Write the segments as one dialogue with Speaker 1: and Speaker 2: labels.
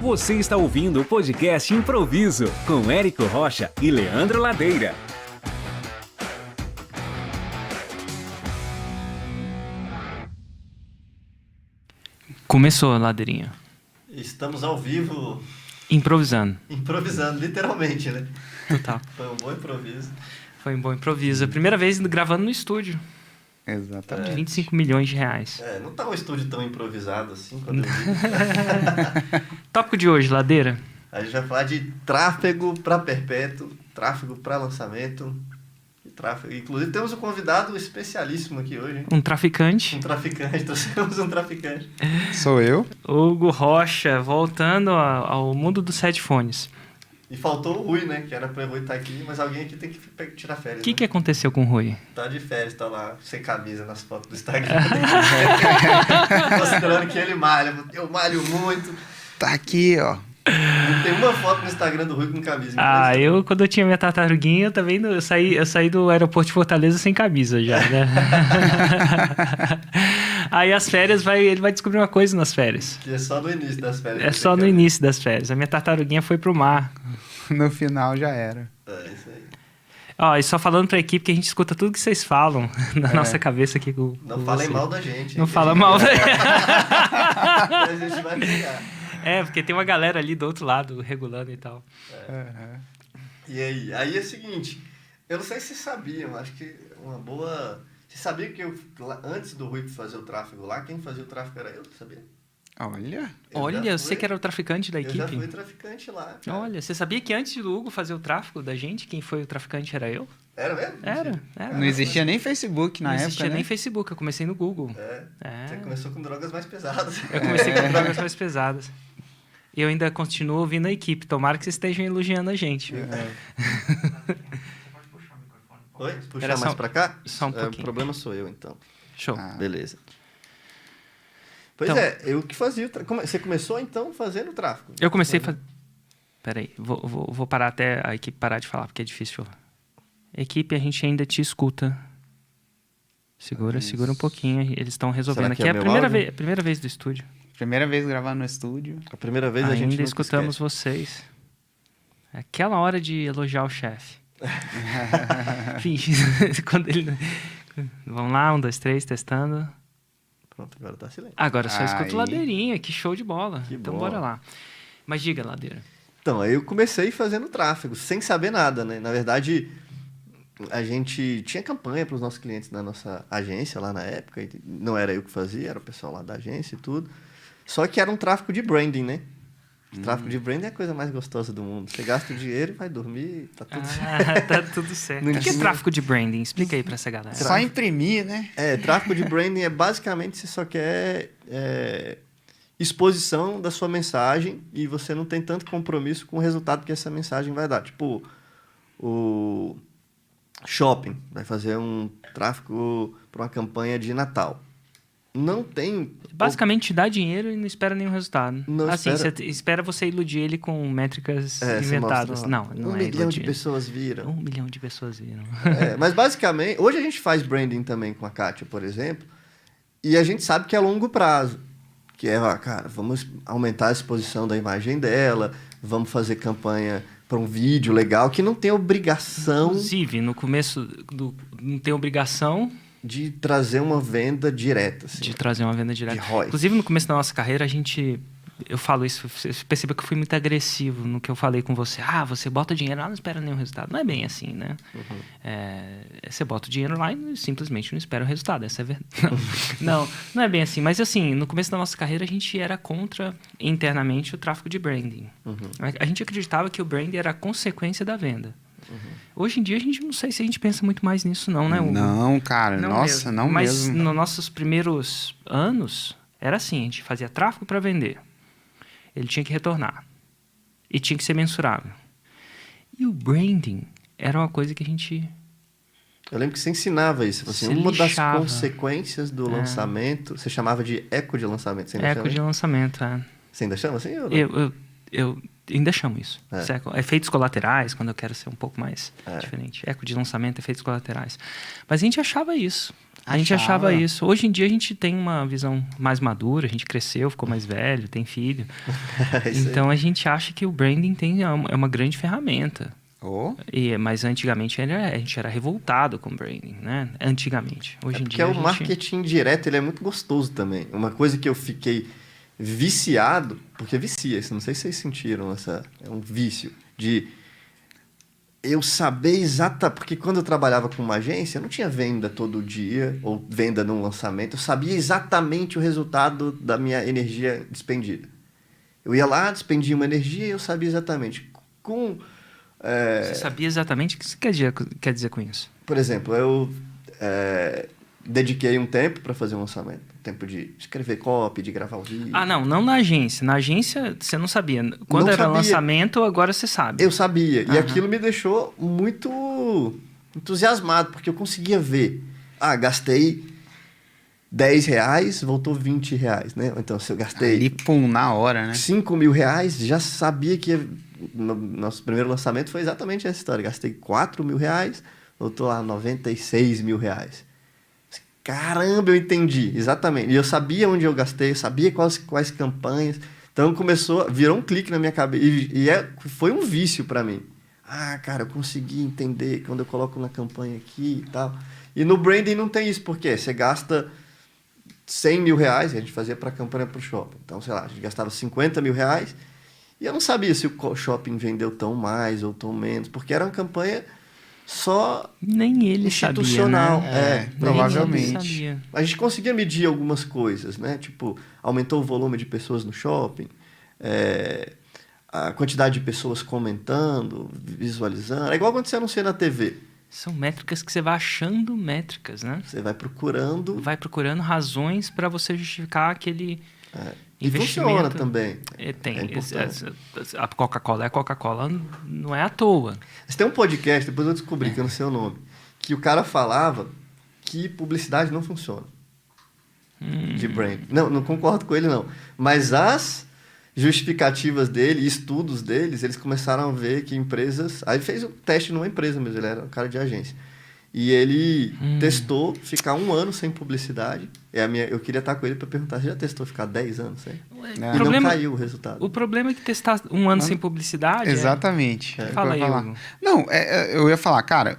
Speaker 1: Você está ouvindo o podcast Improviso, com Érico Rocha e Leandro Ladeira.
Speaker 2: Começou a ladeirinha.
Speaker 3: Estamos ao vivo.
Speaker 2: Improvisando.
Speaker 3: Improvisando, literalmente, né?
Speaker 2: Total.
Speaker 3: Foi um bom improviso.
Speaker 2: Foi um bom improviso. A primeira vez gravando no estúdio.
Speaker 4: Exatamente.
Speaker 2: 25 milhões de reais.
Speaker 3: Não tá um estúdio tão improvisado assim quando eu vi.
Speaker 2: Tópico de hoje, Ladeira.
Speaker 3: A gente vai falar de tráfego para perpétuo, tráfego para lançamento e tráfego. Inclusive temos um convidado especialíssimo aqui hoje, hein?
Speaker 2: Um traficante.
Speaker 3: Trouxemos um traficante.
Speaker 4: Sou eu.
Speaker 2: Hugo Rocha, voltando ao mundo dos headphones.
Speaker 3: E faltou o Rui, né? Que era pra eu estar aqui, mas alguém aqui tem que tirar férias.
Speaker 2: O que aconteceu com o Rui?
Speaker 3: Tá de férias, tá lá sem camisa nas fotos do Instagram. Mostrando que ele malha. Eu malho muito.
Speaker 4: Tá aqui, ó.
Speaker 3: Não tem uma foto no Instagram do Rui com camisa.
Speaker 2: Quando eu tinha minha tartaruguinha, eu saí do aeroporto de Fortaleza sem camisa já, né? Aí as férias, ele vai descobrir uma coisa nas férias.
Speaker 3: Que é só no início das férias.
Speaker 2: É só no início das férias. A minha tartaruguinha foi pro mar.
Speaker 4: No final já era.
Speaker 3: É isso aí.
Speaker 2: Ó, e só falando pra equipe que a gente escuta tudo que vocês falam na nossa cabeça aqui com
Speaker 3: Não falem
Speaker 2: você.
Speaker 3: mal da gente.
Speaker 2: Não fala mal da gente.
Speaker 3: A gente vai brigar.
Speaker 2: Porque tem uma galera ali do outro lado regulando e tal.
Speaker 3: E aí? Aí é o seguinte, eu não sei se vocês sabiam, acho que uma boa... Você sabia que antes do Rui fazer o tráfego lá, quem fazia o tráfego era eu, sabia?
Speaker 4: Olha.
Speaker 2: Você que era o traficante da equipe.
Speaker 3: Eu já fui traficante lá, cara.
Speaker 2: Olha, você sabia que antes do Hugo fazer o tráfego da gente, quem foi o traficante era eu?
Speaker 3: Era mesmo?
Speaker 2: Era.
Speaker 4: Não existia nem Facebook na época,
Speaker 2: Não existia
Speaker 4: né?
Speaker 2: nem Facebook, eu comecei no Google.
Speaker 3: Você começou com drogas mais pesadas.
Speaker 2: Eu comecei com drogas mais pesadas. E eu ainda continuo ouvindo a equipe. Tomara que vocês estejam elogiando a gente. Viu?
Speaker 3: Oi? Puxar mais pra cá?
Speaker 2: Só um pouquinho.
Speaker 3: O problema sou eu, então.
Speaker 2: Show.
Speaker 3: Beleza. Pois
Speaker 2: Então,
Speaker 3: eu que fazia Você começou, então, fazendo o tráfego?
Speaker 2: Eu comecei a fazer... Peraí, vou parar até a equipe parar de falar, porque é difícil. Equipe, a gente ainda te escuta. Segura um pouquinho. Eles estão resolvendo aqui. É a primeira vez do estúdio.
Speaker 4: Primeira vez gravando no estúdio.
Speaker 3: A primeira vez a gente
Speaker 2: ainda
Speaker 3: nunca
Speaker 2: escutamos
Speaker 3: esquece.
Speaker 2: vocês. É aquela hora de elogiar o chefe. Enfim, quando ele... Vamos lá, 1, 2, 3, testando.
Speaker 3: Pronto, agora tá silêncio.
Speaker 2: Agora só escuto
Speaker 4: Aí.
Speaker 2: Ladeirinha, que show de bola.
Speaker 3: Que
Speaker 2: Então
Speaker 3: bom.
Speaker 2: bora lá. Mas diga, Ladeira.
Speaker 3: Então, aí eu comecei fazendo tráfego, sem saber nada, né? Na verdade, a gente tinha campanha para os nossos clientes na nossa agência lá na época. E não era eu que fazia, era o pessoal lá da agência e tudo. Só que era um tráfego de branding, né? Tráfego de branding é a coisa mais gostosa do mundo. Você gasta o dinheiro e vai dormir, tá tudo certo.
Speaker 2: Tá tudo certo.
Speaker 3: Não
Speaker 2: O que é
Speaker 3: tinha-
Speaker 2: tráfico de branding? Explica aí pra essa galera.
Speaker 4: Só imprimir, né?
Speaker 3: Tráfego de branding é basicamente você só quer exposição da sua mensagem e você não tem tanto compromisso com o resultado que essa mensagem vai dar. Tipo, o shopping vai fazer um tráfego para uma campanha de Natal. Não tem...
Speaker 2: Basicamente, te dá dinheiro e não espera nenhum resultado.
Speaker 3: Não
Speaker 2: assim,
Speaker 3: espera-
Speaker 2: você espera você iludir ele com métricas
Speaker 3: você
Speaker 2: inventadas.
Speaker 3: mostra,
Speaker 2: Não,
Speaker 3: ó,
Speaker 2: não
Speaker 3: 1
Speaker 2: é
Speaker 3: milhão de
Speaker 2: iludir.
Speaker 3: pessoas viram.
Speaker 2: 1 milhão de pessoas viram.
Speaker 3: Mas basicamente, hoje a gente faz branding também com a Kátia, por exemplo, e a gente sabe que é a longo prazo. Que é, cara, vamos aumentar a exposição da imagem dela, vamos fazer campanha para um vídeo legal, que não tem obrigação
Speaker 2: Inclusive, no começo, não tem obrigação
Speaker 3: de trazer uma venda direta. Assim.
Speaker 2: de trazer uma venda direta.
Speaker 3: De ROI.
Speaker 2: Inclusive, no começo da nossa carreira, eu falo isso, você perceba que eu fui muito agressivo no que eu falei com você. Você bota dinheiro lá e não espera nenhum resultado. Não é bem assim, né? Você bota o dinheiro lá e simplesmente não espera o resultado. Essa é a verdade. Não é bem assim. Mas assim, no começo da nossa carreira, a gente era contra, internamente, o tráfego de branding. A gente acreditava que o branding era a consequência da venda. Hoje em dia, a gente não sei se a gente pensa muito mais nisso não, né, Hugo?
Speaker 4: Não, cara. Nossa, não
Speaker 2: Mas
Speaker 4: mesmo.
Speaker 2: nos nossos primeiros anos, era assim, a gente fazia tráfego para vender. Ele tinha que retornar. E tinha que ser mensurável. E o branding era uma coisa que a gente...
Speaker 3: Eu lembro que você ensinava isso. Assim,
Speaker 2: Se
Speaker 3: uma das
Speaker 2: lixava.
Speaker 3: consequências do lançamento, você chamava de eco de lançamento. Você ainda
Speaker 2: Eco
Speaker 3: chama?
Speaker 2: de lançamento,
Speaker 3: Você ainda chama assim? Ou não?
Speaker 2: Eu ainda chamo isso. Efeitos colaterais, quando eu quero ser um pouco mais diferente. Eco de lançamento, efeitos colaterais. Mas a gente achava isso. A gente achava isso. Hoje em dia a gente tem uma visão mais madura, a gente cresceu, ficou mais velho, tem filho. Então a gente acha que o branding é uma grande ferramenta. Mas antigamente a gente era revoltado com o branding, né? Antigamente. Hoje em dia
Speaker 3: o marketing direto, ele é muito gostoso também. Uma coisa que eu fiquei viciado, porque vicia, não sei se vocês sentiram é um vício de eu saber porque quando eu trabalhava com uma agência, eu não tinha venda todo dia, ou venda num lançamento, eu sabia exatamente o resultado da minha energia despendida. Eu ia lá, despendia uma energia e eu sabia exatamente.
Speaker 2: Você sabia exatamente o que você quer dizer com isso?
Speaker 3: Por exemplo, eu dediquei um tempo para fazer um lançamento. Tempo de escrever copy, de gravar o vídeo.
Speaker 2: Não na agência. Na agência você não sabia. Quando
Speaker 3: não
Speaker 2: era
Speaker 3: sabia.
Speaker 2: Lançamento, agora você sabe.
Speaker 3: Eu sabia. E aquilo me deixou muito entusiasmado, porque eu conseguia ver. Gastei R$10, voltou R$20, né? Então, se eu gastei...
Speaker 4: Ali, pum, na hora, né?
Speaker 3: R$5.000, já sabia que... Nosso primeiro lançamento foi exatamente essa história. Gastei R$4.000, voltou lá R$96.000. Caramba, eu entendi, exatamente. E eu sabia onde eu gastei, eu sabia quais campanhas. Então virou um clique na minha cabeça. Foi um vício para mim. Cara, eu consegui entender quando eu coloco na campanha aqui e tal. E no branding não tem isso, porque você gasta R$100.000, a gente fazia para campanha para o shopping. Então, sei lá, a gente gastava R$50.000 e eu não sabia se o shopping vendeu tão mais ou tão menos, porque era uma campanha só
Speaker 2: nem ele
Speaker 3: institucional.
Speaker 2: Sabia, né?
Speaker 4: Provavelmente.
Speaker 2: Sabia.
Speaker 3: A gente conseguia medir algumas coisas, né? Tipo, aumentou o volume de pessoas no shopping, a quantidade de pessoas comentando, visualizando. É igual quando você anuncia na TV.
Speaker 2: São métricas que você vai achando métricas, né?
Speaker 3: Você vai procurando...
Speaker 2: Vai procurando razões para você justificar aquele
Speaker 3: E
Speaker 2: investimento.
Speaker 3: funciona também.
Speaker 2: Tem.
Speaker 3: É importante.
Speaker 2: A Coca-Cola não é à toa.
Speaker 3: Mas tem um podcast, depois eu descobri que eu não sei o nome, que o cara falava que publicidade não funciona. De brand. Não concordo com ele, não. Mas as justificativas dele, estudos deles, eles começaram a ver que empresas... Aí ele fez um teste numa empresa mesmo, ele era um cara de agência. E ele testou ficar 1 ano sem publicidade. Eu queria estar com ele para perguntar, você já testou ficar 10 anos sem? E não caiu o resultado.
Speaker 2: O problema é que testar 1 ano sem publicidade...
Speaker 4: Exatamente.
Speaker 2: Fala aí, Hugo.
Speaker 4: Não, eu ia falar, cara,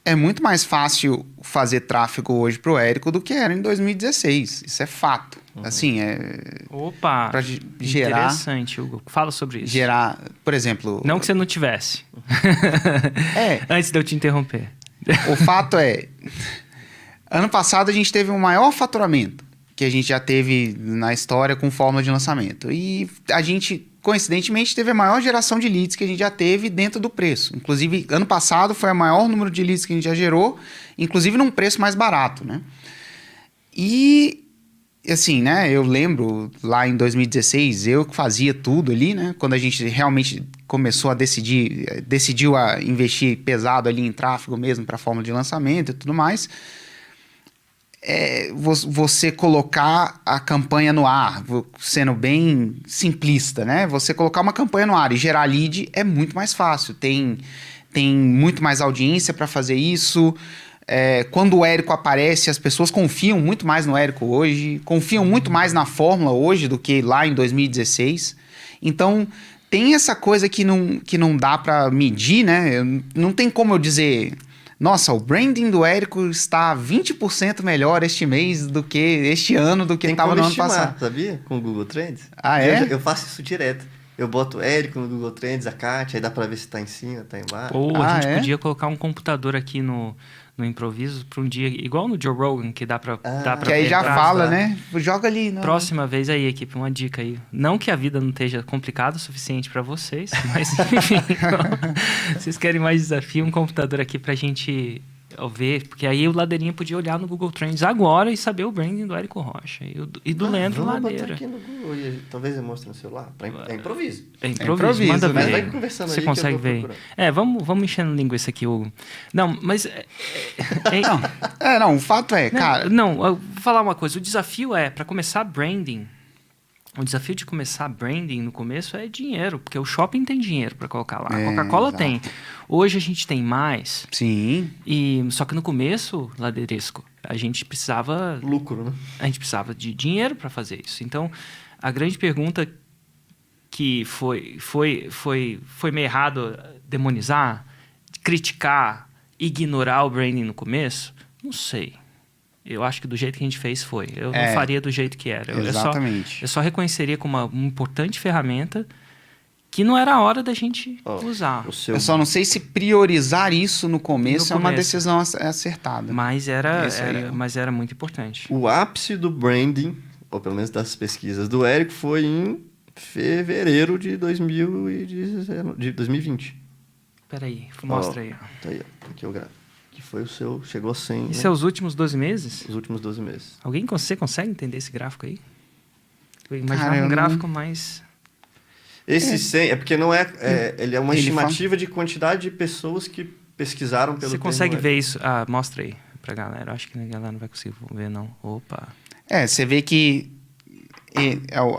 Speaker 4: é muito mais fácil fazer tráfego hoje pro Érico do que era em 2016. Isso é fato. Assim,
Speaker 2: Opa,
Speaker 4: pra gerar...
Speaker 2: Interessante, Hugo. Fala sobre isso.
Speaker 4: Gerar, por exemplo...
Speaker 2: Não que você não tivesse. Antes de eu te interromper.
Speaker 4: O fato é, ano passado a gente teve o maior faturamento que a gente já teve na história com fórmula de lançamento. E a gente, coincidentemente, teve a maior geração de leads que a gente já teve dentro do preço. Inclusive, ano passado foi o maior número de leads que a gente já gerou, inclusive num preço mais barato, né? E, assim, né, eu lembro lá em 2016, eu que fazia tudo ali, né? Quando a gente realmente começou a decidiu a investir pesado ali em tráfego mesmo para a fórmula de lançamento e tudo mais, você colocar a campanha no ar, sendo bem simplista, né? Você colocar uma campanha no ar e gerar lead é muito mais fácil, tem muito mais audiência para fazer isso. Quando o Érico aparece, as pessoas confiam muito mais no Érico hoje, confiam muito mais na fórmula hoje do que lá em 2016. Então... tem essa coisa que não dá para medir, né? Não tem como eu dizer, nossa, o branding do Érico está 20% melhor este mês do que este ano, do que estava no ano passado.
Speaker 3: Sabia? Com o Google Trends. Eu faço isso direto. Eu boto Érico no Google Trends, a Kátia, aí dá para ver se está em cima, está embaixo.
Speaker 2: A gente podia colocar um computador aqui no improviso para um dia, igual no Joe Rogan, que dá para
Speaker 4: que aí já fala, né? Joga ali. Não.
Speaker 2: Próxima vez aí, equipe, uma dica aí. Não que a vida não esteja complicada o suficiente para vocês, mas enfim, vocês querem mais desafio, um computador aqui para a gente ver, porque aí o Ladeirinha podia olhar no Google Trends agora e saber o branding do Érico Rocha e do Leandro Ladeira.
Speaker 3: Botar aqui no Google e talvez eu mostre no celular. É improviso.
Speaker 2: É improviso, manda ver.
Speaker 3: Mas vai conversando
Speaker 2: você
Speaker 3: aí
Speaker 2: consegue
Speaker 3: que eu vou
Speaker 2: ver. Vamos enchendo linguiça aqui, Hugo. Não, mas...
Speaker 4: Não, o fato é, cara...
Speaker 2: eu vou falar uma coisa. O desafio para começar branding... O desafio de começar branding no começo é dinheiro, porque o shopping tem dinheiro para colocar lá. A Coca-Cola tem. Hoje a gente tem mais.
Speaker 4: Sim.
Speaker 2: Só que no começo, Ladeiresco, a gente precisava...
Speaker 3: Lucro, né?
Speaker 2: A gente precisava de dinheiro para fazer isso. Então, a grande pergunta que foi meio errado demonizar, criticar, ignorar o branding no começo? Não sei. Eu acho que do jeito que a gente fez foi. Eu não faria do jeito que era.
Speaker 4: Exatamente.
Speaker 2: Eu só reconheceria como uma importante ferramenta que não era a hora da gente usar.
Speaker 4: Eu só não sei se priorizar isso no começo é uma decisão acertada.
Speaker 2: Mas era muito importante.
Speaker 3: O ápice do branding, ou pelo menos das pesquisas do Érico, foi em fevereiro de 2020.
Speaker 2: Peraí, mostra aí.
Speaker 3: Tá aí, aqui eu gravo. Que foi o seu, chegou a 100.
Speaker 2: Isso é os últimos 12 meses?
Speaker 3: Os últimos 12 meses.
Speaker 2: Você consegue entender esse gráfico aí? Eu imaginava um gráfico mais...
Speaker 3: Esse 100, é porque não ele é uma estimativa de quantidade de pessoas que pesquisaram pelo
Speaker 2: Você consegue ver isso? Mostra aí pra galera. Eu acho que a galera não vai conseguir ver, não. Opa.
Speaker 4: Você vê que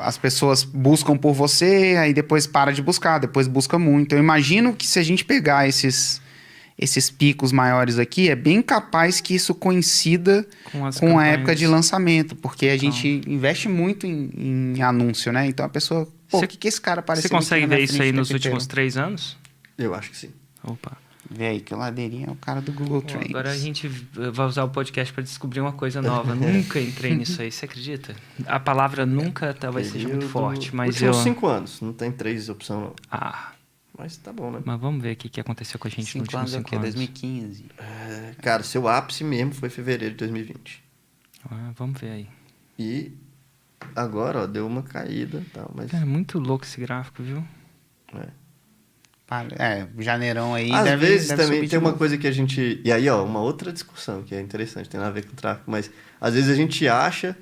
Speaker 4: as pessoas buscam por você, aí depois para de buscar, depois busca muito. Eu imagino que se a gente pegar esses picos maiores aqui, é bem capaz que isso coincida com a época de lançamento, porque a gente investe muito em anúncio, né? Então a pessoa... Pô, o que esse cara apareceu?
Speaker 2: Você consegue ver isso aí nos últimos 3 anos?
Speaker 3: Eu acho que sim.
Speaker 2: Opa.
Speaker 4: Vê aí que o Ladeirinha é o cara do Google Trends.
Speaker 2: Agora a gente vai usar o podcast para descobrir uma coisa nova. Nunca entrei nisso aí, você acredita? A palavra nunca talvez seja muito forte, mas
Speaker 3: últimos 5 anos, não tem 3 opção não. Mas tá bom, né?
Speaker 2: Mas vamos ver o que aconteceu com a gente nos últimos 5 anos.
Speaker 4: 2015.
Speaker 3: Cara, seu ápice mesmo foi fevereiro de 2020.
Speaker 2: Vamos ver aí.
Speaker 3: E agora, deu uma caída e tal, mas...
Speaker 2: É muito louco esse gráfico, viu?
Speaker 4: Janeirão aí
Speaker 3: às
Speaker 4: deve
Speaker 3: vezes também
Speaker 4: subir
Speaker 3: tem uma coisa que a gente... E aí, uma outra discussão que é interessante, tem nada a ver com o tráfego, mas às vezes a gente acha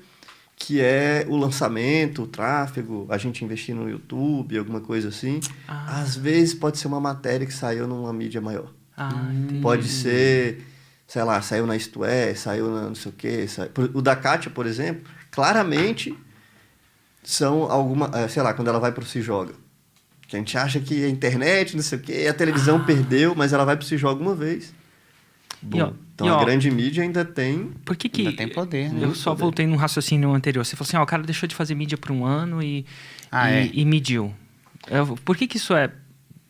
Speaker 3: que é o lançamento, o tráfego, a gente investir no YouTube, alguma coisa assim. Às vezes pode ser uma matéria que saiu numa mídia maior. Pode ser, sei lá, saiu na Isto É, saiu na não sei o quê. O da Kátia, por exemplo, claramente são sei lá, quando ela vai pro Se Joga. Que a gente acha que a internet, não sei o quê, a televisão perdeu, mas ela vai pro Se Joga uma vez. Então a grande mídia ainda tem...
Speaker 4: Ainda tem poder, né?
Speaker 2: Eu só voltei num raciocínio anterior. Você falou assim, o cara deixou de fazer mídia por 1 ano e mediu. Por que isso é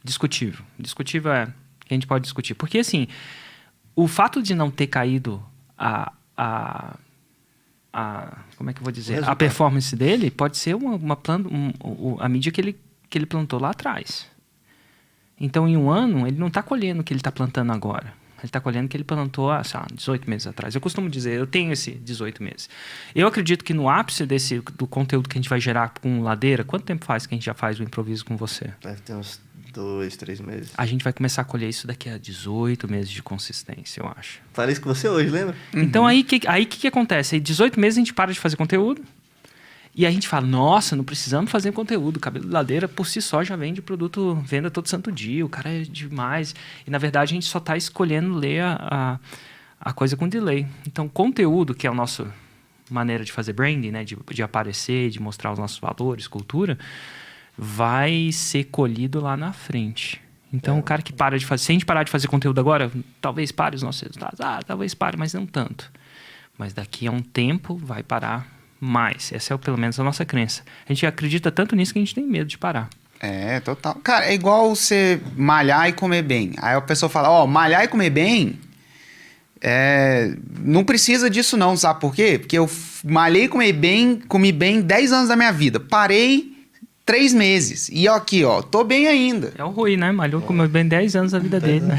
Speaker 2: discutível? Discutível que a gente pode discutir. Porque, assim, o fato de não ter caído como é que eu vou dizer? A performance dele pode ser a mídia que ele plantou lá atrás. Então, em 1 ano, ele não está colhendo o que ele está plantando agora. Ele está colhendo o que ele plantou há 18 meses atrás. Eu costumo dizer, eu tenho esse 18 meses. Eu acredito que no ápice do conteúdo que a gente vai gerar com Ladeira, quanto tempo faz que a gente já faz o improviso com você?
Speaker 3: Deve ter uns 2, 3 meses.
Speaker 2: A gente vai começar a colher isso daqui a 18 meses de consistência, eu acho.
Speaker 3: Falei isso com você hoje, lembra?
Speaker 2: Então, aí que acontece? Aí 18 meses a gente para de fazer conteúdo e a gente fala, nossa, não precisamos fazer conteúdo. O Cabelo de Ladeira, por si só, já vende produto, venda todo santo dia. O cara é demais. E, na verdade, a gente só está escolhendo ler a coisa com delay. Então, conteúdo, que é a nossa maneira de fazer branding, né? De aparecer, de mostrar os nossos valores, cultura, vai ser colhido lá na frente. Então, o cara que para de fazer... Se a gente parar de fazer conteúdo agora, talvez pare os nossos resultados. Talvez pare, mas não tanto. Mas daqui a um tempo vai parar mais. Essa é pelo menos a nossa crença. A gente acredita tanto nisso que a gente tem medo de parar.
Speaker 4: Total. Cara, é igual você malhar e comer bem. Aí a pessoa fala, malhar e comer bem... não precisa disso não, sabe por quê? Porque eu malhei e comi bem 10 anos da minha vida. Parei 3 meses. E aqui, tô bem ainda.
Speaker 2: É o Rui, né? Malhou, comeu bem 10 anos da vida dele, né?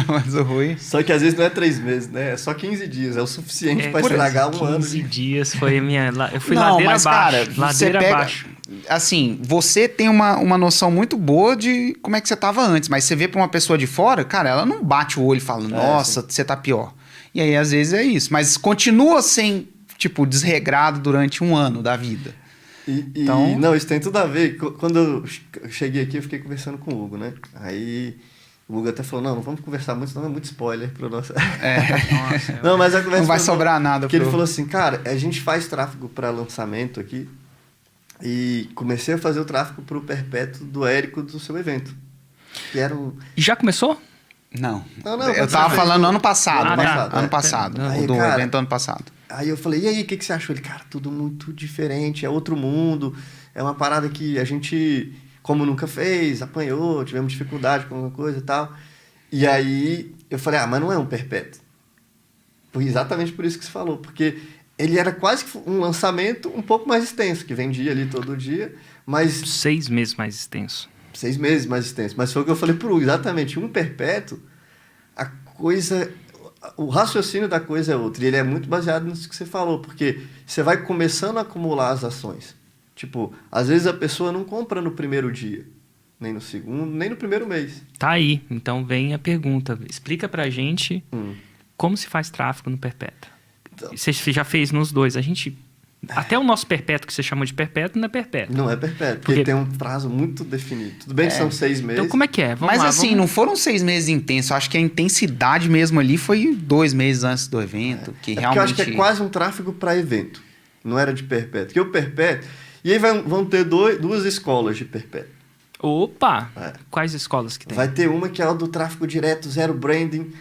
Speaker 4: Mas o Rui...
Speaker 3: Só que às vezes não é 3 meses, né? É só 15 dias. É o suficiente para estragar 1 ano.
Speaker 2: 15 dias foi a minha... Eu fui
Speaker 4: não,
Speaker 2: ladeira
Speaker 4: mas,
Speaker 2: abaixo.
Speaker 4: Cara,
Speaker 2: ladeira abaixo.
Speaker 4: Assim, você tem uma noção muito boa de como é que você estava antes. Mas você vê para uma pessoa de fora, cara, ela não bate o olho e fala, nossa, você tá pior. E aí, às vezes, é isso. Mas continua sem, desregrado durante 1 ano da vida.
Speaker 3: Então... Não, isso tem tudo a ver. Quando eu cheguei aqui, eu fiquei conversando com o Hugo, né? Aí o Hugo até falou, não vamos conversar muito, senão é muito spoiler pro nosso...
Speaker 2: Nossa,
Speaker 3: não, mas a conversa
Speaker 4: não vai sobrar nada.
Speaker 3: Porque ele falou assim, cara, a gente faz tráfego para lançamento aqui e comecei a fazer o tráfego pro perpétuo do Érico do seu evento. Que era o...
Speaker 2: Já começou?
Speaker 4: Não.
Speaker 3: Não,
Speaker 4: Eu tava falando ano passado,
Speaker 3: Ano
Speaker 4: né?
Speaker 3: passado,
Speaker 4: Ano
Speaker 3: é.
Speaker 4: passado.
Speaker 3: Aí,
Speaker 4: Do
Speaker 3: cara,
Speaker 4: evento ano passado.
Speaker 3: Aí eu falei, e aí, o que você achou? Ele, cara, tudo muito diferente, é outro mundo, é uma parada que a gente, como nunca fez, apanhou, tivemos dificuldade com alguma coisa e tal. E aí eu falei, mas não é um perpétuo. Exatamente por isso que você falou, porque ele era quase que um lançamento um pouco mais extenso, que vendia ali todo dia, mas
Speaker 2: 6 meses mais extenso.
Speaker 3: 6 meses mais extenso. Mas foi o que eu falei pro Hugo, exatamente, um perpétuo, a coisa, o raciocínio da coisa é outro. E ele é muito baseado nisso que você falou, porque você vai começando a acumular as ações. Tipo, às vezes a pessoa não compra no primeiro dia, nem no segundo, nem no primeiro mês.
Speaker 2: Tá aí. Então vem a pergunta. Explica pra gente como se faz tráfego no perpétuo.
Speaker 3: Então.
Speaker 2: Você já fez nos dois. A gente... Até o nosso perpétuo, que você chamou de perpétuo, não é perpétuo.
Speaker 3: Não é perpétuo, porque tem um prazo muito definido. Tudo bem que são 6 meses.
Speaker 2: Então como é que é? Vamos
Speaker 4: Mas
Speaker 2: lá,
Speaker 4: assim, não foram 6 meses intensos. Eu acho que a intensidade mesmo ali foi 2 meses antes do evento. Que
Speaker 3: Porque
Speaker 4: realmente...
Speaker 3: eu acho que é quase um tráfego para evento. Não era de perpétuo. Porque o perpétuo... E aí vão ter duas escolas de perpétuo.
Speaker 2: Opa!
Speaker 3: É.
Speaker 2: Quais escolas que tem?
Speaker 3: Vai ter uma que é o do tráfego direto, zero branding.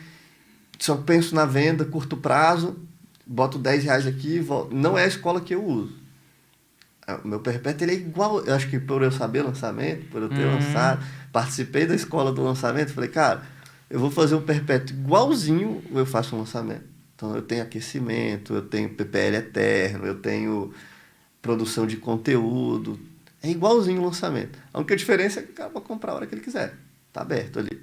Speaker 3: Só penso na venda, curto prazo. Boto R$10 aqui e volto. Não é a escola que eu uso. O meu perpétuo ele é igual. Eu acho que por eu saber lançamento, por eu ter lançado, participei da escola do lançamento, falei, cara, eu vou fazer um perpétuo igualzinho eu faço um lançamento. Então eu tenho aquecimento, eu tenho PPL eterno, eu tenho produção de conteúdo. É igualzinho o lançamento. A única diferença é que o cara pode comprar a hora que ele quiser. Tá aberto ali.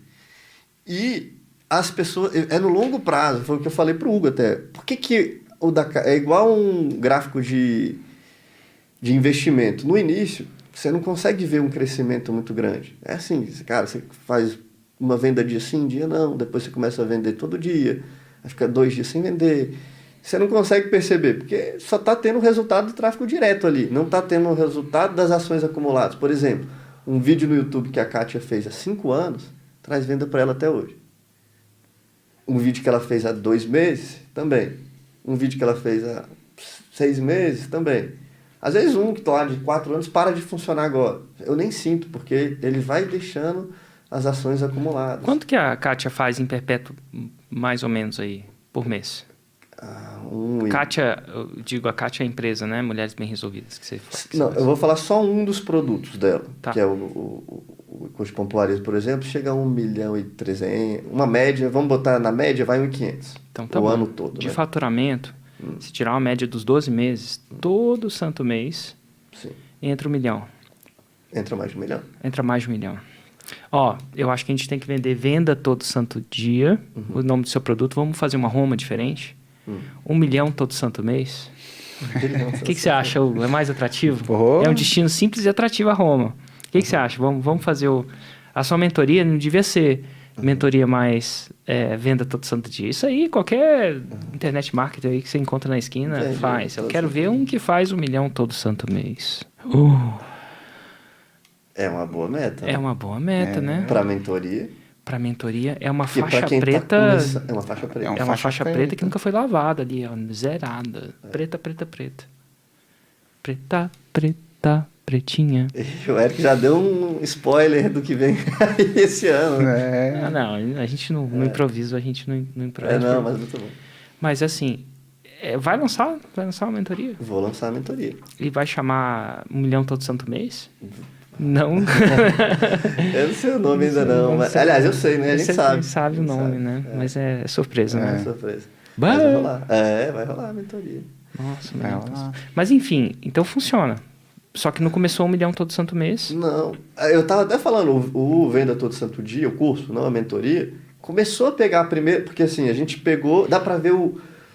Speaker 3: E as pessoas... É no longo prazo, foi o que eu falei pro Hugo até. Por que o da... É igual um gráfico de investimento. No início, você não consegue ver um crescimento muito grande. É assim, cara, você faz uma venda dia sim, dia não. Depois você começa a vender todo dia. Aí fica 2 dias sem vender. Você não consegue perceber, porque só está tendo o resultado do tráfego direto ali. Não está tendo o resultado das ações acumuladas. Por exemplo, um vídeo no YouTube que a Kátia fez há 5 anos, traz venda para ela até hoje. Um vídeo que ela fez há 2 meses, também. Um vídeo que ela fez há 6 meses, também. Às vezes um que está lá de 4 anos para de funcionar agora. Eu nem sinto, porque ele vai deixando as ações acumuladas.
Speaker 2: Quanto que a Kátia faz em perpétuo, mais ou menos aí, por mês? Kátia, eu digo, a Kátia é a empresa, né? Mulheres Bem Resolvidas. Que você
Speaker 3: Não, eu vou falar só um dos produtos dela,
Speaker 2: Tá.
Speaker 3: que é o curso de pompoarismo, por exemplo, chega a 1.300.000, uma média, vamos botar na média, vai 1.500.
Speaker 2: Então tá
Speaker 3: o
Speaker 2: bom.
Speaker 3: ano todo.
Speaker 2: De
Speaker 3: né?
Speaker 2: faturamento, se tirar uma média dos 12 meses, todo santo mês,
Speaker 3: Sim.
Speaker 2: entra 1 milhão.
Speaker 3: Entra mais de 1 milhão.
Speaker 2: Entra mais de 1 milhão. Ó, eu acho que a gente tem que vender venda todo santo dia, o nome do seu produto. Vamos fazer uma Roma diferente? 1 milhão todo santo mês. O que você acha, Hugo? É mais atrativo?
Speaker 4: Porra.
Speaker 2: É um destino simples e atrativo a Roma. O que você acha? Vamos fazer a sua mentoria, não devia ser mentoria mais venda todo santo dia. Isso aí, qualquer internet marketer aí que você encontra na esquina
Speaker 3: Entendi.
Speaker 2: faz. Eu
Speaker 3: Todo
Speaker 2: quero
Speaker 3: santo
Speaker 2: ver um que faz 1 milhão todo santo mês.
Speaker 3: É uma boa meta.
Speaker 2: É uma boa meta, né?
Speaker 3: Para mentoria.
Speaker 2: Para mentoria, é uma
Speaker 3: Porque
Speaker 2: faixa
Speaker 3: para quem
Speaker 2: preta...
Speaker 3: é uma faixa preta.
Speaker 2: É uma faixa preta que nunca foi lavada ali, ó, zerada. Preta, preta, preta. Preta, preta, pretinha.
Speaker 3: E o Eric já deu um spoiler do que vem aí esse ano.
Speaker 4: É.
Speaker 2: Ah, não, a gente no improviso, a gente não improvisa.
Speaker 3: Não, mas muito bom.
Speaker 2: Mas assim, vai lançar uma mentoria?
Speaker 3: Vou lançar a mentoria.
Speaker 2: E vai chamar 1 milhão todo santo mês? Não.
Speaker 3: Eu não sei o nome ainda não. Mas, aliás, eu sei, né? A gente
Speaker 2: Você
Speaker 3: sabe.
Speaker 2: sabe o nome, né? Mas é surpresa,
Speaker 3: É
Speaker 2: né?
Speaker 3: surpresa.
Speaker 2: Bah!
Speaker 3: Mas vai rolar. Vai rolar a mentoria.
Speaker 2: Nossa,
Speaker 4: Vai
Speaker 2: meu
Speaker 4: rolar.
Speaker 2: Deus. Mas enfim, então funciona. Só que não começou 1 milhão todo santo mês.
Speaker 3: Não. Eu tava até falando, o Venda Todo Santo Dia, o curso, não a mentoria, começou a pegar primeiro, porque assim, a gente pegou, dá pra ver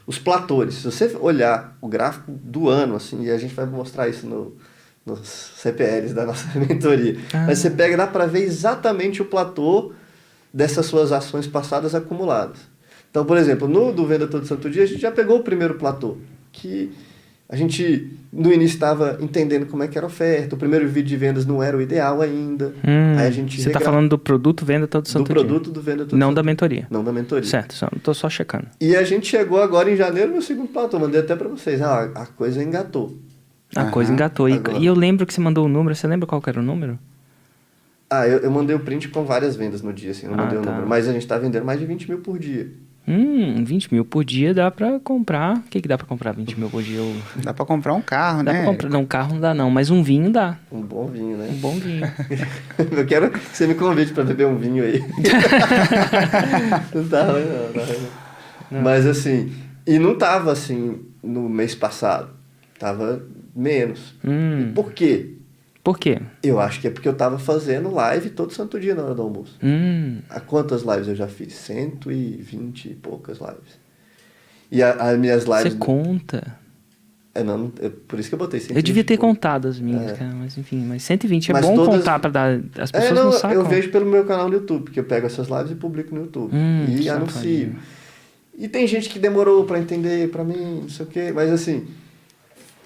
Speaker 3: os platores. Se você olhar o gráfico do ano, assim, e a gente vai mostrar isso nos CPLs da nossa mentoria. Mas você pega, dá pra ver exatamente o platô dessas suas ações passadas acumuladas. Então, por exemplo, no do Venda Todo Santo Dia, a gente já pegou o primeiro platô, que a gente, no início, estava entendendo como é que era a oferta. O primeiro vídeo de vendas não era o ideal ainda. Aí a gente
Speaker 2: Você está falando do produto venda todo santo
Speaker 3: do produto do Venda Todo
Speaker 2: Não
Speaker 3: Santo
Speaker 2: da mentoria.
Speaker 3: Não da mentoria.
Speaker 2: Certo, tô só checando.
Speaker 3: E a gente chegou agora em janeiro no segundo platô. Mandei até para vocês. A coisa engatou.
Speaker 2: A coisa engatou. E
Speaker 3: Agora.
Speaker 2: eu lembro que você mandou o número. Você lembra qual que era o número?
Speaker 3: Eu mandei o print com várias vendas no dia, assim, não mandei o
Speaker 2: tá.
Speaker 3: número. Mas a gente tá vendendo mais de 20 mil por dia.
Speaker 2: 20 mil por dia dá pra comprar. O que dá pra comprar 20 mil por dia?
Speaker 4: Dá pra comprar um carro,
Speaker 2: Dá
Speaker 4: né?
Speaker 2: pra comprar. Não, um carro não dá não, mas um vinho dá.
Speaker 3: Um bom vinho, né?
Speaker 2: Um bom vinho.
Speaker 3: Eu quero que você me convide pra beber um vinho aí. Não tá ruim, não. Tá ruim, não. Mas assim, e não tava assim no mês passado. Tava menos. E por quê?
Speaker 2: Por quê?
Speaker 3: Eu acho que é porque eu tava fazendo live todo santo dia na hora do almoço. Há quantas lives eu já fiz? 120 e poucas lives. E as minhas lives...
Speaker 2: Você conta?
Speaker 3: Por isso que eu botei 120.
Speaker 2: Eu devia ter
Speaker 3: e pouco.
Speaker 2: contado as minhas, cara, mas enfim. Mas 120 é
Speaker 3: Mas
Speaker 2: bom
Speaker 3: todas-
Speaker 2: contar pra dar... As pessoas não sacam.
Speaker 3: Eu vejo pelo meu canal no YouTube, porque eu pego essas lives e publico no YouTube. E
Speaker 2: safadinho.
Speaker 3: anuncio. E tem gente que demorou pra entender, pra mim, não sei o quê. Mas assim,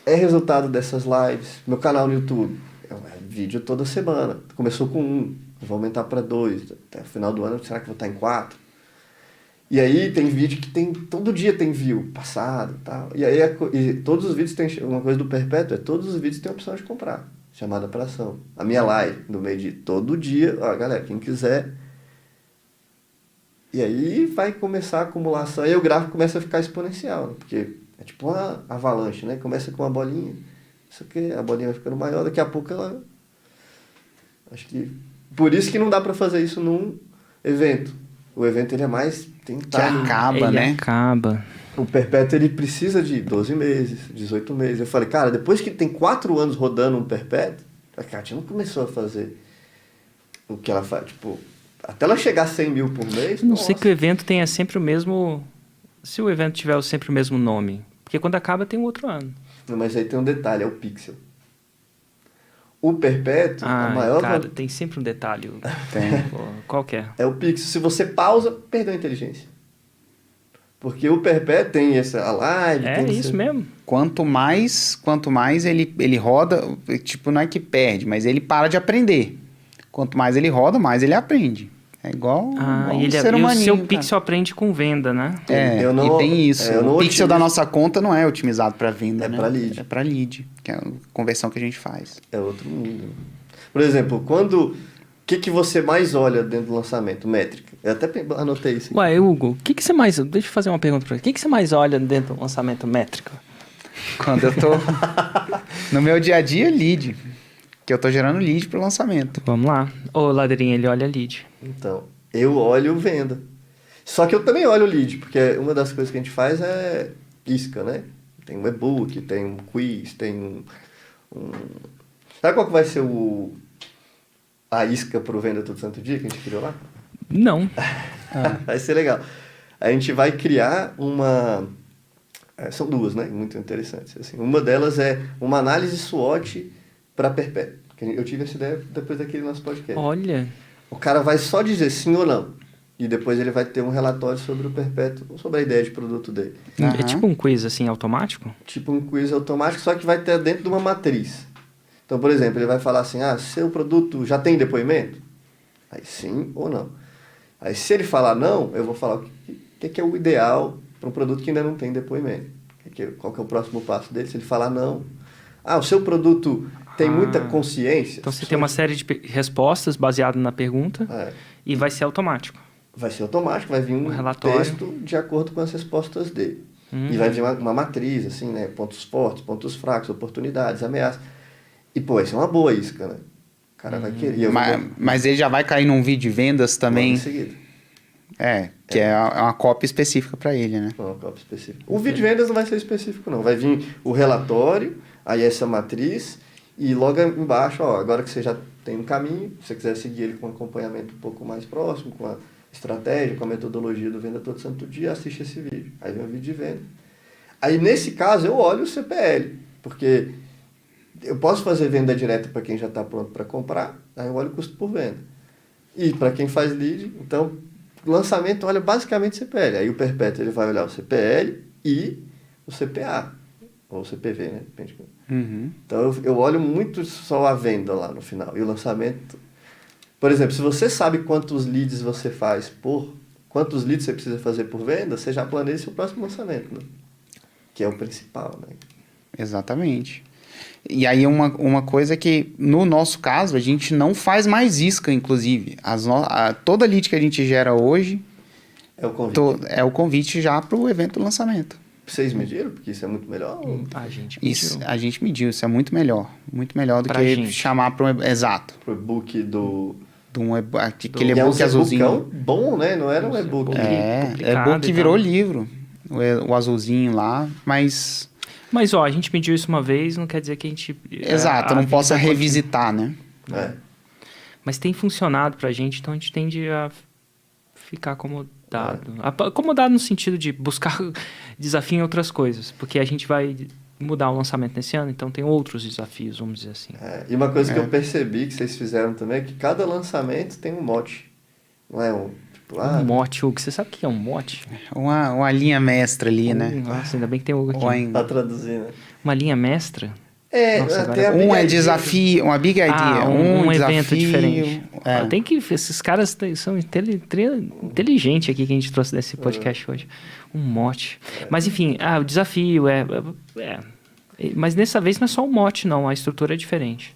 Speaker 3: é resultado dessas lives. Meu canal no YouTube é vídeo toda semana. Começou com 1, vou aumentar pra 2. Até o final do ano, será que eu vou estar em 4? E aí tem vídeo que tem... Todo dia tem view passado e tal. E aí e todos os vídeos tem... Uma coisa do Perpétuo todos os vídeos têm a opção de comprar. Chamada pra ação. A minha live, no meio de todo dia. Ó, galera, quem quiser... E aí vai começar a acumulação. Aí o gráfico começa a ficar exponencial, né? Porque é tipo uma avalanche, né? Começa com uma bolinha. Isso aqui, a bolinha vai ficando maior. Daqui a pouco ela... Acho que... Por isso que não dá pra fazer isso num evento. O evento ele é mais... Tem
Speaker 4: Que
Speaker 3: timing.
Speaker 4: acaba,
Speaker 2: Ele
Speaker 4: né?
Speaker 2: acaba.
Speaker 3: O Perpétuo ele precisa de 12 meses, 18 meses. Eu falei, cara, depois que tem 4 anos rodando um Perpétuo, a Kátia não começou a fazer o que ela faz. Tipo, até ela chegar a 100 mil por mês...
Speaker 2: A não
Speaker 3: nossa.
Speaker 2: sei que o evento tenha sempre o mesmo... Se o evento tiver sempre o mesmo nome. Porque quando acaba tem um outro ano.
Speaker 3: Não, mas aí tem um detalhe, é o pixel. O Perpétuo, a maior...
Speaker 2: Cara, tem sempre um detalhe.
Speaker 4: Tem.
Speaker 2: Pô, qual que é?
Speaker 3: É o pixel. Se você pausa, perdeu a inteligência. Porque o Perpétuo tem a live...
Speaker 2: É
Speaker 3: tem
Speaker 2: isso mesmo.
Speaker 4: Quanto mais ele roda, tipo, não é que perde, mas ele para de aprender. Quanto mais ele roda, mais ele aprende. É igual, igual
Speaker 2: E,
Speaker 4: um ser
Speaker 2: e o
Speaker 4: humaninho,
Speaker 2: seu
Speaker 4: cara.
Speaker 2: pixel aprende com venda, né?
Speaker 4: É,
Speaker 3: Eu não-
Speaker 4: e tem isso.
Speaker 3: eu não
Speaker 4: O pixel
Speaker 3: otimizo.
Speaker 4: da nossa conta não é otimizado para venda,
Speaker 3: É
Speaker 4: né?
Speaker 3: pra lead.
Speaker 4: É para lead, que é a conversão que a gente faz.
Speaker 3: É outro mundo. Por exemplo, o que você mais olha dentro do lançamento? Métrica. Eu até anotei isso.
Speaker 2: Ué, Hugo, o que você mais... Deixa eu fazer uma pergunta pra você. O que você mais olha dentro do lançamento métrico?
Speaker 4: Quando eu tô no meu dia a dia, lead. Que eu tô gerando lead pro lançamento.
Speaker 2: Vamos lá. Ô, Ladeirinha, ele olha lead.
Speaker 3: Então, eu olho venda. Só que eu também olho o lead, porque uma das coisas que a gente faz é isca, né? Tem um e-book, tem um quiz, tem um... Sabe qual que vai ser a isca pro Venda Todo Santo Dia que a gente criou lá?
Speaker 2: Não.
Speaker 3: Vai ser legal. A gente vai criar uma... São duas, né? Muito interessantes. Assim. Uma delas é uma análise SWOT para Perpétuo. Eu tive essa ideia depois daquele nosso podcast.
Speaker 2: Olha.
Speaker 3: O cara vai só dizer sim ou não. E depois ele vai ter um relatório sobre o Perpétuo, sobre a ideia de produto dele.
Speaker 2: É tipo um quiz, assim, automático?
Speaker 3: Tipo um quiz automático, só que vai ter dentro de uma matriz. Então, por exemplo, ele vai falar assim, seu produto já tem depoimento? Aí sim ou não. Aí se ele falar não, eu vou falar o que é o ideal para um produto que ainda não tem depoimento. Qual que é o próximo passo dele? Se ele falar não... o seu produto tem muita consciência?
Speaker 2: Então você tem uma série de respostas baseadas na pergunta e vai ser automático.
Speaker 3: Vai ser automático, vai vir um
Speaker 2: relatório.
Speaker 3: texto de acordo com as respostas dele. E vai vir uma matriz, assim, né? Pontos fortes, pontos fracos, oportunidades, ameaças. E, pô, isso é uma boa isca, né? O cara vai querer. E eu
Speaker 4: Mas ele já vai cair num vídeo de vendas também.
Speaker 3: Logo em seguida.
Speaker 4: Que é uma cópia específica para ele, né?
Speaker 3: Uma cópia específica. O vídeo de vendas não vai ser específico, não. Vai vir o relatório, aí essa matriz, e logo embaixo, agora que você já tem um caminho, se você quiser seguir ele com um acompanhamento um pouco mais próximo, com a estratégia, com a metodologia do Venda Todo Santo Dia, assiste esse vídeo. Aí vem o vídeo de venda. Aí, nesse caso, eu olho o CPL, porque eu posso fazer venda direta para quem já está pronto para comprar, aí eu olho o custo por venda. E para quem faz lead, então, o lançamento olha basicamente CPL. Aí o Perpétuo ele vai olhar o CPL e o CPA, ou o CPV, né? Depende. Então, eu olho muito só a venda lá no final. E o lançamento... Por exemplo, se você sabe quantos leads você faz quantos leads você precisa fazer por venda, você já planeja seu próximo lançamento, né? Que é o principal, né?
Speaker 4: Exatamente. E aí uma coisa que, no nosso caso, a gente não faz mais isca, inclusive. Toda lead que a gente gera hoje
Speaker 3: É o convite.
Speaker 4: é o convite já para o evento do lançamento.
Speaker 3: Vocês mediram? Porque isso é muito melhor?
Speaker 2: A gente
Speaker 4: Isso,
Speaker 2: mediu.
Speaker 4: a gente mediu, isso é muito melhor. Muito melhor do
Speaker 2: Pra
Speaker 4: que
Speaker 2: gente.
Speaker 4: chamar para um... Exato.
Speaker 3: Pro e-book do...
Speaker 4: Aquele
Speaker 3: E é um
Speaker 4: e-book azulzinho.
Speaker 3: e-bookão bom, né? Não era um e-book.
Speaker 2: complicado
Speaker 4: E-book
Speaker 2: e
Speaker 4: virou
Speaker 2: tal.
Speaker 4: livro. O azulzinho lá, mas...
Speaker 2: Mas, ó, a gente mediu isso uma vez, não quer dizer que a gente...
Speaker 4: Exato,
Speaker 2: a
Speaker 4: não
Speaker 2: vida
Speaker 4: possa
Speaker 2: continua.
Speaker 4: revisitar, né?
Speaker 3: É.
Speaker 2: Mas tem funcionado pra gente, então a gente tende a ficar acomodado. Acomodado no sentido de buscar desafio em outras coisas. Porque a gente vai mudar o lançamento nesse ano, então tem outros desafios, vamos dizer assim.
Speaker 3: E uma coisa que eu percebi que vocês fizeram também é que cada lançamento tem um mote. Não é um... Tipo,
Speaker 2: Um mote, Hugo. Você sabe o que é um mote?
Speaker 4: Uma linha mestra ali, né?
Speaker 2: Nossa, ainda bem que tem o Hugo aqui.
Speaker 4: Ou em-
Speaker 3: Pra traduzir, né?
Speaker 2: Uma linha mestra? Nossa,
Speaker 3: até
Speaker 2: agora-
Speaker 3: a
Speaker 4: Um é
Speaker 3: Big Idea.
Speaker 4: desafio, uma big idea.
Speaker 2: um
Speaker 4: desafio,
Speaker 2: evento diferente.
Speaker 4: é.
Speaker 2: Tem que... Esses caras são inteligentes aqui que a gente trouxe desse podcast hoje. Um mote. Mas, enfim, o desafio Mas dessa vez não é só um mote, não. A estrutura é diferente.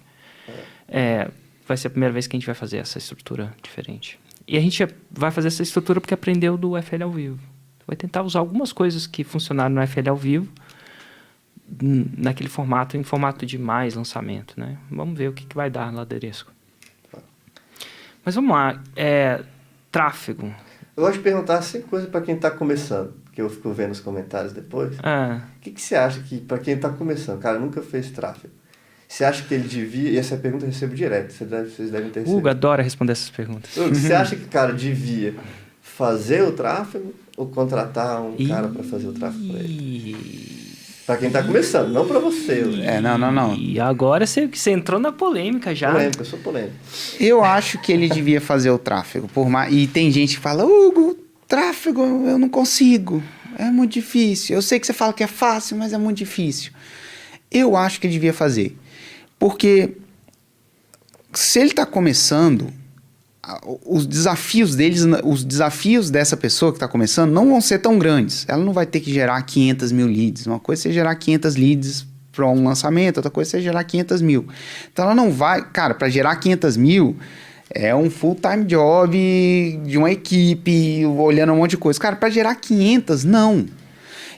Speaker 2: Vai ser a primeira vez que a gente vai fazer essa estrutura diferente. E a gente vai fazer essa estrutura porque aprendeu do FL ao vivo. Vai tentar usar algumas coisas que funcionaram no FL ao vivo naquele formato, em formato de mais lançamento, né? Vamos ver o que vai dar lá aderesco. Mas vamos lá. Tráfego.
Speaker 3: Eu gosto de perguntar sempre coisa pra quem tá começando, que eu fico vendo os comentários depois. O que você acha que, pra quem tá começando, cara, nunca fez tráfego, você acha que ele devia... E essa pergunta eu recebo direto, vocês devem ter recebido.
Speaker 2: Hugo adora responder essas perguntas.
Speaker 3: Hugo, você acha que o cara devia fazer o tráfego ou contratar um cara pra fazer o tráfego pra ele? Pra quem tá começando, não pra você.
Speaker 4: Não.
Speaker 2: E agora você entrou na polêmica já.
Speaker 3: Polêmica, eu sou polêmico.
Speaker 4: Eu acho que ele devia fazer o tráfego. E tem gente que fala, Hugo, tráfego eu não consigo. É muito difícil. Eu sei que você fala que é fácil, mas é muito difícil. Eu acho que ele devia fazer. Porque se ele está começando, os desafios dessa pessoa que está começando não vão ser tão grandes. Ela não vai ter que gerar 500 mil leads. Uma coisa é você gerar 500 leads para um lançamento, outra coisa é você gerar 500 mil. Então ela não vai... Cara, para gerar 500 mil é um full-time job de uma equipe, olhando um monte de coisa. Cara, para gerar 500, não.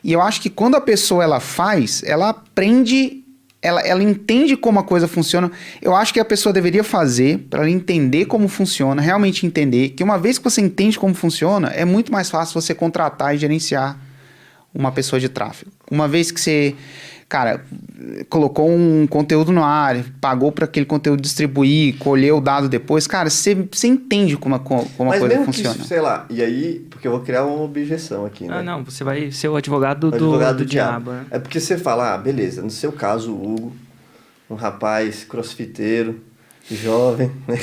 Speaker 4: E eu acho que quando a pessoa ela faz, ela aprende... Ela entende como a coisa funciona. Eu acho que a pessoa deveria fazer para ela entender como funciona, realmente entender que uma vez que você entende como funciona, é muito mais fácil você contratar e gerenciar uma pessoa de tráfego. Uma vez que você, cara, colocou um conteúdo no ar, pagou para aquele conteúdo distribuir, colheu o dado depois, cara, você entende como a coisa funciona.
Speaker 3: Que, sei lá, e aí, porque eu vou criar uma objeção aqui, né?
Speaker 2: Não, você vai ser o advogado do diabo. Né?
Speaker 3: É porque você fala, beleza, no seu caso, o Hugo, um rapaz crossfiteiro, jovem, né?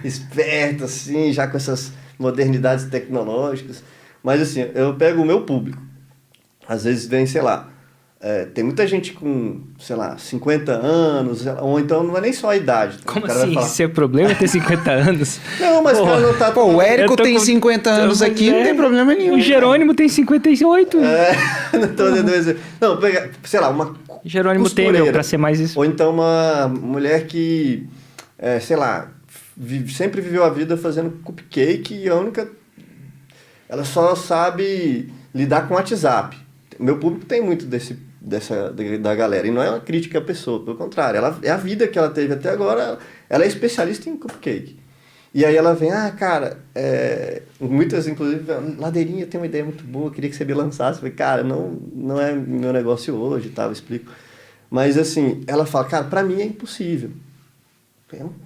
Speaker 3: Esperto, assim, já com essas modernidades tecnológicas. Mas assim, eu pego o meu público. Às vezes vem, sei lá, tem muita gente com, sei lá, 50 anos, ou então não é nem só a idade.
Speaker 2: Como
Speaker 3: o cara vai
Speaker 2: assim?
Speaker 3: falar,
Speaker 2: Seu problema é ter 50 anos?
Speaker 3: não, mas o cara não tá...
Speaker 4: Pô, o Érico
Speaker 2: Eu tô
Speaker 4: tem
Speaker 2: com-
Speaker 4: 50 anos aqui, não tem problema nenhum.
Speaker 2: O Jerônimo tem 58.
Speaker 3: Não tô dando exemplo. Não, pega, sei lá, uma
Speaker 2: Jerônimo tem,
Speaker 3: costureira.
Speaker 2: pra ser mais isso.
Speaker 3: Ou então uma mulher que, sei lá, sempre viveu a vida fazendo cupcake e a única... Ela só sabe lidar com o WhatsApp. Meu público tem muito da galera. E não é uma crítica à pessoa, pelo contrário. É a vida que ela teve até agora. Ela é especialista em cupcake. E aí ela vem, cara, muitas, inclusive, Ladeirinha tem uma ideia muito boa, queria que você me lançasse. Eu falei, cara, não é meu negócio hoje, tá? Eu explico. Mas assim, ela fala, cara, pra mim é impossível.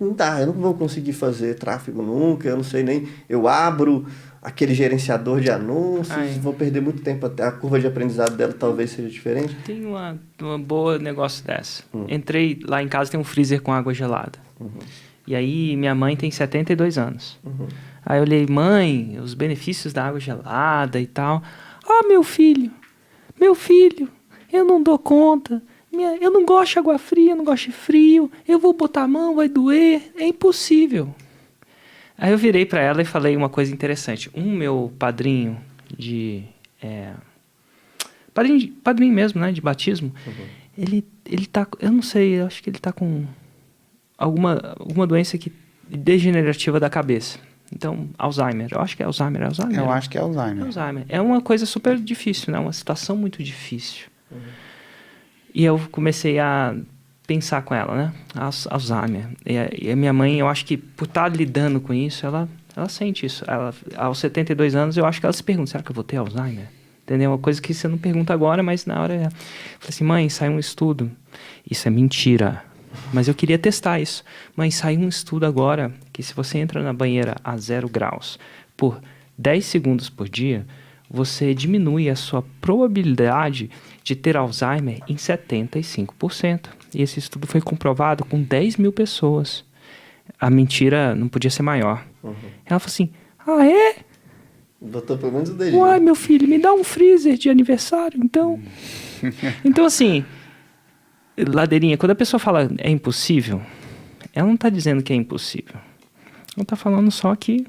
Speaker 3: Não dá, eu não vou conseguir fazer tráfego nunca, eu não sei nem... Eu abro aquele gerenciador de anúncios, vou perder muito tempo, até a curva de aprendizado dela talvez seja diferente.
Speaker 2: Tem uma boa negócio dessa. Entrei lá em casa, tem um freezer com água gelada. E aí minha mãe tem 72 anos. Aí eu olhei, mãe, os benefícios da água gelada e tal. Meu filho, eu não dou conta. Eu não gosto de água fria, eu não gosto de frio. Eu vou botar a mão, vai doer. É impossível. Aí eu virei para ela e falei uma coisa interessante. Meu padrinho padrinho mesmo, né, de batismo, ele tá... Eu não sei, eu acho que ele tá com alguma doença degenerativa da cabeça. Então, Alzheimer. Eu acho que é Alzheimer.
Speaker 4: Eu acho que é Alzheimer.
Speaker 2: Alzheimer. É uma coisa super difícil, né? Uma situação muito difícil. E eu comecei a pensar com ela, né? Alzheimer. E a minha mãe, eu acho que por estar lidando com isso, ela sente isso. Ela, aos 72 anos, eu acho que ela se pergunta, será que eu vou ter Alzheimer? Entendeu? Uma coisa que você não pergunta agora, mas na hora... Eu falei assim, mãe, saiu um estudo. Isso é mentira. Mas eu queria testar isso. Mãe, saiu um estudo agora que se você entra na banheira a 0 graus por 10 segundos por dia, você diminui a sua probabilidade de ter Alzheimer em 75%. E esse estudo foi comprovado com 10 mil pessoas. A mentira não podia ser maior. Ela falou assim, é?
Speaker 3: Botou pelo menos o dedinho.
Speaker 2: Uai, meu filho, me dá um freezer de aniversário, então. Então, assim, Ladeirinha, quando a pessoa fala é impossível, ela não está dizendo que é impossível. Ela está falando só que...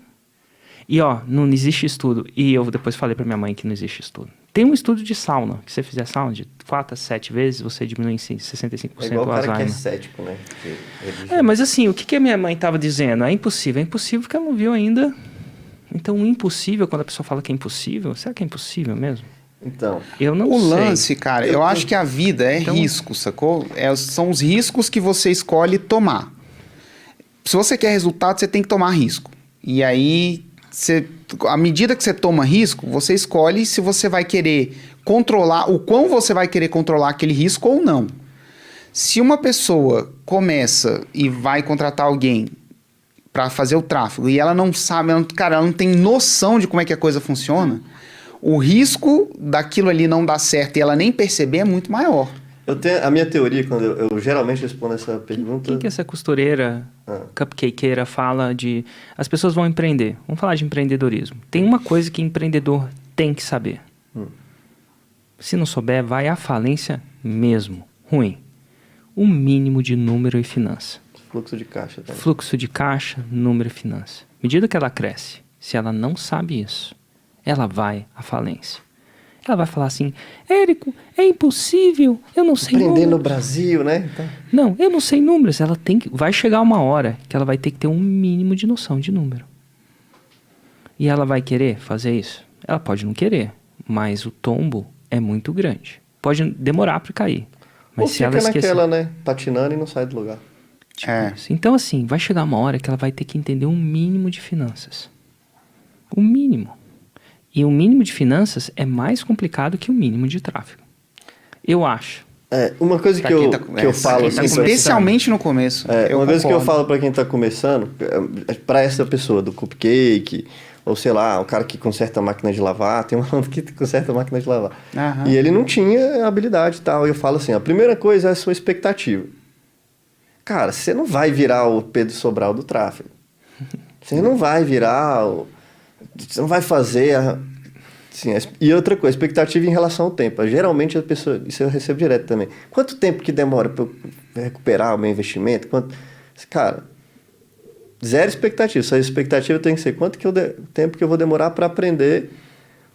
Speaker 2: E, não existe estudo. E eu depois falei para minha mãe que não existe estudo. Tem um estudo de sauna, que você fizer sauna de 4 a 7 vezes, você diminui em 65%
Speaker 3: é igual
Speaker 2: o
Speaker 3: o cara
Speaker 2: Alzheimer.
Speaker 3: que é cético, né?
Speaker 2: Mas assim, o que a minha mãe estava dizendo? É impossível. É impossível porque ela não viu ainda. Então, o impossível, quando a pessoa fala que é impossível, será que é impossível mesmo?
Speaker 3: Então,
Speaker 2: eu não
Speaker 4: o
Speaker 2: sei.
Speaker 4: lance, cara, eu acho que a vida é risco, sacou? São os riscos que você escolhe tomar. Se você quer resultado, você tem que tomar risco. E aí, à medida que você toma risco, você escolhe se você vai querer controlar, o quão você vai querer controlar aquele risco ou não. Se uma pessoa começa e vai contratar alguém para fazer o tráfego e ela não sabe, ela não tem noção de como é que a coisa funciona, o risco daquilo ali não dar certo e ela nem perceber é muito maior.
Speaker 3: Eu tenho a minha teoria, quando eu geralmente respondo essa pergunta...
Speaker 2: Quem que essa costureira, cupcakeira fala de... As pessoas vão empreender. Vamos falar de empreendedorismo. Tem uma coisa que empreendedor tem que saber. Se não souber, vai à falência mesmo. Ruim. O mínimo de número e finança.
Speaker 3: Fluxo de caixa também.
Speaker 2: Fluxo de caixa, número e finança. À medida que ela cresce, se ela não sabe isso, ela vai à falência. Ela vai falar assim, Érico, é impossível, eu não sei números.
Speaker 3: Empreender no Brasil, né? Então...
Speaker 2: Não, eu não sei números. Ela vai chegar uma hora que ela vai ter que ter um mínimo de noção de número. E ela vai querer fazer isso? Ela pode não querer, mas o tombo é muito grande. Pode demorar para cair. Mas
Speaker 3: ou
Speaker 2: se
Speaker 3: fica
Speaker 2: ela esquecer...
Speaker 3: naquela, né? Patinando e não sai do lugar.
Speaker 2: Então, assim, vai chegar uma hora que ela vai ter que entender um mínimo de finanças. O mínimo. E o mínimo de finanças é mais complicado que o mínimo de tráfego. Eu acho.
Speaker 3: Uma coisa que eu falo...
Speaker 4: Assim, especialmente no começo.
Speaker 3: Uma coisa que eu falo para quem está começando, para essa pessoa do cupcake, ou sei lá, o cara que conserta a máquina de lavar, tem um aluno que conserta a máquina de lavar. E ele não tinha habilidade e tal. E eu falo assim, a primeira coisa é a sua expectativa. Cara, você não vai virar o Pedro Sobral do tráfego. Você não vai virar... Você não vai fazer... Assim, e outra coisa, expectativa em relação ao tempo. Geralmente a pessoa... Isso eu recebo direto também. Quanto tempo que demora para eu recuperar o meu investimento? Cara, zero expectativa. Sua expectativa tem que ser tempo que eu vou demorar para aprender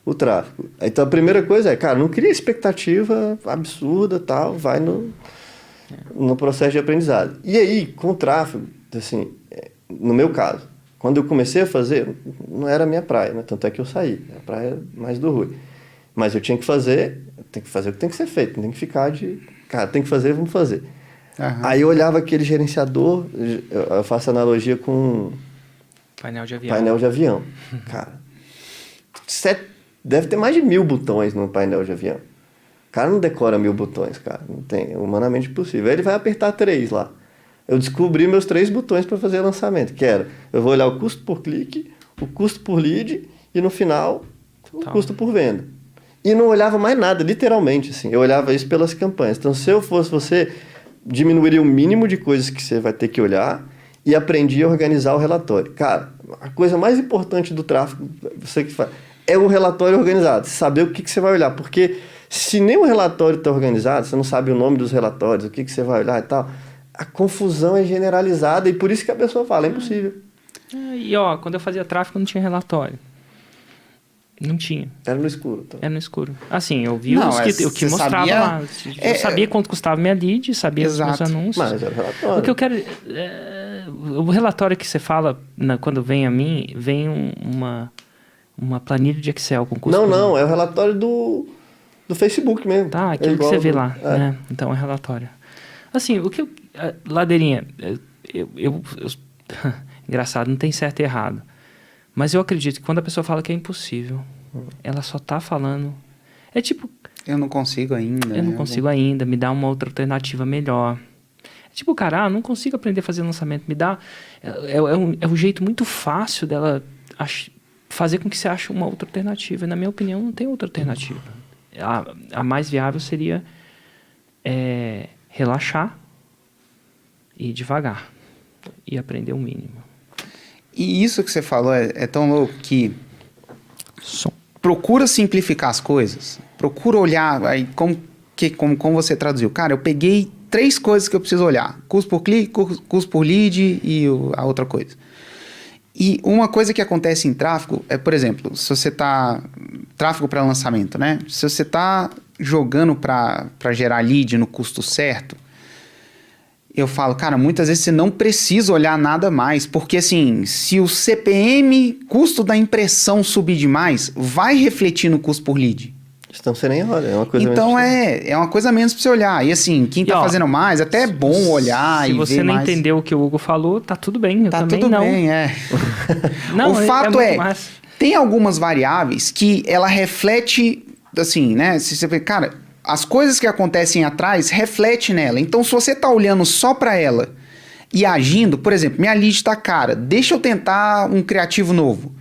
Speaker 3: o tráfego. Então a primeira coisa é, cara, não cria expectativa absurda, tal, vai no processo de aprendizado. E aí, com o tráfego, assim, no meu caso, quando eu comecei a fazer, não era a minha praia, né? Tanto é que eu saí. A praia mais do Rui. Mas eu tinha que fazer, o que tem que ser feito. Não tem que ficar cara, tem que fazer, vamos fazer. Aí eu olhava aquele gerenciador, eu faço analogia com...
Speaker 2: Painel de avião.
Speaker 3: Painel de avião. Cara, deve ter mais de 1000 botões no painel de avião. O cara não decora 1000 botões, cara. Não tem, é humanamente impossível. Aí ele vai apertar 3 lá. Eu descobri meus 3 botões para fazer lançamento, que era, eu vou olhar o custo por clique, o custo por lead e no final, o custo por venda. E não olhava mais nada, literalmente, assim. Eu olhava isso pelas campanhas. Então, se eu fosse você, diminuiria o mínimo de coisas que você vai ter que olhar e aprendia a organizar o relatório. Cara, a coisa mais importante do tráfego, você que faz, é o relatório organizado. Saber o que você vai olhar, porque se nem o relatório está organizado, você não sabe o nome dos relatórios, o que você vai olhar e tal... A confusão é generalizada e por isso que a pessoa fala, é impossível.
Speaker 2: E quando eu fazia tráfego não tinha relatório. Não tinha.
Speaker 3: Era no escuro. Então.
Speaker 2: Era no escuro. Assim, eu vi
Speaker 4: Não,
Speaker 2: o que
Speaker 4: você
Speaker 2: mostrava
Speaker 4: sabia-
Speaker 2: lá. Eu sabia quanto custava minha lead, sabia os meus
Speaker 4: Exato.
Speaker 2: anúncios.
Speaker 3: Mas era relatório.
Speaker 2: O que eu quero... o relatório que você fala, quando vem a mim, vem uma planilha de Excel com custo.
Speaker 3: Não, é o relatório do Facebook mesmo.
Speaker 2: Tá,
Speaker 3: É
Speaker 2: aquilo que
Speaker 3: igual
Speaker 2: você vê
Speaker 3: do-
Speaker 2: lá.
Speaker 3: é.
Speaker 2: Né? Então, é relatório. Assim, o que eu... Ladeirinha, engraçado, não tem certo e errado. Mas eu acredito que quando a pessoa fala que é impossível, ela só tá falando... É tipo,
Speaker 4: Eu não consigo ainda.
Speaker 2: eu não
Speaker 4: né?
Speaker 2: consigo ainda, me dá uma outra alternativa melhor. É tipo, cara, não consigo aprender a fazer lançamento, me dá... É um jeito muito fácil dela fazer com que você ache uma outra alternativa. E, na minha opinião, não tem outra alternativa. A mais viável seria relaxar e ir devagar e aprender o mínimo.
Speaker 4: E isso que você falou é tão louco que procura simplificar as coisas. Procura olhar, aí como você traduziu. Cara, eu peguei 3 coisas que eu preciso olhar. Custo por clique, custo por lead e a outra coisa. E uma coisa que acontece em tráfego é, por exemplo, se você tá... Tráfego para lançamento, né? Se você tá jogando para gerar lead no custo certo, eu falo, cara, muitas vezes você não precisa olhar nada mais, porque assim, se o CPM, custo da impressão subir demais, vai refletir no custo por lead.
Speaker 3: Então você nem olha, é uma coisa
Speaker 4: Então
Speaker 3: menos.
Speaker 4: é uma coisa menos pra você olhar. E assim, quem tá fazendo mais, até é bom olhar e ver mais.
Speaker 2: Se você não entendeu o que o Hugo falou, tá tudo bem. Eu
Speaker 4: Tá
Speaker 2: também
Speaker 4: tudo
Speaker 2: não.
Speaker 4: bem,
Speaker 2: Não,
Speaker 4: o fato
Speaker 2: muito massa.
Speaker 4: tem algumas variáveis que ela reflete, assim, né? Se você vê, cara, as coisas que acontecem atrás refletem nela. Então, se você tá olhando só pra ela e agindo, por exemplo, minha lead tá cara, deixa eu tentar um criativo novo.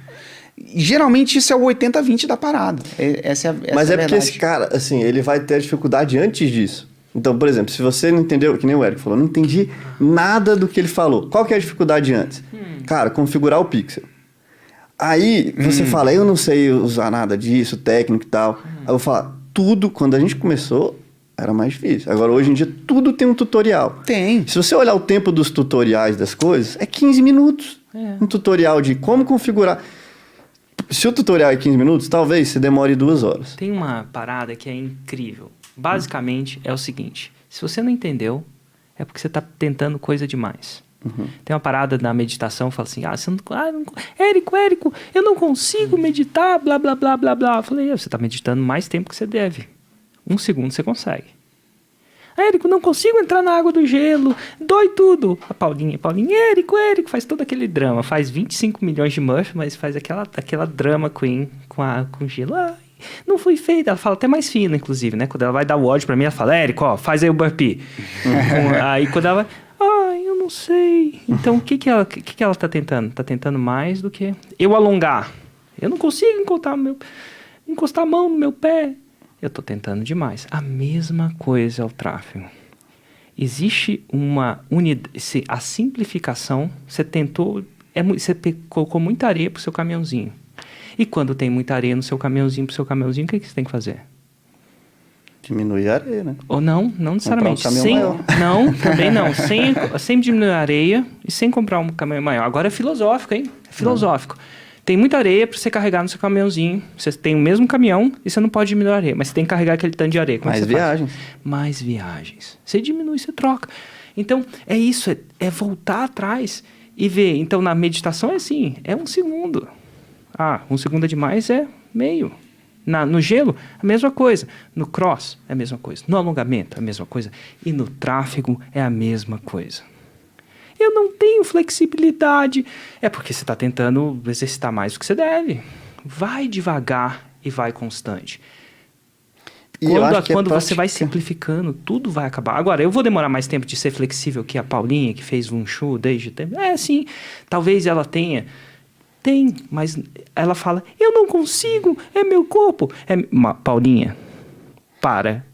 Speaker 4: Geralmente isso é o 80-20 da parada. Essa é
Speaker 3: Mas
Speaker 4: a
Speaker 3: é porque
Speaker 4: verdade.
Speaker 3: esse cara, assim, ele vai ter dificuldade antes disso. Então, por exemplo, se você não entendeu, que nem o Eric falou, não entendi nada do que ele falou. Qual que é a dificuldade antes? Cara, configurar o pixel. Aí você fala, eu não sei usar nada disso, técnico e tal. Aí eu vou falar, tudo, quando a gente começou, era mais difícil. Agora, hoje em dia, tudo tem um tutorial.
Speaker 4: Tem.
Speaker 3: Se você olhar o tempo dos tutoriais das coisas, é 15 minutos. Um tutorial de como configurar. Se o tutorial é 15 minutos, talvez você demore 2 horas.
Speaker 2: Tem uma parada que é incrível. Basicamente, é o seguinte. Se você não entendeu, é porque você está tentando coisa demais. Tem uma parada na meditação, fala assim, você não... Érico, eu não consigo meditar, blá, blá, blá, blá, blá. Eu falei, você está meditando mais tempo que você deve. 1 segundo você consegue. Érico, não consigo entrar na água do gelo, dói tudo. A Paulinha, Érico, faz todo aquele drama. Faz 25 milhões de Murphy, mas faz aquela drama queen com gelo. Ai, não foi feita. Ela fala até mais fina, inclusive, né? Quando ela vai dar o ódio pra mim, ela fala, Érico, ó, faz aí o burpee. Aí quando ela vai, eu não sei. Então, o que ela tá tentando? Tá tentando mais do que eu alongar. Eu não consigo encostar a mão no meu pé. Eu estou tentando demais. A mesma coisa é o tráfego. Existe uma unidade... A simplificação, você tentou... Você colocou muita areia para o seu caminhãozinho. E quando tem muita areia no seu caminhãozinho, o que você tem que fazer?
Speaker 3: Diminuir a areia, né?
Speaker 2: Ou não necessariamente.
Speaker 3: Comprar um caminhão maior.
Speaker 2: Não, também não. Sem diminuir a areia e sem comprar um caminhão maior. Agora é filosófico, hein? É filosófico. Tem muita areia para você carregar no seu caminhãozinho. Você tem o mesmo caminhão e você não pode diminuir a areia. Mas você tem que carregar aquele tanto de areia. Como
Speaker 3: Mais
Speaker 2: você faz?
Speaker 3: viagens.
Speaker 2: Mais viagens. Você diminui, você troca. Então, é isso. É voltar atrás e ver. Então, na meditação é assim. É 1 segundo. 1 segundo é demais, é meio. No gelo, a mesma coisa. No cross, é a mesma coisa. No alongamento, é a mesma coisa. E no tráfego, é a mesma coisa. Eu não tenho flexibilidade. É porque você está tentando exercitar mais do que você deve. Vai devagar e vai constante. Quando você vai simplificando, tudo vai acabar. Agora, eu vou demorar mais tempo de ser flexível que a Paulinha, que fez Wing Chun desde o tempo. Sim. Talvez ela tenha. Tem, mas ela fala, eu não consigo, é meu corpo. Paulinha, para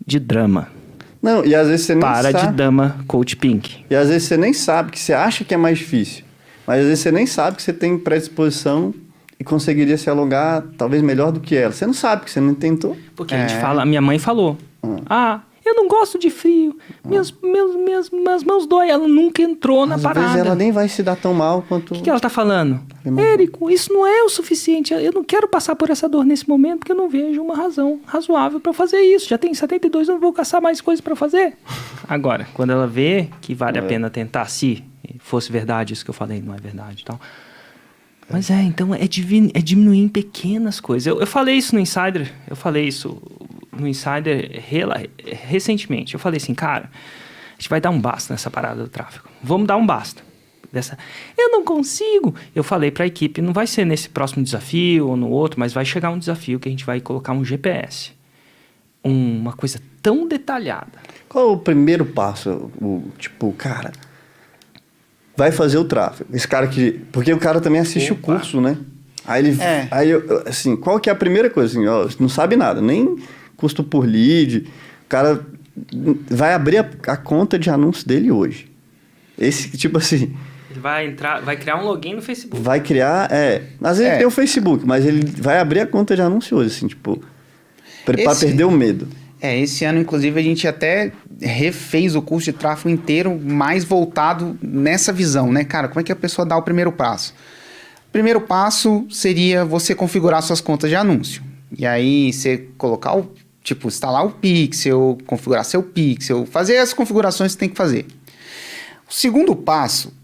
Speaker 2: de drama.
Speaker 3: Não, e às vezes você nem sabe.
Speaker 2: Para de dama, coach pink.
Speaker 3: E às vezes você nem sabe, que você acha que é mais difícil. Mas às vezes você nem sabe que você tem predisposição e conseguiria se alongar talvez melhor do que ela. Você não sabe, que você não tentou.
Speaker 2: Porque a gente fala, a minha mãe falou, eu Eu não gosto de frio. Minhas mãos doem. Ela nunca entrou na
Speaker 3: Às
Speaker 2: parada.
Speaker 3: vezes ela nem vai se dar tão mal quanto...
Speaker 2: O que ela tá falando?
Speaker 3: Imagina.
Speaker 2: Érico, isso não é o suficiente. Eu não quero passar por essa dor nesse momento porque eu não vejo uma razão razoável pra fazer isso. Já tem 72, eu não vou caçar mais coisas pra fazer. Agora, quando ela vê que vale a pena tentar, se fosse verdade isso que eu falei, não é verdade e tal. Mas então é diminuir em pequenas coisas. Eu falei isso no Insider, recentemente. Eu falei assim, cara, a gente vai dar um basta nessa parada do tráfego. Vamos dar um basta. Eu não consigo. Eu falei para a equipe, não vai ser nesse próximo desafio ou no outro, mas vai chegar um desafio que a gente vai colocar um GPS. Uma coisa tão detalhada.
Speaker 3: Qual o primeiro passo? Cara, vai fazer o tráfego. Esse cara que... Porque o cara também assiste o curso, né? Aí ele... assim, qual que é a primeira coisa? Assim, ó, não sabe nada, nem custo por lead. O cara vai abrir a conta de anúncio dele hoje. Esse, tipo assim...
Speaker 2: Ele vai criar um login no Facebook.
Speaker 3: Vai criar... Às vezes tem o Facebook, mas ele vai abrir a conta de anúncio hoje, assim, tipo... Para perder o medo.
Speaker 4: Esse ano, inclusive, a gente até refez o curso de tráfego inteiro mais voltado nessa visão, né? Cara, como é que a pessoa dá o primeiro passo? O primeiro passo seria você configurar suas contas de anúncio. E aí, você colocar instalar o pixel, configurar seu pixel, fazer as configurações que você tem que fazer. O segundo passo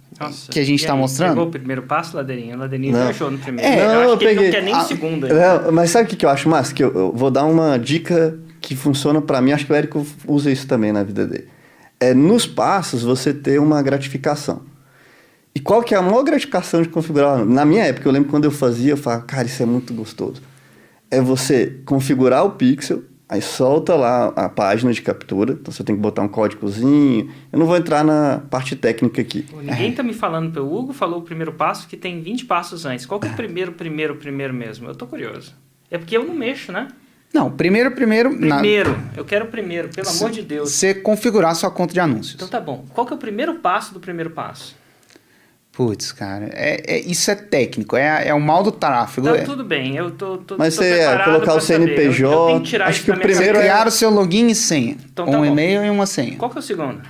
Speaker 4: que a gente está mostrando...
Speaker 2: Pegou o primeiro passo, Ladeirinha? O Ladeirinha viajou no primeiro.
Speaker 3: Eu
Speaker 2: acho que
Speaker 3: peguei.
Speaker 2: ele não quer nem o segundo.
Speaker 3: Não, mas sabe o que eu acho massa? Que eu vou dar uma dica que funciona para mim. Acho que o Érico usa isso também na vida dele. Nos passos, você ter uma gratificação. E qual que é a maior gratificação de configurar? Na minha época, eu lembro quando eu fazia, eu falava, cara, isso é muito gostoso. É você configurar o pixel, aí solta lá a página de captura, então você tem que botar um códigozinho. Eu não vou entrar na parte técnica aqui.
Speaker 2: Pô, ninguém tá me falando, o Hugo falou o primeiro passo, que tem 20 passos antes. Qual que é o primeiro mesmo? Eu tô curioso. É porque eu não mexo, né?
Speaker 4: Não, primeiro...
Speaker 2: Eu quero o primeiro, pelo amor de Deus.
Speaker 4: Você configurar sua conta de anúncios.
Speaker 2: Então tá bom. Qual que é o primeiro passo do primeiro passo?
Speaker 4: Putz, cara, isso é técnico, é o mal do tráfego.
Speaker 2: Então, tudo bem, eu tô
Speaker 3: Mas
Speaker 2: tô
Speaker 3: você
Speaker 2: preparado
Speaker 3: colocar
Speaker 2: pra
Speaker 3: o CNPJ,
Speaker 2: saber. Eu tenho que tirar
Speaker 3: acho
Speaker 2: isso
Speaker 3: que
Speaker 2: da
Speaker 3: o
Speaker 2: minha
Speaker 3: primeiro
Speaker 2: cabeça.
Speaker 4: Criar o seu login e senha.
Speaker 2: Então, tá bom.
Speaker 4: E-mail e uma senha.
Speaker 2: Qual que é o segundo?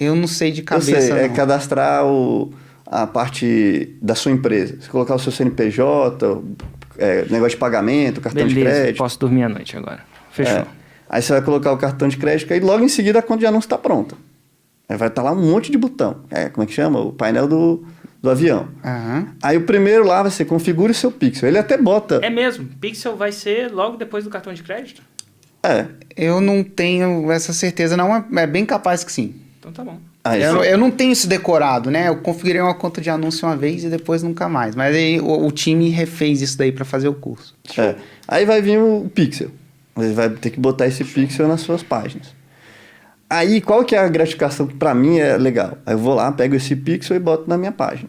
Speaker 4: Eu não sei de
Speaker 3: Eu
Speaker 4: cabeça,
Speaker 3: sei,
Speaker 4: não.
Speaker 3: cadastrar a parte da sua empresa. Você colocar o seu CNPJ, negócio de pagamento, cartão de crédito.
Speaker 2: Posso dormir à noite agora. Fechou.
Speaker 3: Aí você vai colocar o cartão de crédito e logo em seguida a conta de anúncio está pronta. Aí vai estar lá um monte de botão. Como é que chama? O painel do avião.
Speaker 4: Aham.
Speaker 3: Aí o primeiro lá você configura o seu pixel. Ele até bota...
Speaker 2: É mesmo? Pixel vai ser logo depois do cartão de crédito?
Speaker 4: Eu não tenho essa certeza, não. É bem capaz que sim.
Speaker 2: Então tá bom.
Speaker 4: Eu não tenho isso decorado, né? Eu configurei uma conta de anúncio uma vez e depois nunca mais. Mas aí o time refez isso daí para fazer o curso.
Speaker 3: Aí vai vir o pixel. Você vai ter que botar esse pixel nas suas páginas. Aí, qual que é a gratificação que para mim é legal? Aí eu vou lá, pego esse pixel e boto na minha página.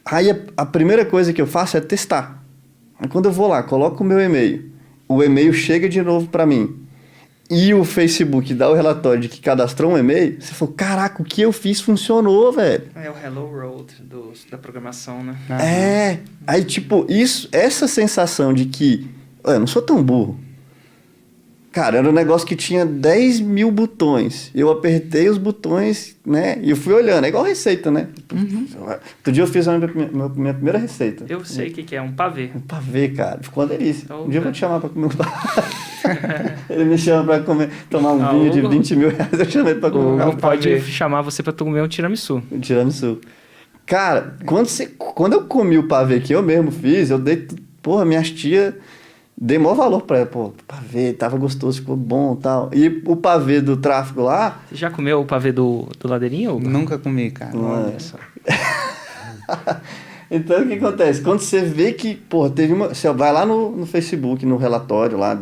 Speaker 3: Aí a primeira coisa que eu faço é testar. Aí quando eu vou lá, coloco o meu e-mail, o e-mail chega de novo para mim, e o Facebook dá o relatório de que cadastrou um e-mail, você falou, caraca, o que eu fiz funcionou, velho.
Speaker 2: É o Hello World da programação, né?
Speaker 3: Aí essa sensação de que, eu não sou tão burro. Cara, era um negócio que tinha 10 mil botões. Eu apertei os botões, né? E eu fui olhando. É igual receita, né? Outro dia eu fiz a minha primeira receita.
Speaker 2: Eu sei o que é, um pavê.
Speaker 3: Um pavê, cara. Ficou uma delícia. Um dia eu vou te chamar pra comer um pavê. Ele me chama pra tomar um vinho de 20 mil reais. Eu chamei ele pra comer um pavê.
Speaker 2: Pode chamar você pra comer um tiramisu.
Speaker 3: Um tiramisu. Cara, quando eu comi o pavê que eu mesmo fiz, eu dei... Porra, minhas tias... Dei maior valor pra ela, pavê, tava gostoso, ficou bom e tal. E o pavê do tráfego lá...
Speaker 2: Você já comeu o pavê do Ladeirinha, Hugo?
Speaker 4: Nunca comi, cara.
Speaker 2: Olha só.
Speaker 3: Então, o que acontece? Quando você vê que, teve uma... Você vai lá no Facebook, no relatório lá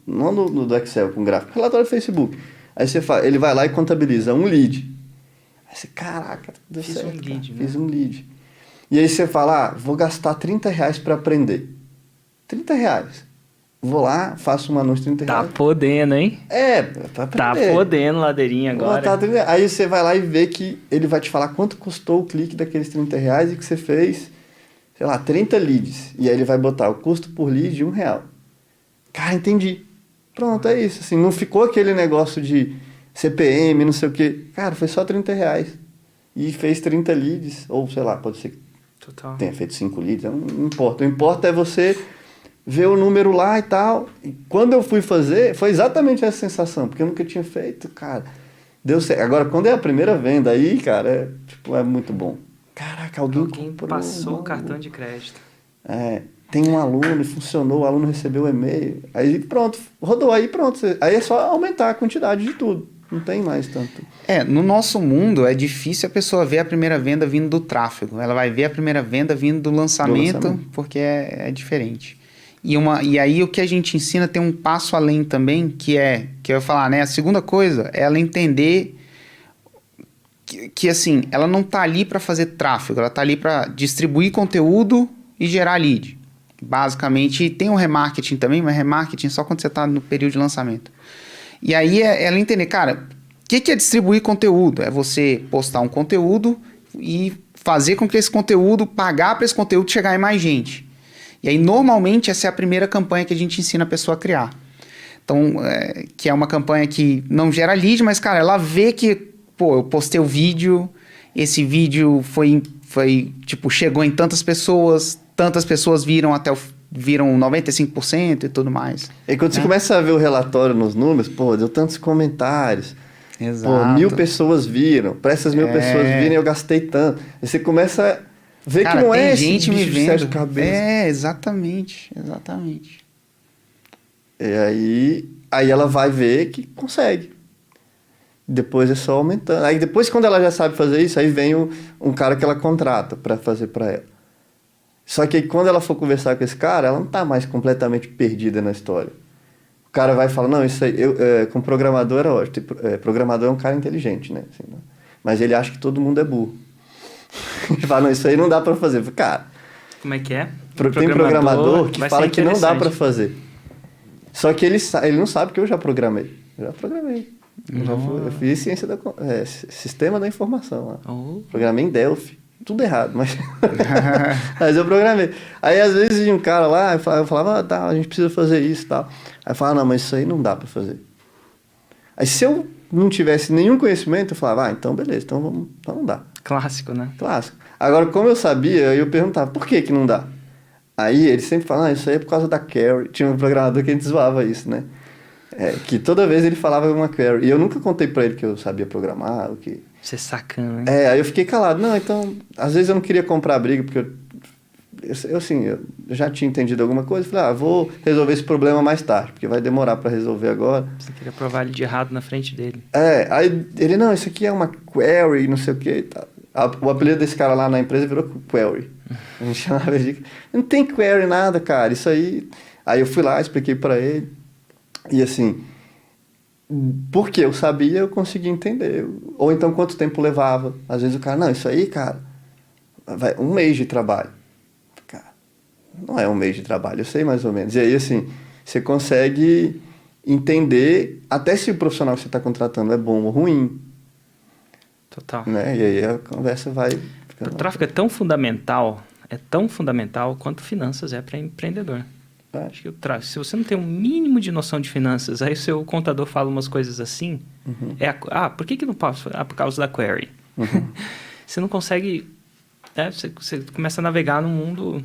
Speaker 3: não do Excel com gráfico, relatório do Facebook. Aí ele vai lá e contabiliza um lead. Aí você, caraca, deu certo. Fiz um lead. E aí você fala, vou gastar R$30 pra aprender. R$30. Vou lá, faço um anúncio de R$30.
Speaker 2: Tá podendo, hein?
Speaker 3: Pra aprender.
Speaker 2: Tá podendo, Ladeirinha, agora.
Speaker 3: Aí você vai lá e vê que ele vai te falar quanto custou o clique daqueles R$30 e que você fez, sei lá, 30 leads. E aí ele vai botar o custo por lead de R$1. Cara, entendi. Pronto, é isso. Assim, não ficou aquele negócio de CPM, não sei o quê. Cara, foi só R$30. E fez 30 leads. Ou, sei lá, pode ser que
Speaker 2: Total.
Speaker 3: tenha feito 5 leads. Não importa. O que importa é você ver o número lá e tal. E quando eu fui fazer, foi exatamente essa sensação. Porque eu nunca tinha feito, cara. Deu certo. Agora, quando é a primeira venda aí, cara, é muito bom. Caraca, alguém comprou,
Speaker 2: passou o cartão de crédito.
Speaker 3: Tem um aluno e funcionou, o aluno recebeu o e-mail. Aí pronto, rodou, aí pronto. Aí é só aumentar a quantidade de tudo. Não tem mais tanto.
Speaker 4: No nosso mundo é difícil a pessoa ver a primeira venda vindo do tráfego. Ela vai ver a primeira venda vindo do lançamento, porque é diferente. E aí o que a gente ensina tem um passo além também, que eu ia falar, né? A segunda coisa é ela entender que assim, ela não tá ali para fazer tráfego, ela tá ali para distribuir conteúdo e gerar lead. Basicamente, tem um remarketing também, mas remarketing só quando você tá no período de lançamento. E aí ela entender, cara, o que é distribuir conteúdo? É você postar um conteúdo e fazer com que esse conteúdo, pagar para esse conteúdo chegar em mais gente. E aí, normalmente, essa é a primeira campanha que a gente ensina a pessoa a criar. Então, que é uma campanha que não gera lead, mas, cara, ela vê que, eu postei o vídeo, esse vídeo tipo, chegou em tantas pessoas viram 95% e tudo mais.
Speaker 3: E quando você começa a ver o relatório nos números, deu tantos comentários.
Speaker 4: Exato.
Speaker 3: 1000 pessoas viram. Para essas 1000 pessoas virem, eu gastei tanto. E você começa a ver que não é
Speaker 4: gente
Speaker 3: esse bicho de sete cabeças.
Speaker 4: Exatamente.
Speaker 3: E aí ela vai ver que consegue. Depois é só aumentando. Aí depois, quando ela já sabe fazer isso, aí vem um cara que ela contrata para fazer para ela. Só que aí, quando ela for conversar com esse cara, ela não tá mais completamente perdida na história. O cara vai falar, não, isso aí, com programador era ótimo. Programador é um cara inteligente, né? Assim, mas ele acha que todo mundo é burro. Ele fala, não, isso aí não dá para fazer. Cara,
Speaker 2: como é que é?
Speaker 3: Tem programador que fala que não dá para fazer. Só que ele não sabe que eu já programei. Eu fiz ciência sistema da informação lá. Programei em Delphi. Tudo errado, mas eu programei. Aí, às vezes, um cara lá, eu falava, tá, a gente precisa fazer isso e tal. Aí eu falava, não, mas isso aí não dá pra fazer. Aí, se eu não tivesse nenhum conhecimento, eu falava, então beleza, então não dá.
Speaker 2: Clássico, né?
Speaker 3: Clássico. Agora, como eu sabia, eu perguntava, por que não dá? Aí, ele sempre falava, isso aí é por causa da query. Tinha um programador que a gente zoava isso, né? Que toda vez ele falava uma query. E eu nunca contei pra ele que eu sabia programar, o que...
Speaker 2: Você sacana, hein?
Speaker 3: Aí eu fiquei calado. Não, então... Às vezes eu não queria comprar briga, porque eu já tinha entendido alguma coisa. Falei, vou resolver esse problema mais tarde, porque vai demorar para resolver agora.
Speaker 2: Você queria provar ele de errado na frente dele.
Speaker 3: Aí ele, não, isso aqui é uma query, não sei o que e tal. O apelido desse cara lá na empresa virou query. A gente chamava de... Não tem query nada, cara. Isso aí... Aí eu fui lá, expliquei para ele. E assim... Porque eu sabia, eu conseguia entender. Ou então, quanto tempo levava. Às vezes o cara, não, isso aí, cara, vai 1 mês de trabalho. Cara, não é 1 mês de trabalho, eu sei mais ou menos. E aí, assim, você consegue entender até se o profissional que você está contratando é bom ou ruim.
Speaker 2: Total.
Speaker 3: Né? E aí a conversa vai ficando...
Speaker 2: O tráfego é tão fundamental quanto finanças é para empreendedor. Acho que se você não tem um mínimo de noção de finanças, aí o seu contador fala umas coisas assim, por que não posso? Por causa da query. Você não consegue, você começa a navegar num mundo,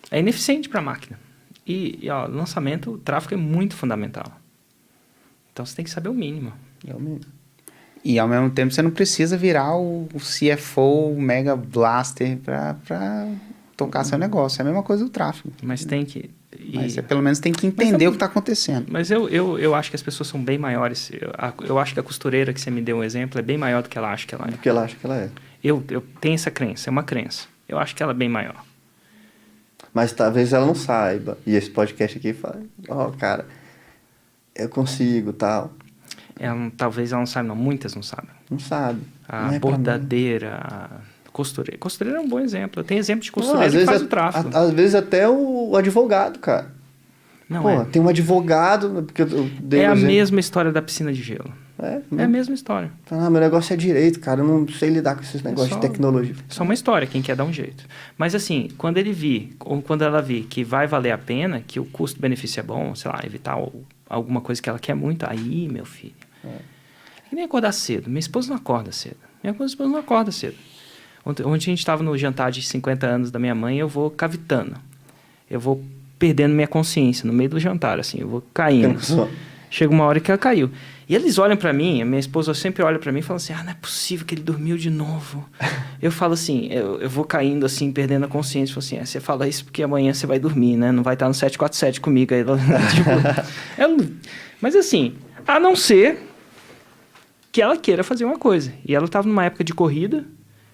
Speaker 2: é ineficiente para a máquina. E lançamento, o tráfego é muito fundamental. Então você tem que saber o mínimo.
Speaker 3: É o mínimo.
Speaker 4: E ao mesmo tempo você não precisa virar o CFO, o Mega Blaster para tocar seu negócio. É a mesma coisa do tráfego.
Speaker 2: Mas tem que...
Speaker 4: Mas você pelo menos tem que entender o que está acontecendo.
Speaker 2: Mas eu acho que as pessoas são bem maiores. Eu acho que a costureira que você me deu um exemplo é bem maior do que ela acha que ela é.
Speaker 3: Do que ela acha que ela é.
Speaker 2: Eu tenho essa crença, é uma crença. Eu acho que ela é bem maior.
Speaker 3: Mas talvez ela não saiba. E esse podcast aqui fala, cara, eu consigo, tal.
Speaker 2: Talvez ela não saiba, não. Muitas não sabem.
Speaker 3: Não sabe.
Speaker 2: A bordadeira, a costureira. Costureira é um bom exemplo. Tem exemplo de costureira que faz o tráfego.
Speaker 3: Às vezes até o advogado, cara.
Speaker 2: Não,
Speaker 3: tem um advogado... Porque eu dei
Speaker 2: a mesma história da piscina de gelo. É a mesma história.
Speaker 3: Meu negócio é direito, cara. Eu não sei lidar com esses negócios de tecnologia.
Speaker 2: Só uma história, quem quer dar um jeito. Mas assim, quando ela vir que vai valer a pena, que o custo-benefício é bom, sei lá, evitar alguma coisa que ela quer muito, aí, meu filho, é que nem acordar cedo. Minha esposa não acorda cedo. Minha esposa não acorda cedo. Ontem a gente estava no jantar de 50 anos da minha mãe, eu vou cavitando. Eu vou perdendo minha consciência no meio do jantar, assim, eu vou caindo. Chega uma hora que ela caiu. E eles olham pra mim, a minha esposa sempre olha pra mim e fala assim, não é possível que ele dormiu de novo. Eu falo assim, eu vou caindo assim, perdendo a consciência. Falo assim, você fala isso porque amanhã você vai dormir, né? Não vai estar no 747 comigo. Aí ela, tipo, mas assim, a não ser que ela queira fazer uma coisa. E ela estava numa época de corrida,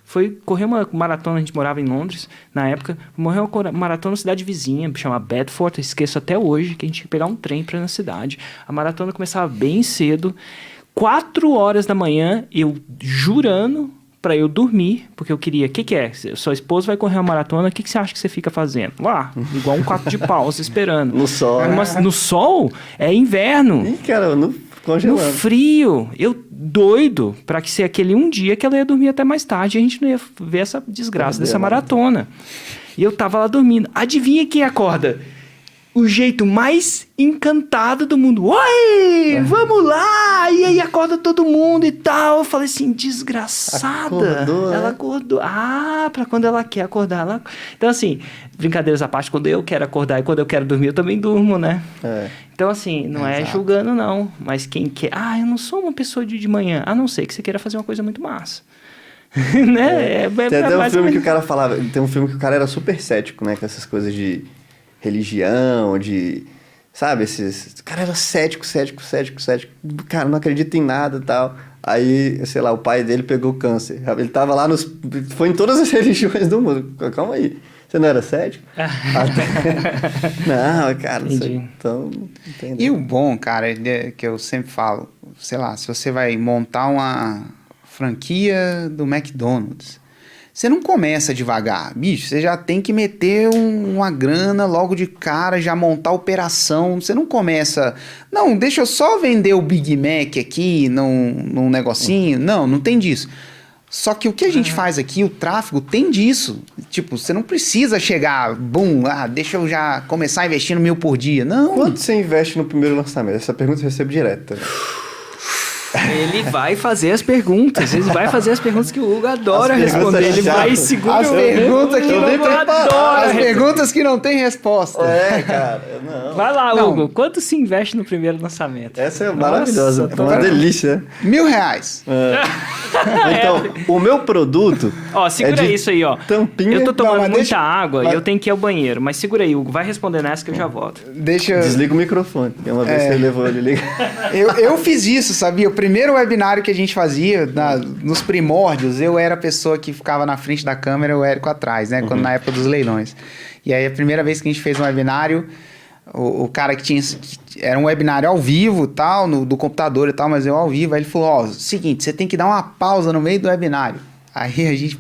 Speaker 2: foi correr uma maratona, a gente morava em Londres, na época, morreu uma maratona na cidade vizinha, chama Bedford, esqueço até hoje, que a gente tinha que pegar um trem para ir na cidade. A maratona começava bem cedo, 4 horas da manhã, eu jurando para eu dormir, porque eu queria, o que é? Sua esposa vai correr uma maratona, o que você acha que você fica fazendo? Lá, igual um quarto de pau, você esperando.
Speaker 3: No sol.
Speaker 2: Mas no sol, é inverno.
Speaker 3: Ih, cara, congelando.
Speaker 2: No frio, eu doido para que ser aquele um dia que ela ia dormir até mais tarde, a gente não ia ver essa desgraça dessa maratona. E eu tava lá dormindo. Adivinha quem acorda? O jeito mais encantado do mundo. Oi, vamos lá! E aí acorda todo mundo e tal. Eu falei assim, desgraçada.
Speaker 3: Acordou,
Speaker 2: ela
Speaker 3: né?
Speaker 2: acordou. Pra quando ela quer acordar. Então assim, brincadeiras à parte, quando eu quero acordar e quando eu quero dormir, eu também durmo, né? Então assim, não é julgando não. Mas quem quer... eu não sou uma pessoa de manhã. A não ser que você queira fazer uma coisa muito massa. Né?
Speaker 3: Tem até um filme que o cara falava... Tem um filme que o cara era super cético, né? Com essas coisas de religião, de... Sabe? O cara era cético. Cara, não acredita em nada e tal. Aí, sei lá, o pai dele pegou câncer. Ele tava lá foi em todas as religiões do mundo. Calma aí. Você não era cético? Não, cara, não sei. Então, entendeu?
Speaker 4: E o bom, cara, que eu sempre falo, sei lá, se você vai montar uma franquia do McDonald's, você não começa devagar, bicho, você já tem que meter uma grana logo de cara, já montar a operação, você não começa, não, deixa eu só vender o Big Mac aqui num negocinho, não tem disso. Só que o que a gente faz aqui, o tráfego, tem disso. Tipo, você não precisa chegar, deixa eu já começar investindo 1.000 por dia. Não.
Speaker 3: Quanto você investe no primeiro lançamento? Essa pergunta eu recebo direto.
Speaker 2: Ele vai fazer as perguntas. Ele vai fazer as perguntas que o Hugo adora responder. Ele vai segurar
Speaker 4: as perguntas que não
Speaker 2: adora.
Speaker 4: As perguntas que não tem resposta.
Speaker 3: Cara, não.
Speaker 2: Vai lá, Hugo. Quanto se investe no primeiro lançamento?
Speaker 3: Essa é maravilhosa. É uma delícia.
Speaker 4: R$1.000.
Speaker 3: Então, o meu produto...
Speaker 2: Segura isso aí, ó.
Speaker 3: Tampinha.
Speaker 2: Eu tô tomando muita água e eu tenho que ir ao banheiro. Mas segura aí, Hugo. Vai responder nessa que eu já volto.
Speaker 3: Desliga o microfone. Porque uma vez você levou ele liga.
Speaker 4: Eu fiz isso, sabia? O primeiro webinário que a gente fazia, nos primórdios, eu era a pessoa que ficava na frente da câmera, o Érico atrás, né? Quando, na época dos leilões. E aí, a primeira vez que a gente fez um webinário, o cara que era um webinário ao vivo, tal, do computador e tal, mas eu ao vivo, aí ele falou, seguinte, você tem que dar uma pausa no meio do webinário. Aí a gente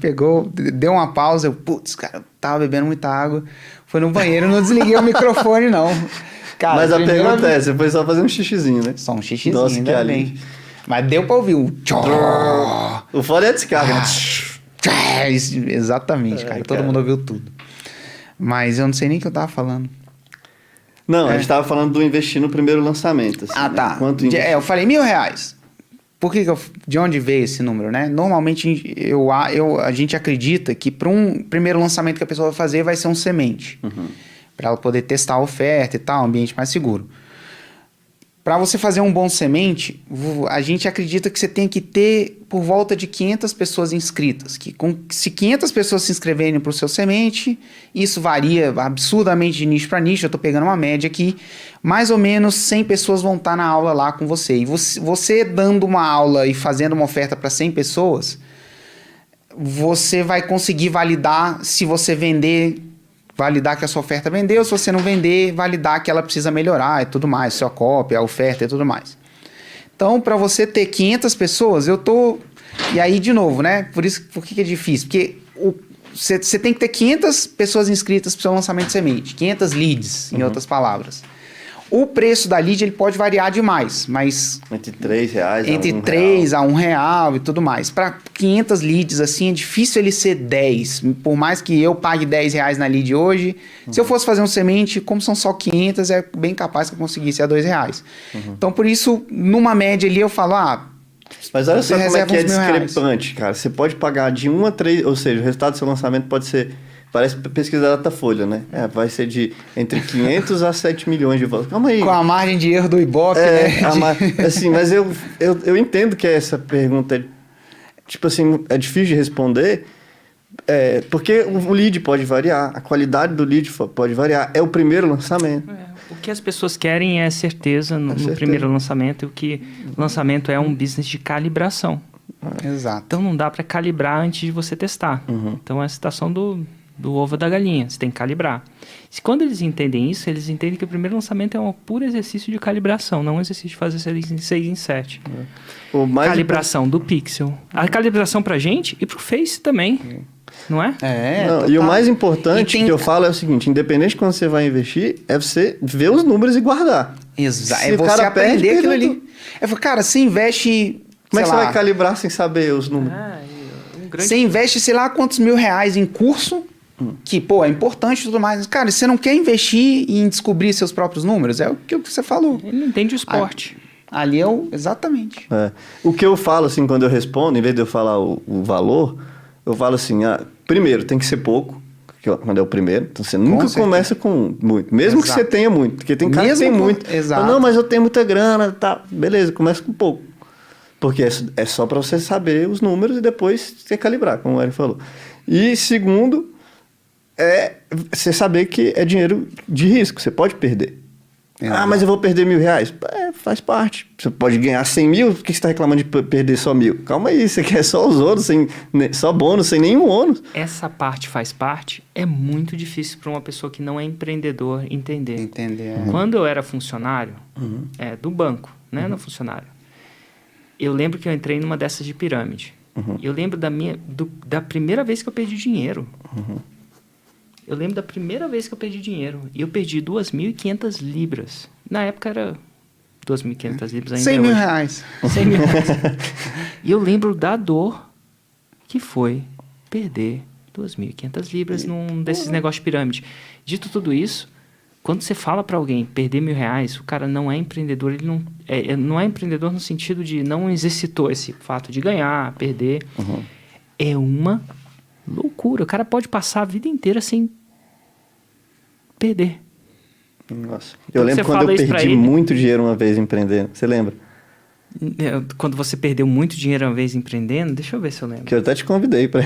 Speaker 4: deu uma pausa, cara, eu tava bebendo muita água, foi no banheiro, não desliguei o microfone, não. Cara,
Speaker 3: mas a pergunta você foi só fazer um xixizinho, né?
Speaker 4: Só um xixizinho,
Speaker 3: Nossa,
Speaker 4: ainda bem. Mas deu pra ouvir um...
Speaker 3: O fora é a descarga, né?
Speaker 4: Exatamente, cara. Todo mundo ouviu tudo. Mas eu não sei nem o que eu tava falando.
Speaker 3: Não, a gente tava falando do investir no primeiro lançamento. Assim, né?
Speaker 4: Tá.
Speaker 3: Quanto
Speaker 4: eu falei R$1.000. Por que de onde veio esse número, né? Normalmente a gente acredita que para um primeiro lançamento que a pessoa vai fazer vai ser um semente. Para ela poder testar a oferta e tal, um ambiente mais seguro. Para você fazer um bom semente, a gente acredita que você tem que ter por volta de 500 pessoas inscritas. Se 500 pessoas se inscreverem para o seu semente, isso varia absurdamente de nicho para nicho. Eu estou pegando uma média aqui. Mais ou menos 100 pessoas vão estar na aula lá com você. E você dando uma aula e fazendo uma oferta para 100 pessoas, você vai conseguir validar se você vender... validar que a sua oferta vendeu, se você não vender, validar que ela precisa melhorar e tudo mais, sua cópia, a oferta e tudo mais. Então, para você ter 500 pessoas, E aí, de novo, né? Por que é difícil? Porque você tem que ter 500 pessoas inscritas para o seu lançamento de semente, 500 leads, em outras palavras. O preço da lead ele pode variar demais, mas
Speaker 3: Entre R$3
Speaker 4: entre
Speaker 3: a R$1.
Speaker 4: 3 a R$1 e tudo mais. Para 500 leads, assim, é difícil ele ser 10. Por mais que eu pague R$10 na lead hoje, se eu fosse fazer um semente, como são só 500, é bem capaz que eu conseguisse a R$2. Então, por isso, numa média ali, eu falo,
Speaker 3: Mas olha só
Speaker 4: Você
Speaker 3: como é que é
Speaker 4: reserva uns R$1.000.
Speaker 3: discrepante, cara. Você pode pagar de 1 a 3, ou seja, o resultado do seu lançamento pode ser... Parece pesquisa da Datafolha, né? Vai ser de entre 500 a 7 milhões de votos. Calma aí.
Speaker 4: com a margem de erro do Ibope, né?
Speaker 3: Assim, mas eu entendo que essa pergunta é, tipo assim, é difícil de responder, porque o lead pode variar, a qualidade do lead pode variar. É o primeiro lançamento.
Speaker 2: O que as pessoas querem é certeza no primeiro lançamento, e que o lançamento é um business de calibração.
Speaker 4: Exato.
Speaker 2: Então não dá para calibrar antes de você testar. Então é a situação do ovo da galinha, você tem que calibrar. Quando eles entendem isso, eles entendem que o primeiro lançamento é um puro exercício de calibração, não um exercício de fazer 6 em 7. Calibração do pixel. A calibração pra gente e pro Face também, não é?
Speaker 3: E o mais importante que eu falo é o seguinte, independente de quando você vai investir, é você ver os números e guardar.
Speaker 4: Exato.
Speaker 3: Se
Speaker 4: É
Speaker 3: o
Speaker 4: você
Speaker 3: cara
Speaker 4: aprender
Speaker 3: perde,
Speaker 4: aquilo
Speaker 3: perdeu
Speaker 4: ali. Cara, você investe...
Speaker 3: Como é que
Speaker 4: sei
Speaker 3: você
Speaker 4: lá,
Speaker 3: vai calibrar sem saber os números?
Speaker 4: Você investe, sei lá, quantos R$1.000 em curso, que, pô, é importante e tudo mais. Cara, você não quer investir em descobrir seus próprios números? É o que você falou.
Speaker 2: Ele não entende o esporte.
Speaker 4: Ali exatamente.
Speaker 3: O que eu falo, assim, quando eu respondo, em vez de eu falar o valor, eu falo assim, primeiro, tem que ser pouco, quando é o primeiro. Então, você nunca começa com muito. Mesmo que você tenha muito. Porque tem cara que tem muito.
Speaker 4: Exato.
Speaker 3: Não, mas eu tenho muita grana, tá. Beleza, começa com pouco. Porque é só para você saber os números e depois você calibrar, como o Eric falou. E segundo, você saber que é dinheiro de risco, você pode perder. Mas eu vou perder R$1.000. Faz parte. Você pode ganhar 100 mil, por que você está reclamando de perder só 1.000? Calma aí, você quer só os ônus, só bônus, sem nenhum ônus.
Speaker 2: Essa parte faz parte, é muito difícil para uma pessoa que não é empreendedor entender. Quando eu era funcionário do banco, né, no funcionário, eu lembro que eu entrei numa dessas de pirâmide. Eu lembro da primeira vez que eu perdi dinheiro. Eu lembro da primeira vez que eu perdi dinheiro. E eu perdi 2.500 libras. Na época era 2.500 libras ainda.
Speaker 4: R$100.000.
Speaker 2: R$100.000. E eu lembro da dor que foi perder 2.500 libras num desses negócios de pirâmide. Dito tudo isso, quando você fala para alguém perder R$1.000, o cara não é empreendedor. Ele não é empreendedor no sentido de não exercitou esse fato de ganhar, perder. É uma loucura. O cara pode passar a vida inteira sem perder.
Speaker 3: Nossa. Eu lembro quando eu perdi muito dinheiro uma vez empreendendo. Você lembra?
Speaker 2: Quando você perdeu muito dinheiro uma vez empreendendo? Deixa eu ver se eu lembro.
Speaker 3: Que eu até te convidei para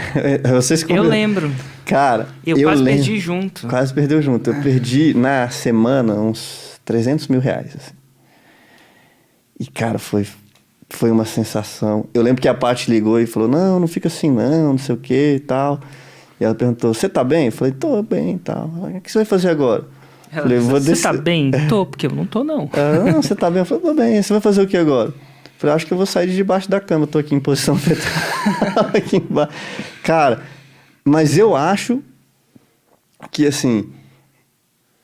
Speaker 3: você se convidou.
Speaker 2: Eu lembro.
Speaker 3: Cara,
Speaker 2: eu quase perdi junto.
Speaker 3: Quase perdeu junto. Eu perdi na semana uns R$300 mil. Assim. E, cara, foi uma sensação. Eu lembro que a Paty ligou e falou, não fica assim não sei o que e tal. E ela perguntou, você tá bem? Eu falei, tô bem e tal. O que você vai fazer agora?
Speaker 2: Falei, você tá bem? Tô, porque eu não tô não.
Speaker 3: Não, você tá bem? Eu falei, tô bem. Você vai fazer o que agora? Eu falei, acho que eu vou sair de debaixo da cama. Eu tô aqui em posição fetal. Aqui embaixo. Cara, mas eu acho que, assim,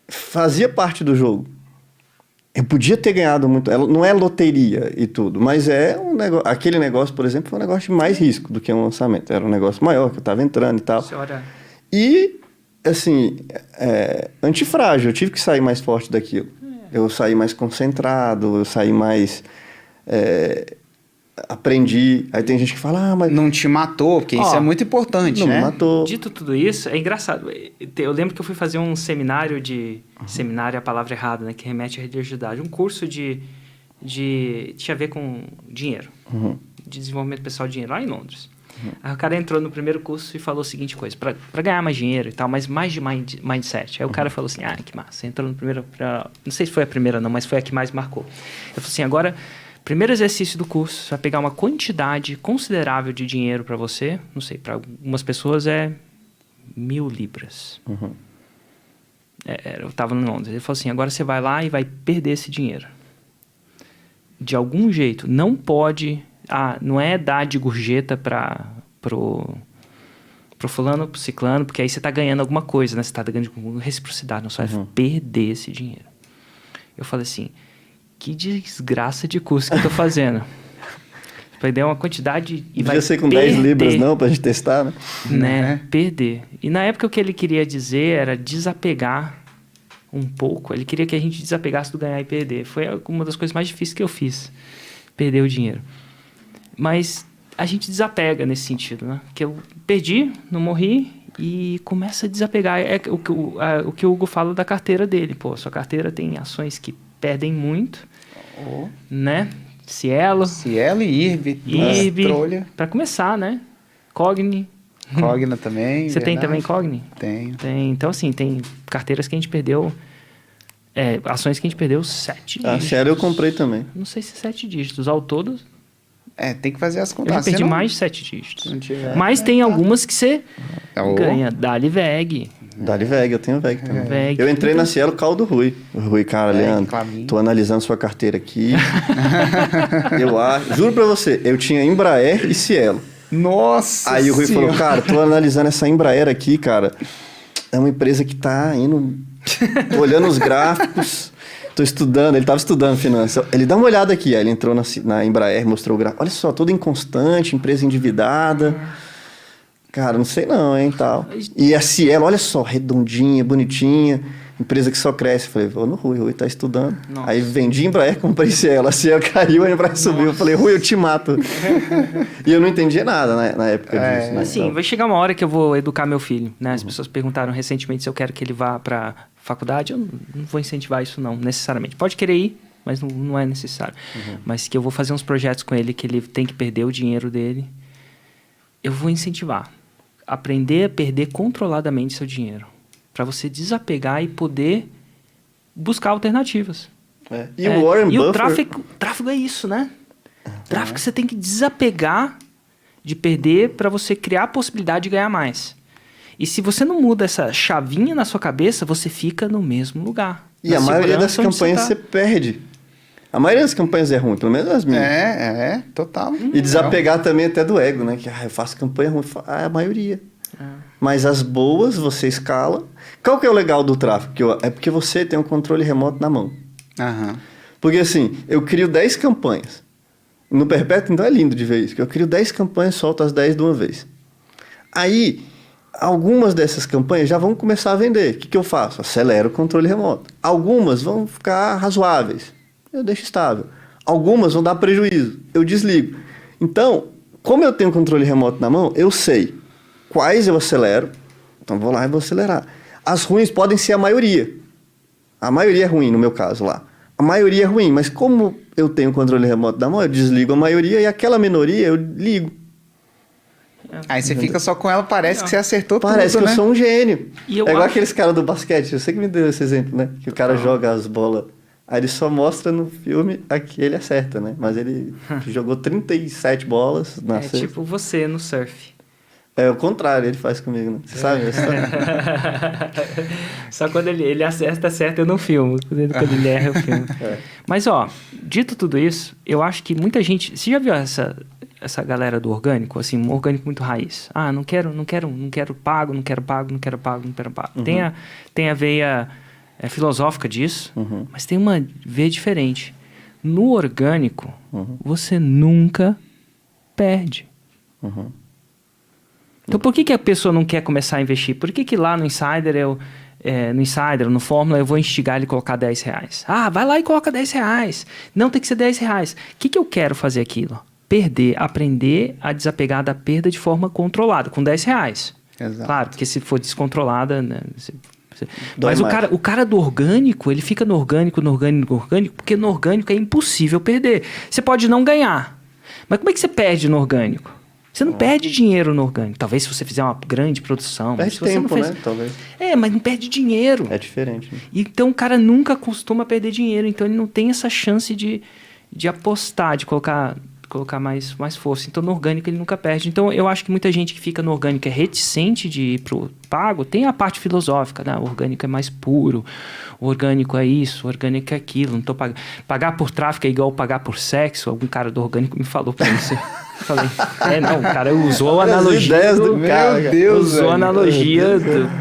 Speaker 3: fazia parte do jogo. Eu podia ter ganhado muito. Não é loteria e tudo, mas é um negócio. Aquele negócio, por exemplo, foi um negócio de mais risco do que um lançamento. Era um negócio maior, que eu tava entrando e tal.
Speaker 2: Senhora.
Speaker 3: E, assim, antifrágil. Eu tive que sair mais forte daquilo. Eu saí mais concentrado, eu saí mais... aprendi. Aí tem gente que fala, mas...
Speaker 4: Não te matou, porque isso é muito importante,
Speaker 3: não
Speaker 4: né?
Speaker 3: Não me matou.
Speaker 2: Dito tudo isso, é engraçado. Eu lembro que eu fui fazer um seminário Seminário é a palavra errada, né? Que remete à religiosidade. Um curso tinha a ver com dinheiro. De desenvolvimento pessoal de dinheiro, lá em Londres. Aí o cara entrou no primeiro curso e falou a seguinte coisa. Para ganhar mais dinheiro e tal, mas mais de mindset. Aí o cara falou assim, que massa. Entrou no primeiro... Não sei se foi a primeira não, mas foi a que mais marcou. Eu falei assim, agora... Primeiro exercício do curso, você vai pegar uma quantidade considerável de dinheiro para você. Não sei, para algumas pessoas é 1.000 libras. Eu estava em Londres. Ele falou assim, agora você vai lá e vai perder esse dinheiro. De algum jeito. Não pode... não é dar de gorjeta pro fulano, pro ciclano, porque aí você está ganhando alguma coisa, né? Você está ganhando com reciprocidade. Não, você vai perder esse dinheiro. Eu falei assim, que desgraça de curso que eu tô fazendo. Perder uma quantidade e vai
Speaker 3: Podia ser com
Speaker 2: perder,
Speaker 3: 10 libras, não, pra gente testar, né?
Speaker 2: né? Perder. E na época o que ele queria dizer era desapegar um pouco. Ele queria que a gente desapegasse do ganhar e perder. Foi uma das coisas mais difíceis que eu fiz. Perder o dinheiro. Mas a gente desapega nesse sentido, né? Que eu perdi, não morri e começa a desapegar. É o que o Hugo fala da carteira dele. Pô, sua carteira tem ações que perdem muito, né? Cielo
Speaker 4: e IRB, Trolha.
Speaker 2: Para começar, né? Cogni.
Speaker 4: Cogna também.
Speaker 2: Você tem também Cogni?
Speaker 4: Tenho.
Speaker 2: Tem. Então, assim, tem carteiras que a gente perdeu... ações que a gente perdeu 7 dígitos.
Speaker 3: A Cielo eu comprei também.
Speaker 2: Não sei se 7 dígitos. Ao todo,
Speaker 4: Tem que fazer as
Speaker 2: eu
Speaker 4: contas.
Speaker 2: já perdi
Speaker 4: Não-
Speaker 2: mais de 7 dígitos.
Speaker 4: não tiver-
Speaker 2: Mas tem algumas que você
Speaker 4: Ô.
Speaker 2: ganha. Dali VEG.
Speaker 3: Dali VEG, eu tenho VEG também.
Speaker 2: VEG.
Speaker 3: Eu entrei na Cielo call do Rui. O Rui, cara,
Speaker 4: VEG,
Speaker 3: Leandro,
Speaker 4: Clabin.
Speaker 3: tô analisando sua carteira aqui. Juro pra você, eu tinha Embraer e Cielo.
Speaker 4: Nossa
Speaker 3: Aí o Rui
Speaker 4: Senhora.
Speaker 3: falou, cara, tô analisando essa Embraer aqui, cara. É uma empresa que tá indo... Tô olhando os gráficos, tô estudando. Ele tava estudando finanças. Ele dá uma olhada aqui. Aí ele entrou na Embraer, mostrou o gráfico. Olha só, tudo inconstante, empresa endividada. Cara, não sei não, hein, tal. E a Cielo, olha só, redondinha, bonitinha. Empresa que só cresce. Eu falei, vou no Rui, o Rui tá estudando.
Speaker 2: Nossa.
Speaker 3: Aí vendi Embraer, comprei Cielo. A Cielo caiu, a Embraer subiu. Eu falei, Rui, eu te mato. E eu não entendia nada na época disso, né?
Speaker 2: Assim,
Speaker 3: Então,
Speaker 2: vai chegar uma hora que eu vou educar meu filho, né? As pessoas perguntaram recentemente se eu quero que ele vá para faculdade. Eu não vou incentivar isso não, necessariamente. Pode querer ir, mas não é necessário. Mas que eu vou fazer uns projetos com ele que ele tem que perder o dinheiro dele. Eu vou incentivar. Aprender a perder controladamente seu dinheiro. Para você desapegar e poder buscar alternativas.
Speaker 3: E o Warren
Speaker 2: e
Speaker 3: Buffett...
Speaker 2: o tráfego é isso, né? Tráfego você tem que desapegar de perder para você criar a possibilidade de ganhar mais. E se você não muda essa chavinha na sua cabeça, você fica no mesmo lugar.
Speaker 3: E a maioria das
Speaker 2: segurança onde
Speaker 3: campanhas
Speaker 2: tá.
Speaker 3: você perde. A maioria das campanhas é ruim, pelo menos as minhas.
Speaker 4: Total.
Speaker 3: E desapegar também até do ego, né? Que eu faço campanha ruim. A maioria. Mas as boas você escala. Qual que é o legal do tráfego? É porque você tem um controle remoto na mão.
Speaker 4: Aham.
Speaker 3: Porque assim, eu crio 10 campanhas. No Perpétuo, então é lindo de ver isso. Que eu crio 10 campanhas, solto as 10 de uma vez. Aí, algumas dessas campanhas já vão começar a vender. O que eu faço? Acelero o controle remoto. Algumas vão ficar razoáveis. Eu deixo estável. Algumas vão dar prejuízo. Eu desligo. Então, como eu tenho o controle remoto na mão, eu sei quais eu acelero. Então, vou lá e vou acelerar. As ruins podem ser a maioria. A maioria é ruim, no meu caso lá. A maioria é ruim, mas como eu tenho o controle remoto na mão, eu desligo a maioria e aquela minoria eu ligo.
Speaker 4: Aí você fica só com ela, parece que você acertou
Speaker 3: Parece
Speaker 4: tudo,
Speaker 3: que
Speaker 4: né?
Speaker 3: eu sou um gênio.
Speaker 2: E eu
Speaker 3: É igual
Speaker 2: acho-
Speaker 3: aqueles caras do basquete. Eu sei que me deu esse exemplo, né? Que o cara joga as bolas. Aí ele só mostra no filme a que ele acerta, né? Mas ele jogou 37 bolas na
Speaker 2: É
Speaker 3: cesta.
Speaker 2: tipo você no surf.
Speaker 3: É o contrário, ele faz comigo, né? Você sabe essa história?
Speaker 2: Só quando ele acerta, eu não filmo. Quando ele erra, eu filmo. Mas, ó, dito tudo isso, eu acho que muita gente... Você já viu essa galera do orgânico? Assim, um orgânico muito raiz. Ah, não quero pago, não quero pago. Tem a veia filosófica disso, mas tem uma veia diferente. No orgânico, você nunca perde. Então, por que a pessoa não quer começar a investir? Por que lá no Insider, no Fórmula, eu vou instigar ele a colocar R$10? Ah, vai lá e coloca R$10. Não, tem que ser R$10. O que eu quero fazer aquilo? Aprender a desapegar da perda de forma controlada, com R$10.
Speaker 4: Exato.
Speaker 2: Claro, porque se for descontrolada... Né,
Speaker 3: Dói
Speaker 2: mas
Speaker 3: mais.
Speaker 2: o cara do orgânico, ele fica no orgânico, porque no orgânico é impossível perder. Você pode não ganhar. Mas como é que você perde no orgânico? Você não perde dinheiro no orgânico. Talvez se você fizer uma grande produção.
Speaker 3: Perde
Speaker 2: se você
Speaker 3: tempo,
Speaker 2: não fez...
Speaker 3: né? Talvez.
Speaker 2: Mas não perde dinheiro.
Speaker 3: É diferente, né?
Speaker 2: Então o cara nunca costuma perder dinheiro. Então ele não tem essa chance de apostar, de colocar mais força. Então no orgânico ele nunca perde. Então eu acho que muita gente que fica no orgânico é reticente de ir pro pago. Tem a parte filosófica, né? O orgânico é mais puro. O orgânico é isso, o orgânico é aquilo. Não tô pagar por tráfico é igual pagar por sexo. Algum cara do orgânico me falou pra isso. Falei, não, o cara usou a
Speaker 3: Olha as
Speaker 2: analogia
Speaker 3: ideias do cara,
Speaker 4: Meu Deus,
Speaker 2: usou a
Speaker 4: velho.
Speaker 2: analogia,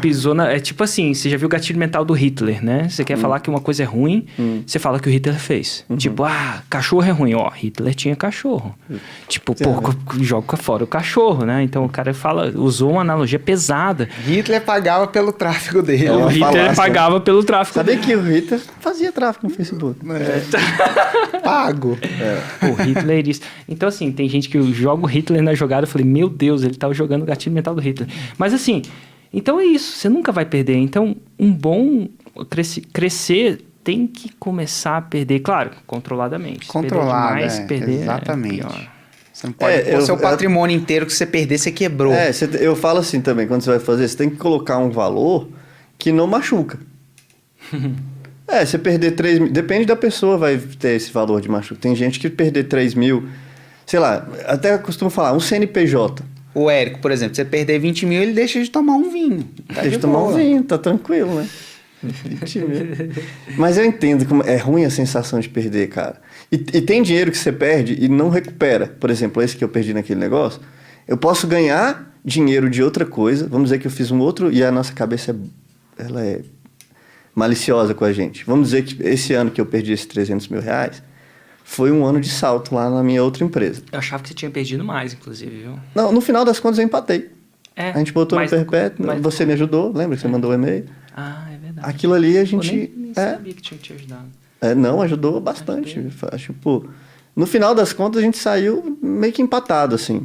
Speaker 2: pisou na... É tipo assim, você já viu o gatilho mental do Hitler, né? Você quer falar que uma coisa é ruim, você fala que o Hitler fez. Tipo, cachorro é ruim. Ó, Hitler tinha cachorro. Tipo, joga fora o cachorro, né? Então o cara usou uma analogia pesada.
Speaker 4: Hitler pagava pelo tráfego dele.
Speaker 2: O Hitler
Speaker 3: falácia.
Speaker 2: pagava pelo tráfico.
Speaker 3: Sabia que o Hitler fazia tráfico no Facebook.
Speaker 4: Pago.
Speaker 2: O Hitler é isso. Então, assim, tem gente que joga o Hitler na jogada. Eu falei, meu Deus, ele tava jogando o gatilho mental do Hitler. Mas, assim, então é isso. Você nunca vai perder. Então, um bom crescer tem que começar a perder. Claro, controladamente.
Speaker 4: Controlado,
Speaker 2: Se perder demais, perder
Speaker 4: exatamente.
Speaker 2: é pior.
Speaker 4: Você não pode pôr seu patrimônio inteiro que você perder, você quebrou.
Speaker 3: Eu falo assim também, quando você vai fazer, você tem que colocar um valor que não machuca. Você perder 3 mil, depende da pessoa, vai ter esse valor de machuca. Tem gente que perder 3 mil, sei lá, até costumo falar, um CNPJ.
Speaker 4: O Érico, por exemplo, você perder 20 mil, ele deixa de tomar um vinho. Tá
Speaker 3: Deixa eu tomar um vinho, tá tranquilo, né? 20 mil. Mas eu entendo como é ruim a sensação de perder, cara. E tem dinheiro que você perde e não recupera. Por exemplo, esse que eu perdi naquele negócio. Eu posso ganhar dinheiro de outra coisa. Vamos dizer que eu fiz um outro e a nossa cabeça ela é maliciosa com a gente. Vamos dizer que esse ano que eu perdi esses 300 mil reais foi um ano de salto lá na minha outra empresa.
Speaker 2: Eu achava que você tinha perdido mais, inclusive, viu?
Speaker 3: Não, no final das contas eu empatei. A gente botou no perpétuo, você me ajudou, lembra que você mandou o e-mail?
Speaker 2: Ah, é verdade.
Speaker 3: Aquilo ali a gente...
Speaker 2: Eu nem sabia que tinha te ajudado.
Speaker 3: Não, ajudou bastante. Tipo, no final das contas a gente saiu meio que empatado, assim.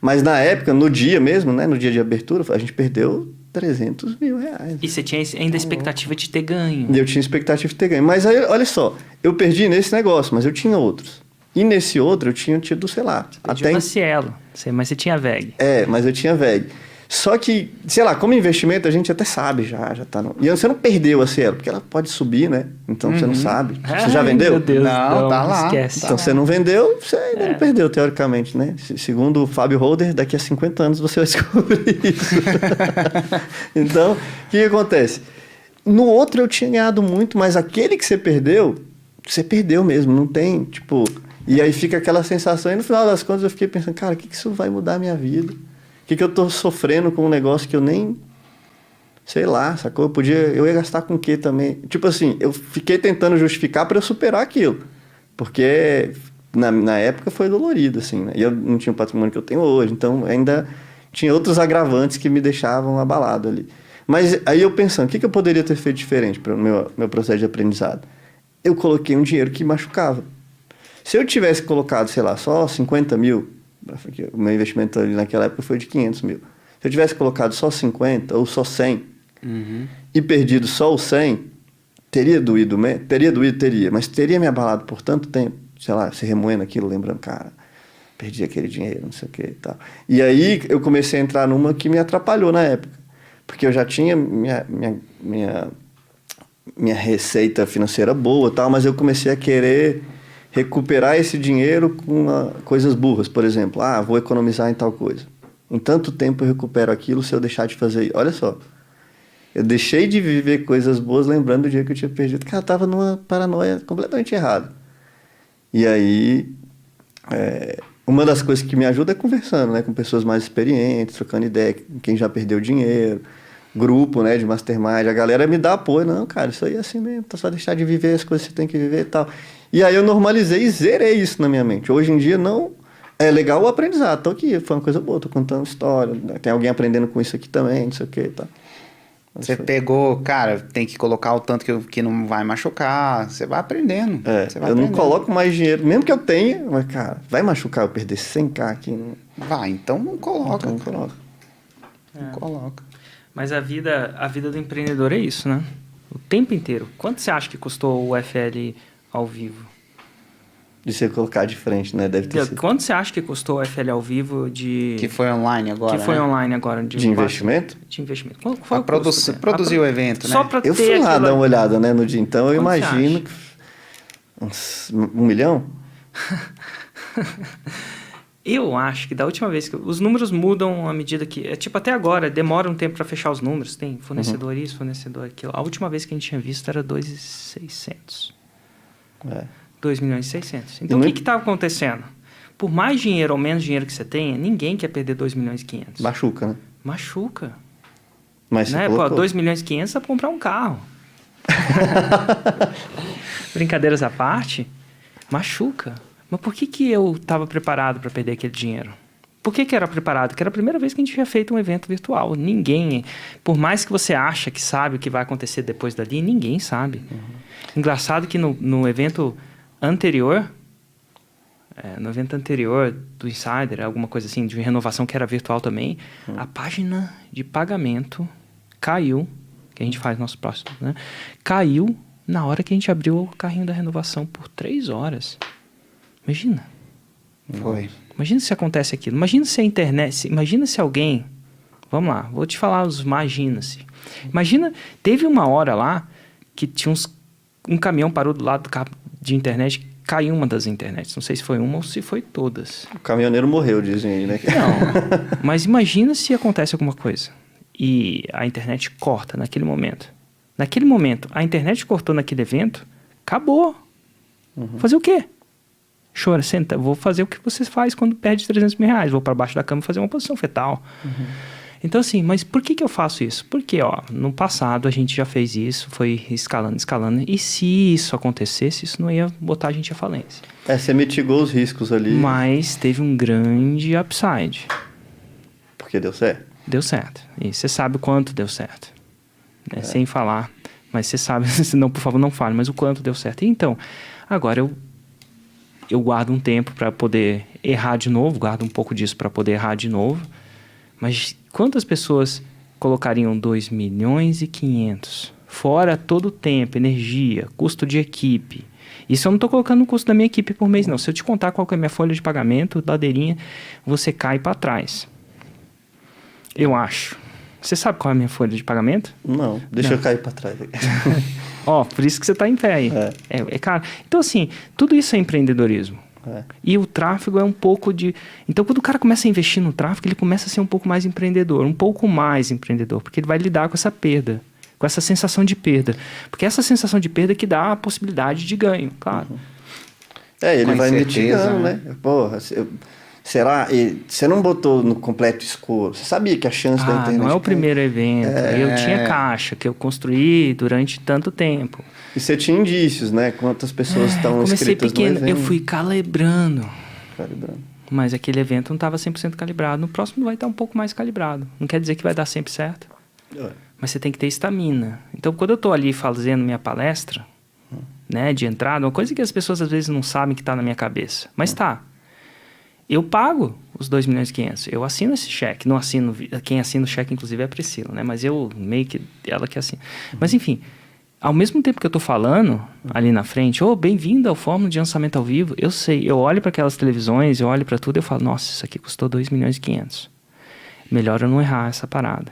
Speaker 3: Mas na época, no dia mesmo, né? No dia de abertura, a gente perdeu 300 mil reais.
Speaker 2: E você tinha ainda a expectativa de ter ganho.
Speaker 3: Eu tinha expectativa de ter ganho. Mas aí, olha só, eu perdi nesse negócio, mas eu tinha outros. E nesse outro eu tinha tido, sei lá...
Speaker 2: Até na Cielo, mas você tinha VEG.
Speaker 3: Mas eu tinha VEG. Só que, sei lá, como investimento a gente até sabe já tá no... E você não perdeu a Cielo, porque ela pode subir, né? Então você não sabe. Você já vendeu?
Speaker 2: Meu Deus,
Speaker 4: não, tá lá.
Speaker 2: Esquece.
Speaker 3: Então você não vendeu, você ainda não perdeu, teoricamente, né? Segundo o Fábio Holder, daqui a 50 anos você vai descobrir isso. Então, o que acontece? No outro eu tinha ganhado muito, mas aquele que você perdeu mesmo, não tem, tipo... E aí fica aquela sensação, e no final das contas eu fiquei pensando, cara, o que isso vai mudar a minha vida? O que eu tô sofrendo com um negócio que eu nem... Sei lá, sacou? Eu ia gastar com o quê também? Tipo assim, eu fiquei tentando justificar para eu superar aquilo. Porque na época foi dolorido, assim, né? E eu não tinha o patrimônio que eu tenho hoje, então ainda tinha outros agravantes que me deixavam abalado ali. Mas aí eu pensando, o que eu poderia ter feito diferente para o meu processo de aprendizado? Eu coloquei um dinheiro que machucava. Se eu tivesse colocado, sei lá, só 50 mil, o meu investimento ali naquela época foi de 500 mil. Se eu tivesse colocado só 50 ou só 100 e perdido só o 100, teria doído mesmo? Teria, mas teria me abalado por tanto tempo, sei lá, se remoendo aquilo, lembrando, cara, perdi aquele dinheiro, não sei o que e tal. E aí eu comecei a entrar numa que me atrapalhou na época, porque eu já tinha minha receita financeira boa e tal, mas eu comecei a querer recuperar esse dinheiro com coisas burras, por exemplo. Vou economizar em tal coisa. Em tanto tempo eu recupero aquilo se eu deixar de fazer isso. Olha só. Eu deixei de viver coisas boas lembrando do dia que eu tinha perdido. Cara, eu tava numa paranoia completamente errada. E aí, uma das coisas que me ajuda é conversando, né, com pessoas mais experientes, trocando ideia, quem já perdeu dinheiro, grupo, né, de mastermind. A galera me dá apoio. Não, cara, isso aí é assim mesmo. Tá só deixar de viver as coisas que você tem que viver e tal. E aí eu normalizei e zerei isso na minha mente. Hoje em dia não... É legal o aprendizado. Tô aqui, foi uma coisa boa, tô contando história. Tem alguém aprendendo com isso aqui também, não sei o que e tal.
Speaker 4: Você pegou, cara, tem que colocar o tanto que não vai machucar. Você vai aprendendo.
Speaker 3: Não coloco mais dinheiro, mesmo que eu tenha, mas, cara, vai machucar eu perder 100k aqui? Não...
Speaker 4: Vai, então não coloca.
Speaker 3: Então não coloca.
Speaker 4: Não coloca.
Speaker 2: Mas a vida do empreendedor é isso, né? O tempo inteiro. Quanto você acha que custou o FL ao vivo?
Speaker 3: De você colocar de frente, né? Deve ter sido.
Speaker 2: Quanto você acha que custou o FL ao vivo de...
Speaker 4: Que foi online agora,
Speaker 2: Que foi
Speaker 4: né?
Speaker 2: online agora.
Speaker 3: De investimento?
Speaker 2: De investimento. Qual foi o custo?
Speaker 4: Produzir o evento, né?
Speaker 2: Só pra
Speaker 3: Eu fui lá dar uma olhada, né, no dia. Então, eu
Speaker 2: Quanto você
Speaker 3: imagino que uns 1 milhão?
Speaker 2: Eu acho que da última vez que... Os números mudam à medida que... Tipo, até agora, demora um tempo para fechar os números. Tem fornecedor isso, fornecedor aquilo. A última vez que a gente tinha visto era 2.600. 2.600.000. Então, o que estava acontecendo? por mais dinheiro ou menos dinheiro que você tenha, ninguém quer perder 2 milhões e 500.
Speaker 3: Machuca, né?
Speaker 2: Machuca.
Speaker 3: Mas
Speaker 2: Né?
Speaker 3: você colocou.
Speaker 2: 2 milhões e 500 é pra comprar um carro. Brincadeiras à parte, machuca. Mas por que eu estava preparado para perder aquele dinheiro? Por que era preparado? Porque era a primeira vez que a gente tinha feito um evento virtual. Ninguém, por mais que você acha que sabe o que vai acontecer depois dali, ninguém sabe. Engraçado que no evento anterior, do Insider, alguma coisa assim, de renovação que era virtual também, a página de pagamento caiu, que a gente faz nosso próximo, né? Caiu na hora que a gente abriu o carrinho da renovação por 3 horas. Imagina.
Speaker 4: Foi.
Speaker 2: Imagina se acontece aquilo. Imagina se a internet... Imagina se alguém... Vamos lá, vou te falar os imagina-se. Imagina, teve uma hora lá que tinha um caminhão parou do lado do cabo de internet, caiu uma das internets. Não sei se foi uma ou se foi todas.
Speaker 3: O caminhoneiro morreu, dizem aí, né?
Speaker 2: Não, mas imagina se acontece alguma coisa e a internet corta naquele momento. Naquele momento, a internet cortou naquele evento, acabou. Fazer o quê? Chora, senta, vou fazer o que você faz quando perde 300 mil reais. Vou para baixo da cama e fazer uma posição fetal. Então, assim, mas por que eu faço isso? Porque, no passado a gente já fez isso, foi escalando. E se isso acontecesse, isso não ia botar a gente à falência.
Speaker 3: Você mitigou os riscos ali.
Speaker 2: Mas teve um grande upside.
Speaker 3: Porque deu certo.
Speaker 2: Deu certo. E você sabe o quanto deu certo. Né? Sem falar. Mas você sabe, senão, por favor, não fale, mas o quanto deu certo. Então, agora eu guardo um tempo para poder errar de novo, guardo um pouco disso para poder errar de novo. Mas quantas pessoas colocariam 2 milhões e 500? Fora todo o tempo, energia, custo de equipe. Isso eu não estou colocando no custo da minha equipe por mês, não. Se eu te contar qual que é a minha folha de pagamento, ladeirinha, você cai para trás. Eu acho. Você sabe qual é a minha folha de pagamento?
Speaker 3: Não, deixa eu cair para trás.
Speaker 2: Por isso que você está em pé aí. É caro. Então, assim, tudo isso é empreendedorismo. E o tráfego é um pouco de... Então, quando o cara começa a investir no tráfego, ele começa a ser um pouco mais empreendedor. Porque ele vai lidar com essa perda, com essa sensação de perda. Porque essa sensação de perda que dá a possibilidade de ganho, claro.
Speaker 3: Ele vai
Speaker 4: certeza,
Speaker 3: mitigando, né? Porra, será? E você não botou no completo escuro. Você sabia que a chance da internet...
Speaker 2: não é o primeiro evento. Eu tinha caixa que eu construí durante tanto tempo.
Speaker 3: E você tinha indícios, né? Quantas pessoas estão inscritas
Speaker 2: pequeno,
Speaker 3: no evento.
Speaker 2: eu fui calibrando.
Speaker 3: Calibrando.
Speaker 2: Mas aquele evento não estava 100% calibrado. No próximo vai estar um pouco mais calibrado. Não quer dizer que vai dar sempre certo. Mas você tem que ter estamina. Então, quando eu estou ali fazendo minha palestra, né, de entrada, uma coisa que as pessoas às vezes não sabem que está na minha cabeça. Mas tá. Eu pago os 2 milhões e 500. Eu assino esse cheque. Não assino... Quem assina o cheque, inclusive, é a Priscila, né? Mas eu meio que... Ela que assina. Mas, enfim... Ao mesmo tempo que eu estou falando ali na frente, bem-vindo ao Fórmula de Lançamento ao Vivo, eu sei, eu olho para aquelas televisões, eu olho para tudo e eu falo, nossa, isso aqui custou 2 milhões e 500. Melhor eu não errar essa parada.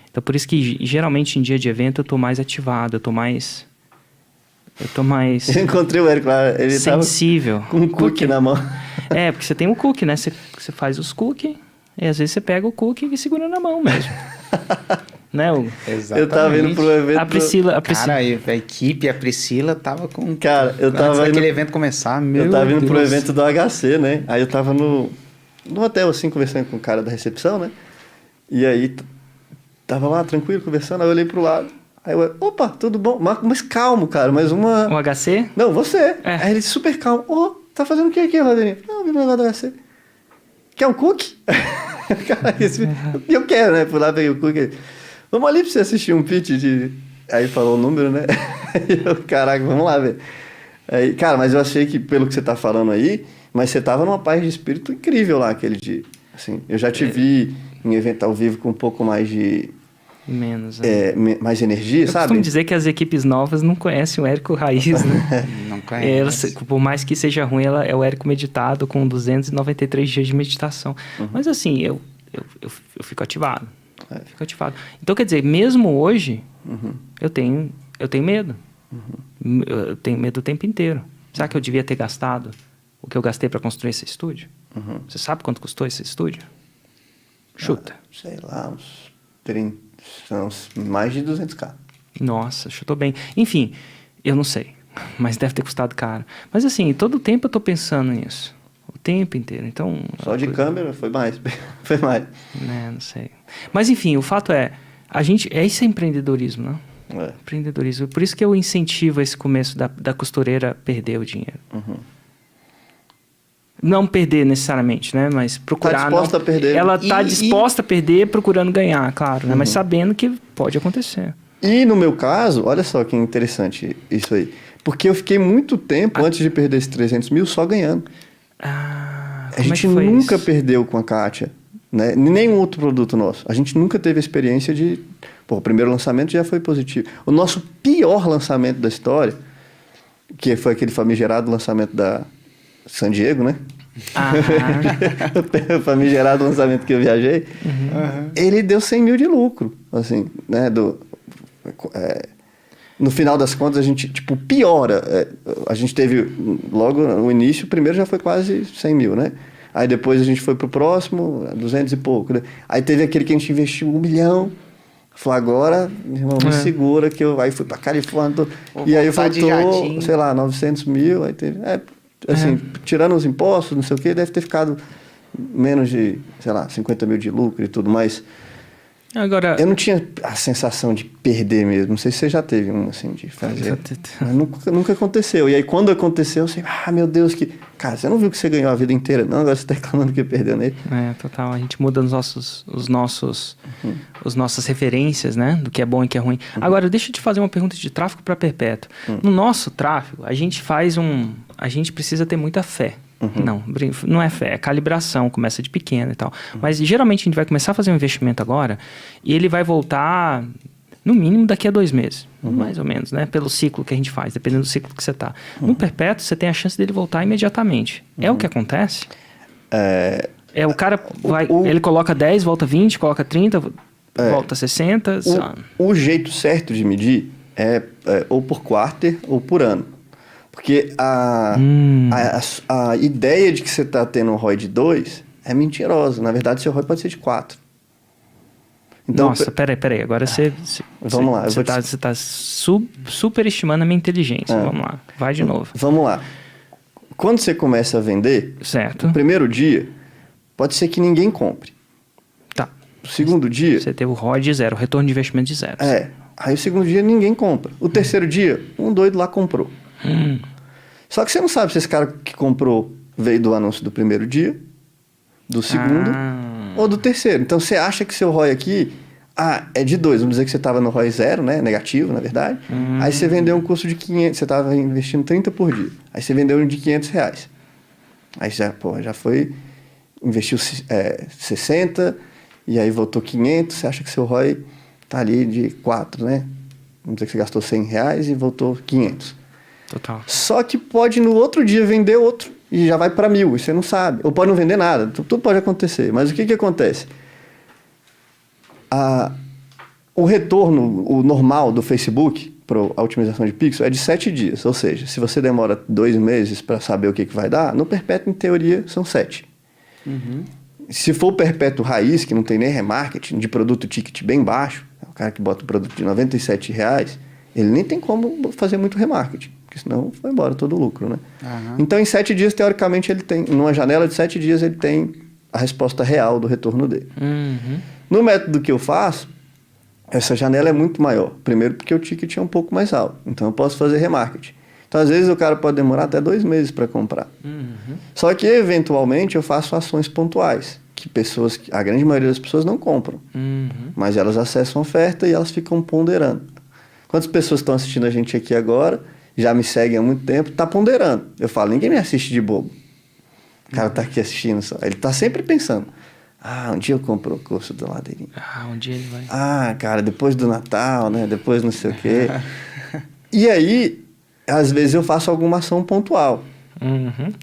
Speaker 2: Então, por isso que, geralmente, em dia de evento, eu estou mais ativado, eu estou mais...
Speaker 3: Eu encontrei o Érico lá, ele
Speaker 2: sensível.
Speaker 3: Tava com um cookie na mão.
Speaker 2: Porque você tem um cookie, né? Você faz os cookies, e às vezes você pega o cookie e segura na mão mesmo. Né?
Speaker 4: Exatamente.
Speaker 3: Eu tava indo pro evento...
Speaker 2: A Priscila...
Speaker 4: Cara, a equipe, a Priscila tava com...
Speaker 3: Cara, eu tava
Speaker 4: antes
Speaker 3: indo...
Speaker 4: daquele evento começar,
Speaker 3: Eu tava indo pro evento do HC, né? Aí eu tava no hotel, assim, conversando com o cara da recepção, né? E aí, tava lá, tranquilo, conversando, aí eu olhei pro lado. Aí eu, opa, tudo bom? Mas calmo, cara, mais uma...
Speaker 2: O HC?
Speaker 3: Não, você. Aí ele super calmo. Tá fazendo o que aqui, Ladeirinha? Não, vi no negócio do HC. Quer um cookie? Cara, eu quero, né? Fui lá, peguei o cookie. Vamos ali pra você assistir um pitch de... Aí falou o número, né? Aí eu, caraca, vamos lá, velho. Aí, cara, mas eu achei que, pelo que você tá falando aí, mas você tava numa paz de espírito incrível lá aquele dia. Assim, eu já te vi em evento ao vivo com um pouco mais de...
Speaker 2: Menos, né?
Speaker 3: Mais energia, sabe? Eu
Speaker 2: costumo dizer que as equipes novas não conhecem o Érico Raiz, né?
Speaker 4: Não conhecem.
Speaker 2: Por mais que seja ruim, ela é o Érico meditado com 293 dias de meditação. Mas assim, eu fico ativado. Fico ativado. Então, quer dizer, mesmo hoje, eu tenho medo. Eu tenho medo o tempo inteiro. Será que eu devia ter gastado o que eu gastei para construir esse estúdio? Você sabe quanto custou esse estúdio? Chuta.
Speaker 3: Sei lá, uns 30... São mais de 200k.
Speaker 2: Nossa, chutou bem. Enfim, eu não sei. Mas deve ter custado caro. Mas assim, todo o tempo eu tô pensando nisso. tempo inteiro. Então,
Speaker 3: Só de câmera foi mais. Foi mais.
Speaker 2: né, não sei. Mas enfim, o fato é, isso é empreendedorismo, né?
Speaker 3: É.
Speaker 2: Empreendedorismo. Por isso que eu incentivo esse começo da costureira a perder o dinheiro. Não perder necessariamente, né? Mas procurar...
Speaker 3: Tá disposta a perder.
Speaker 2: Ela tá disposta a perder procurando ganhar, claro, né? Mas sabendo que pode acontecer.
Speaker 3: E no meu caso, olha só que interessante isso aí. Porque eu fiquei muito tempo, antes de perder esses 300 mil, só ganhando.
Speaker 2: Ah,
Speaker 3: A
Speaker 2: como
Speaker 3: gente
Speaker 2: é que foi
Speaker 3: nunca
Speaker 2: isso?
Speaker 3: perdeu com a Kátia, né? Nenhum outro produto nosso. A gente nunca teve a experiência de... Pô, o primeiro lançamento já foi positivo. O nosso pior lançamento da história, que foi aquele famigerado lançamento da San Diego, né?
Speaker 2: Ah,
Speaker 3: O famigerado lançamento que eu viajei, ele deu 100 mil de lucro, assim, né? No final das contas, a gente, tipo, piora. A gente teve, logo no início, o primeiro já foi quase 100 mil, né? Aí depois a gente foi pro próximo, 200 e pouco, né? Aí teve aquele que a gente investiu 1 milhão. Falou, agora, meu irmão, me segura que eu... Aí fui pra Califórnia, e aí faltou, sei lá, 900 mil, aí teve... Assim, tirando os impostos, não sei o que, deve ter ficado menos de, sei lá, 50 mil de lucro e tudo, mas
Speaker 2: agora...
Speaker 3: eu não tinha a sensação de perder mesmo. Não sei se você já teve um, assim, de fazer. Mas nunca aconteceu. E aí, quando aconteceu, eu sei, meu Deus, que... Cara, você não viu que você ganhou a vida inteira, não? Agora você tá reclamando que perdeu nele.
Speaker 2: Total. A gente muda as nossas referências, né? Do que é bom e que é ruim. Agora, deixa eu te fazer uma pergunta de tráfego para perpétuo. No nosso tráfego, a gente precisa ter muita fé. Não é fé, é calibração, começa de pequeno e tal. Mas geralmente a gente vai começar a fazer um investimento agora e ele vai voltar no mínimo daqui a 2 meses, mais ou menos, né? Pelo ciclo que a gente faz, dependendo do ciclo que você tá. No perpétuo, você tem a chance dele voltar imediatamente. É o que acontece? O cara ele coloca 10, volta 20, coloca 30, volta 60.
Speaker 3: O jeito certo de medir é ou por quarter ou por ano. Porque a ideia de que você está tendo um ROI de 2 é mentirosa. Na verdade, seu ROI pode ser de 4. Então,
Speaker 2: nossa, peraí. Agora
Speaker 3: vamos lá.
Speaker 2: Você está superestimando a minha inteligência. Vamos lá. Vai de novo.
Speaker 3: Vamos lá. Quando você começa a vender,
Speaker 2: certo,
Speaker 3: no primeiro dia, pode ser que ninguém compre.
Speaker 2: Tá.
Speaker 3: O segundo dia...
Speaker 2: Você teve o ROI de 0, o retorno de investimento de 0.
Speaker 3: Aí o segundo dia ninguém compra. O terceiro dia, um doido lá comprou. Só que você não sabe se esse cara que comprou veio do anúncio do primeiro dia, do segundo ou do terceiro. Então você acha que seu ROI aqui é de 2. Vamos dizer que você estava no ROI 0, né? Negativo, na verdade. Aí você vendeu um curso de 500, você estava investindo 30 por dia. Aí você vendeu um de R$500. Aí já foi, investiu 60 e aí voltou 500. Você acha que seu ROI está ali de 4, né? Vamos dizer que você gastou R$100 e voltou 500.
Speaker 2: Total.
Speaker 3: Só que pode no outro dia vender outro e já vai para 1.000, e você não sabe. Ou pode não vender nada, tudo pode acontecer. Mas o que acontece? O retorno, o normal do Facebook para a otimização de pixel é de 7 dias. Ou seja, se você demora 2 meses para saber o que vai dar, no perpétuo, em teoria, são 7. Se for o perpétuo raiz, que não tem nem remarketing, de produto ticket bem baixo, o cara que bota o produto de R$97, ele nem tem como fazer muito remarketing, porque senão foi embora todo o lucro, né? Então, em 7 dias, teoricamente, ele tem, numa janela de 7 dias, ele tem a resposta real do retorno dele. No método que eu faço, essa janela é muito maior. Primeiro, porque o ticket é um pouco mais alto, então eu posso fazer remarketing. Então, às vezes, o cara pode demorar até 2 meses para comprar. Só que, eventualmente, eu faço ações pontuais, que a grande maioria das pessoas não compram, mas elas acessam a oferta e elas ficam ponderando. Quantas pessoas estão assistindo a gente aqui agora, já me seguem há muito tempo, tá ponderando. Eu falo, ninguém me assiste de bobo. O cara tá aqui assistindo só. Ele tá sempre pensando, um dia eu compro o curso do Ladeirinho.
Speaker 2: Um dia ele vai...
Speaker 3: cara, depois do Natal, né? Depois não sei o quê. E aí, às vezes eu faço alguma ação pontual.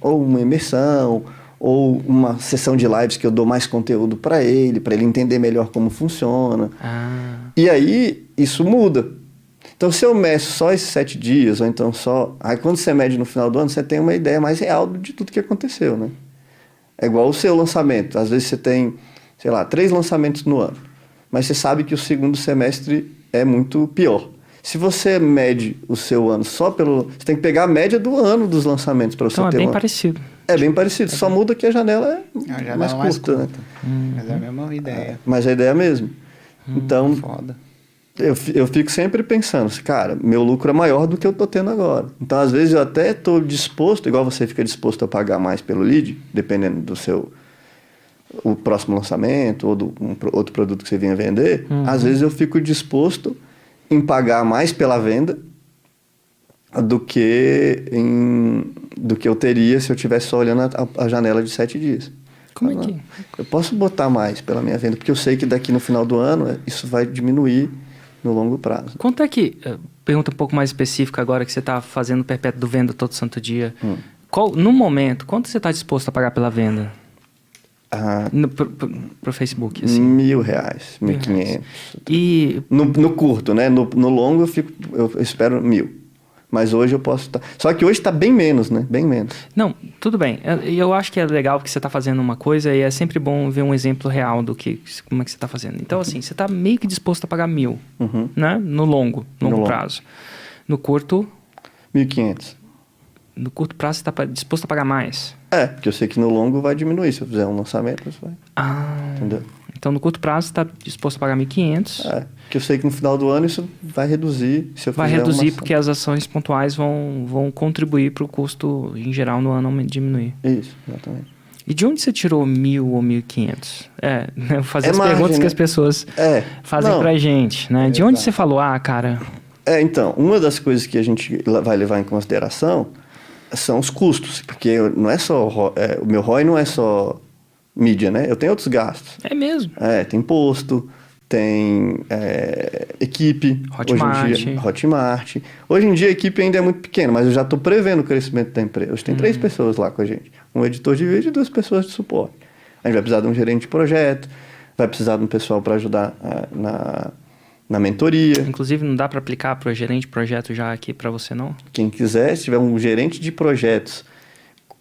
Speaker 3: Ou uma imersão, ou uma sessão de lives que eu dou mais conteúdo para ele entender melhor como funciona. E aí, isso muda. Então, se eu meço só esses 7 dias, ou então só... Aí, quando você mede no final do ano, você tem uma ideia mais real de tudo que aconteceu, né? É igual o seu lançamento. Às vezes você tem, sei lá, 3 lançamentos no ano. Mas você sabe que o segundo semestre é muito pior. Se você mede o seu ano só pelo... Você tem que pegar a média do ano dos lançamentos para você ter
Speaker 2: Então, é bem parecido.
Speaker 3: É bem parecido, só muda que a janela
Speaker 4: A janela
Speaker 3: mais curta, né?
Speaker 4: Mas é a mesma ideia.
Speaker 3: Mas a ideia é a mesma. Então,
Speaker 4: Foda.
Speaker 3: eu fico sempre pensando, assim, cara, meu lucro é maior do que eu tô tendo agora. Então, às vezes, eu até tô disposto, igual você fica disposto a pagar mais pelo lead, dependendo do o próximo lançamento ou do outro produto que você venha vender. Às vezes, eu fico disposto em pagar mais pela venda do que eu teria se eu estivesse só olhando a janela de 7 dias.
Speaker 2: Como é que...
Speaker 3: Eu posso botar mais pela minha venda, porque eu sei que daqui no final do ano isso vai diminuir no longo prazo.
Speaker 2: Quanto é que... Pergunta um pouco mais específica agora que você está fazendo o perpétuo do venda todo santo dia. No momento, quanto você está disposto a pagar pela venda? Pro Facebook, assim.
Speaker 3: R$1.000, 1.500.
Speaker 2: E...
Speaker 3: No curto, né? No longo eu espero 1.000. Mas hoje eu posso estar... Só que hoje está bem menos, né? Bem menos.
Speaker 2: Não, tudo bem. Eu acho que é legal porque você está fazendo uma coisa e é sempre bom ver um exemplo real como é que você está fazendo. Então, assim, você está meio que disposto a pagar 1.000, né? No longo prazo. No curto...
Speaker 3: 1.500.
Speaker 2: No curto prazo você está disposto a pagar mais?
Speaker 3: Porque eu sei que no longo vai diminuir. Se eu fizer um lançamento, isso vai... Entendeu?
Speaker 2: Então, no curto prazo, você está disposto a pagar 1.500.
Speaker 3: Porque eu sei que no final do ano isso vai reduzir. Se eu
Speaker 2: vai
Speaker 3: fizer
Speaker 2: reduzir porque as ações pontuais vão contribuir para o custo, em geral, no ano diminuir.
Speaker 3: Isso, exatamente.
Speaker 2: E de onde você tirou 1.000 ou 1.500? Eu fazer as
Speaker 3: margem,
Speaker 2: perguntas
Speaker 3: né?
Speaker 2: que as pessoas fazem pra gente, né? De onde você falou, cara...
Speaker 3: Então, uma das coisas que a gente vai levar em consideração são os custos, porque não é só... o meu ROI não é só mídia, né? Eu tenho outros gastos.
Speaker 2: É mesmo?
Speaker 3: Tem imposto, tem equipe. Hotmart. Hoje em dia a equipe ainda é muito pequena, mas eu já estou prevendo o crescimento da empresa. Hoje tem 3 pessoas lá com a gente. Um editor de vídeo e 2 pessoas de suporte. A gente vai precisar de um gerente de projeto, vai precisar de um pessoal para ajudar na mentoria.
Speaker 2: Inclusive, não dá para aplicar para o gerente de projeto já aqui para você, não?
Speaker 3: Quem quiser, se tiver um gerente de projetos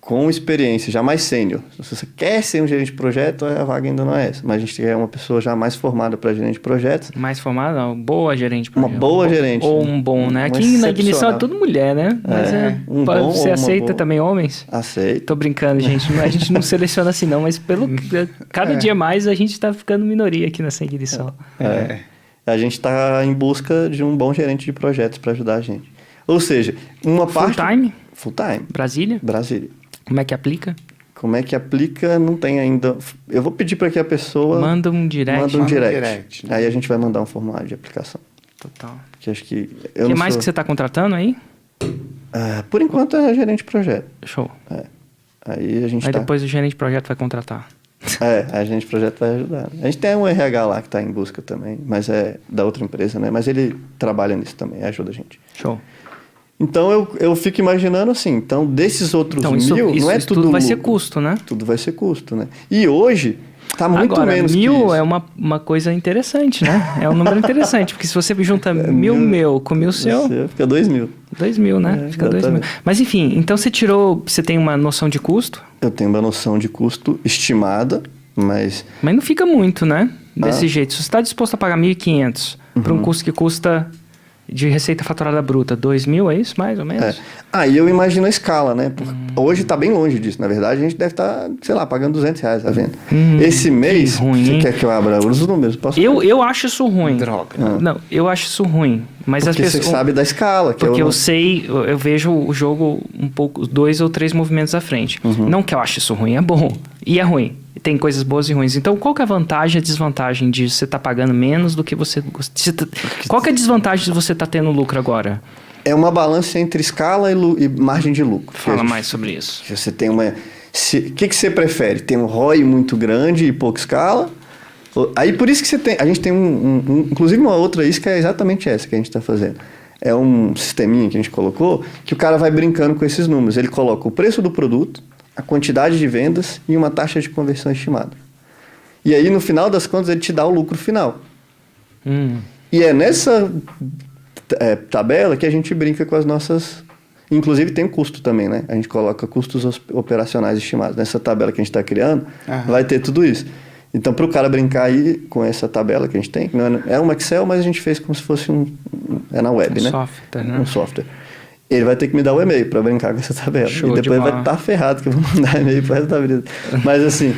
Speaker 3: com experiência, já mais sênior. Se você quer ser um gerente de projeto, a vaga ainda não é essa. Mas a gente quer uma pessoa já mais formada para gerente de projetos.
Speaker 2: Mais formada? Não, boa gerente de projeto.
Speaker 3: Uma boa gerente.
Speaker 2: Ou um bom, né? Aqui na Ignição é tudo mulher, né? Mas você aceita também homens?
Speaker 3: Aceito.
Speaker 2: Tô brincando, gente. A gente não seleciona assim não, mas cada dia mais a gente tá ficando minoria aqui nessa Ignição.
Speaker 3: A gente está em busca de um bom gerente de projetos para ajudar a gente. Ou seja, uma parte...
Speaker 2: Full time?
Speaker 3: Full time.
Speaker 2: Brasília? Como é que aplica?
Speaker 3: Como é que aplica? Não tem ainda. Eu vou pedir para que a pessoa...
Speaker 2: Manda um direct.
Speaker 3: Né? Aí a gente vai mandar um formulário de aplicação.
Speaker 2: Total.
Speaker 3: Que acho que...
Speaker 2: O que mais que você está contratando aí?
Speaker 3: Por enquanto é gerente de projeto.
Speaker 2: Show.
Speaker 3: Aí a gente
Speaker 2: depois o gerente de projeto vai contratar.
Speaker 3: A gerente de projeto vai ajudar. A gente tem um RH lá que está em busca também, mas é da outra empresa, né? Mas ele trabalha nisso também, ajuda a gente.
Speaker 2: Show.
Speaker 3: Então, eu fico imaginando assim, então, desses outros 1.000, não é
Speaker 2: isso
Speaker 3: tudo...
Speaker 2: tudo vai ser custo, né?
Speaker 3: Tudo vai ser custo, né? E hoje, tá muito
Speaker 2: Agora,
Speaker 3: menos
Speaker 2: 1.000
Speaker 3: que isso.
Speaker 2: é uma coisa interessante, né? É um número interessante, porque se você junta 1.000 meu com 1.000 seu...
Speaker 3: Fica 2.000.
Speaker 2: 2.000, né? Fica 2.000. Mas, enfim, então você tem uma noção de custo?
Speaker 3: Eu tenho uma noção de custo estimada, mas...
Speaker 2: Mas não fica muito, né? Desse jeito. Se você está disposto a pagar 1.500 para um custo que custa... De receita faturada bruta, 2.000, é isso mais ou menos?
Speaker 3: Aí eu imagino a escala, né? Hoje está bem longe disso. Na verdade, a gente deve estar, sei lá, pagando R$200 a venda. Esse mês,
Speaker 2: ruim,
Speaker 3: você quer que eu abra os números?
Speaker 2: Eu acho isso ruim.
Speaker 4: Droga.
Speaker 2: Não, eu acho isso ruim. Mas
Speaker 3: porque
Speaker 2: as pessoas,
Speaker 3: você sabe da escala.
Speaker 2: Porque eu vejo o jogo um pouco, 2 ou 3 movimentos à frente. Não que eu ache isso ruim, é bom. E é ruim. Tem coisas boas e ruins. Então, qual que é a vantagem e a desvantagem de você estar pagando menos do que você... Qual que é a desvantagem de você estar tendo lucro agora?
Speaker 3: É uma balança entre escala e margem de lucro.
Speaker 2: Fala mais sobre isso.
Speaker 3: Você tem uma... O que você prefere? Ter um ROI muito grande e pouca escala? Aí, por isso que a gente tem inclusive uma outra isca é exatamente essa que a gente está fazendo. É um sisteminha que a gente colocou que o cara vai brincando com esses números. Ele coloca o preço do produto, a quantidade de vendas e uma taxa de conversão estimada. E aí, no final das contas, ele te dá o lucro final. E é nessa tabela que a gente brinca com as nossas... Inclusive, tem custo também, né? A gente coloca custos operacionais estimados. Nessa tabela que a gente está criando, vai ter tudo isso. Então, para o cara brincar aí com essa tabela que a gente tem, não é um Excel, mas a gente fez como se fosse é na web, né?
Speaker 2: Software, né?
Speaker 3: Um software. ele vai ter que me dar o e-mail para brincar com essa tabela.
Speaker 2: Show
Speaker 3: e
Speaker 2: de
Speaker 3: depois vai
Speaker 2: bola.
Speaker 3: estar ferrado que eu vou mandar e-mail pro resto da vida. Mas assim...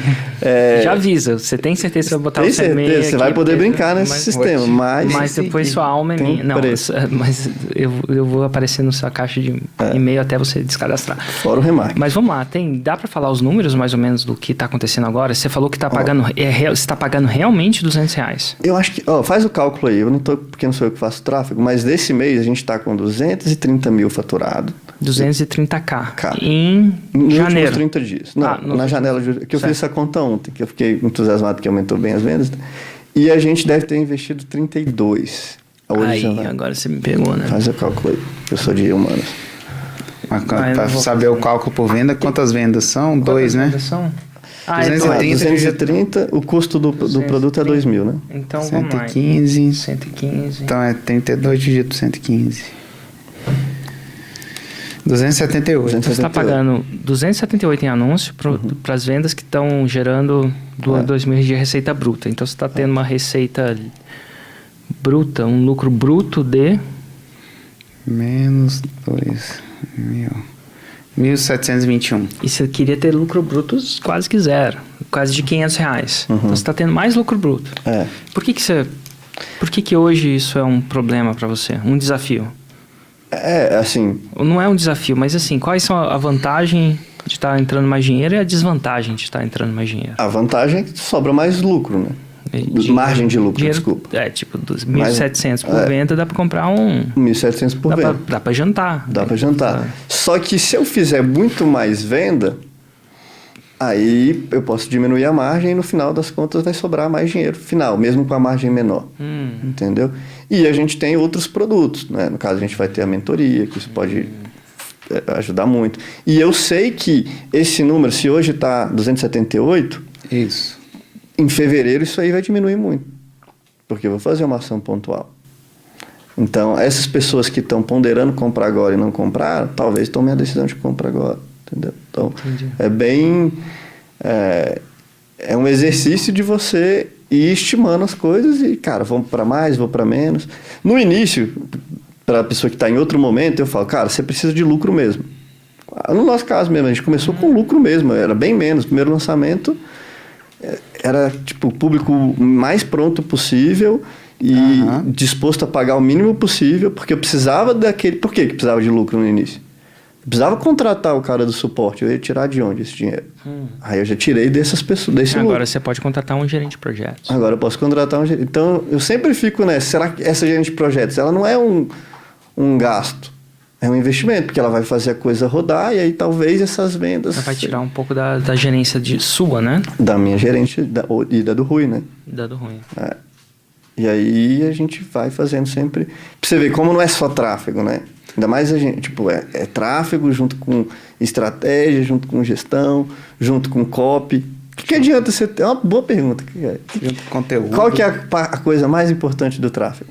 Speaker 2: Já avisa, você tem certeza que você vai botar
Speaker 3: Tem
Speaker 2: o seu e-mail
Speaker 3: certeza, você
Speaker 2: aqui,
Speaker 3: vai poder
Speaker 2: porque-
Speaker 3: brincar nesse sistema,
Speaker 2: Mas depois sua alma é
Speaker 3: tem
Speaker 2: minha. Não,
Speaker 3: preço.
Speaker 2: mas eu vou aparecer na sua caixa de e-mail até você descadastrar.
Speaker 3: Fora o remarketing.
Speaker 2: Mas vamos lá, dá para falar os números mais ou menos do que está acontecendo agora? Você falou que está pagando, você está pagando realmente R$200.
Speaker 3: Eu acho que... faz o cálculo aí. Eu não tô... Porque não sou eu que faço tráfego. Mas desse mês a gente está com 230 mil faturado.
Speaker 2: 230k.
Speaker 3: Nos últimos
Speaker 2: Janeiro.
Speaker 3: 30 dias. Não, na janela que eu fiz essa conta ontem, que eu fiquei entusiasmado que aumentou bem as vendas. E a gente deve ter investido 32.
Speaker 2: Aí, agora você me pegou, né?
Speaker 3: Faz o cálculo aí. Eu sou de humanos.
Speaker 4: Para saber o cálculo por venda, quantas vendas são? Dois, né?
Speaker 2: São?
Speaker 3: 230, o custo do produto é 2.000, né?
Speaker 2: Então vamos lá.
Speaker 4: 115.
Speaker 2: 115.
Speaker 4: Então é 32 dividido 115. 278.
Speaker 2: Você está pagando 278 em anúncio para as vendas que estão gerando 2 mil de receita bruta. Então você está tendo uma receita bruta, um lucro bruto de...
Speaker 4: Menos 2.000. 1.721.
Speaker 2: E você queria ter lucro bruto quase que zero. Quase de R$500. Então você está tendo mais lucro bruto.
Speaker 3: É.
Speaker 2: Por que hoje isso é um problema para você? Um desafio?
Speaker 3: Assim...
Speaker 2: Não é um desafio, mas assim, quais são a vantagem de estar entrando mais dinheiro e a desvantagem de estar entrando mais dinheiro?
Speaker 3: A vantagem é que sobra mais lucro, né? Margem de lucro, desculpa.
Speaker 2: Tipo, dos 1.700 por venda dá para comprar
Speaker 3: 1.700 por venda.
Speaker 2: Dá para jantar.
Speaker 3: Dá para jantar. Só que se eu fizer muito mais venda, aí eu posso diminuir a margem e no final das contas vai sobrar mais dinheiro final, mesmo com a margem menor. Entendeu? E a gente tem outros produtos, né? No caso, a gente vai ter a mentoria, que isso pode ajudar muito. E eu sei que esse número, se hoje está 278...
Speaker 4: Isso.
Speaker 3: Em fevereiro isso aí vai diminuir muito, porque eu vou fazer uma ação pontual. Então, essas pessoas que estão ponderando comprar agora e não comprar, talvez tomem a decisão de comprar agora, entendeu? Então, é bem... É um exercício de você ir estimando as coisas e, cara, vamos para mais, vou para menos. No início, para a pessoa que está em outro momento, eu falo, cara, você precisa de lucro mesmo. No nosso caso mesmo, a gente começou com lucro mesmo, era bem menos. Primeiro lançamento... Era, tipo, o público mais pronto possível e disposto a pagar o mínimo possível, porque eu precisava daquele... Por que precisava de lucro no início? Eu precisava contratar o cara do suporte. Eu ia tirar de onde esse dinheiro? Aí eu já tirei dessas pessoas, desse lucro.
Speaker 2: Agora você pode contratar um gerente de projetos.
Speaker 3: Agora eu posso contratar um gerente. Então, eu sempre fico nessa. Será que essa gerente de projetos, ela não é um gasto? É um investimento, porque ela vai fazer a coisa rodar e aí talvez essas vendas...
Speaker 2: Ela vai tirar um pouco da gerência sua, né?
Speaker 3: Da minha gerente e da do Rui, né?
Speaker 2: Da do Rui.
Speaker 3: E aí a gente vai fazendo sempre... Pra você ver como não é só tráfego, né? Ainda mais a gente... Tipo, é tráfego junto com estratégia, junto com gestão, junto com copy. O que adianta você ter... É uma boa pergunta.
Speaker 4: Junto com conteúdo.
Speaker 3: Qual que é a coisa mais importante do tráfego?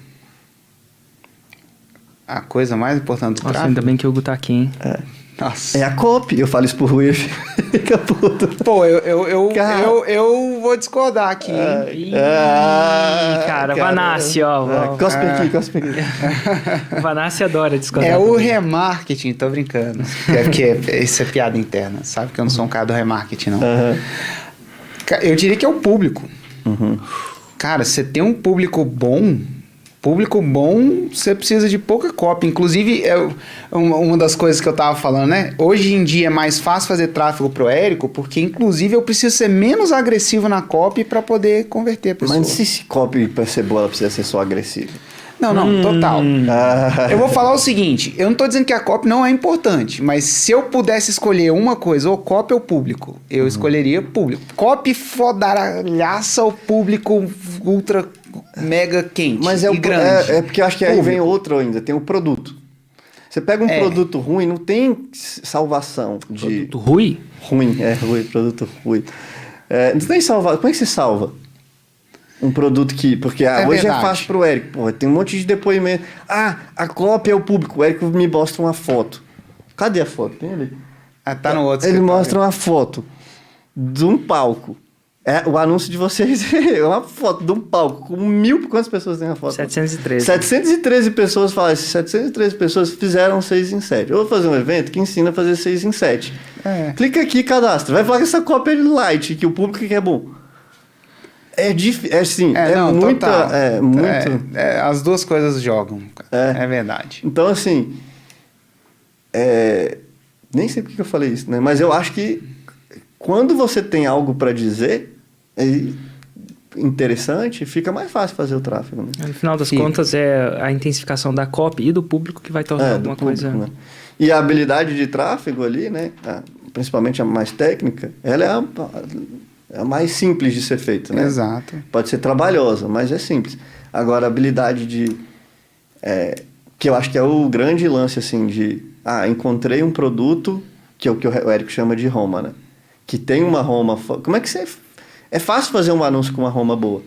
Speaker 4: A coisa mais importante do
Speaker 2: Nossa,
Speaker 4: tráfego?
Speaker 2: ainda bem que o Hugo tá aqui, hein?
Speaker 4: Nossa.
Speaker 3: É a copy. Eu falo isso pro Rui, fica puto.
Speaker 4: Pô, eu vou discordar aqui, hein?
Speaker 2: Cara, Vanassi, ó.
Speaker 3: Cospe aqui.
Speaker 2: Vanassi adora discordar.
Speaker 4: É o remarketing, tô brincando. É porque isso é piada interna. Sabe que eu não sou um cara do remarketing, não. Eu diria que é o público. Cara, você tem um público bom, você precisa de pouca copy. Inclusive, uma das coisas que eu tava falando, né? Hoje em dia é mais fácil fazer tráfego pro Érico, porque inclusive eu preciso ser menos agressivo na copy para poder converter a pessoa.
Speaker 3: Mas se esse copy para ser boa, ela precisa ser só agressiva?
Speaker 4: Não, total. Eu vou falar o seguinte, eu não tô dizendo que a copy não é importante, mas se eu pudesse escolher uma coisa, ou copy ou público, eu escolheria público. Copy fodalhaça ou público ultra mega quente.
Speaker 3: Mas
Speaker 4: grande.
Speaker 3: porque eu acho que aí vem outro ainda, tem o produto. Você pega um produto ruim, não tem salvação de...
Speaker 2: Produto ruim?
Speaker 3: Ruim, produto ruim. Não tem salvação. Como é que você salva um produto que... Porque hoje
Speaker 4: verdade.
Speaker 3: é fácil pro Érico. Porra, tem um monte de depoimento. A cópia é o público. O Érico me mostra uma foto. Cadê a foto? Tem ali?
Speaker 4: Tá no outro.
Speaker 3: Ele
Speaker 4: escritório.
Speaker 3: mostra uma foto de um palco. O anúncio de vocês é uma foto de um palco com 1.000... Quantas pessoas tem na foto?
Speaker 2: 713.
Speaker 3: 713 pessoas falaram. Essas 713 pessoas fizeram 6 em 7. Eu vou fazer um evento que ensina a fazer 6 em 7. Clica aqui e cadastra. Vai falar que essa cópia é light, que o público quer bom. É difícil.
Speaker 4: As duas coisas jogam. É verdade.
Speaker 3: Então, assim... nem sei porque eu falei isso, né? Mas eu acho que quando você tem algo para dizer interessante, fica mais fácil fazer o tráfego. Né?
Speaker 2: No final das contas, é a intensificação da copy e do público que vai tornar alguma coisa...
Speaker 3: Né? E a habilidade de tráfego ali, né? Principalmente a mais técnica, ela é a mais simples de ser feita, né?
Speaker 4: Exato.
Speaker 3: Pode ser trabalhosa, mas é simples. Agora, a habilidade que eu acho que é o grande lance, assim, de... encontrei um produto, que é o que o Érico chama de Roma, né? Que tem uma Roma... Como é que você... É fácil fazer um anúncio com uma Roma boa.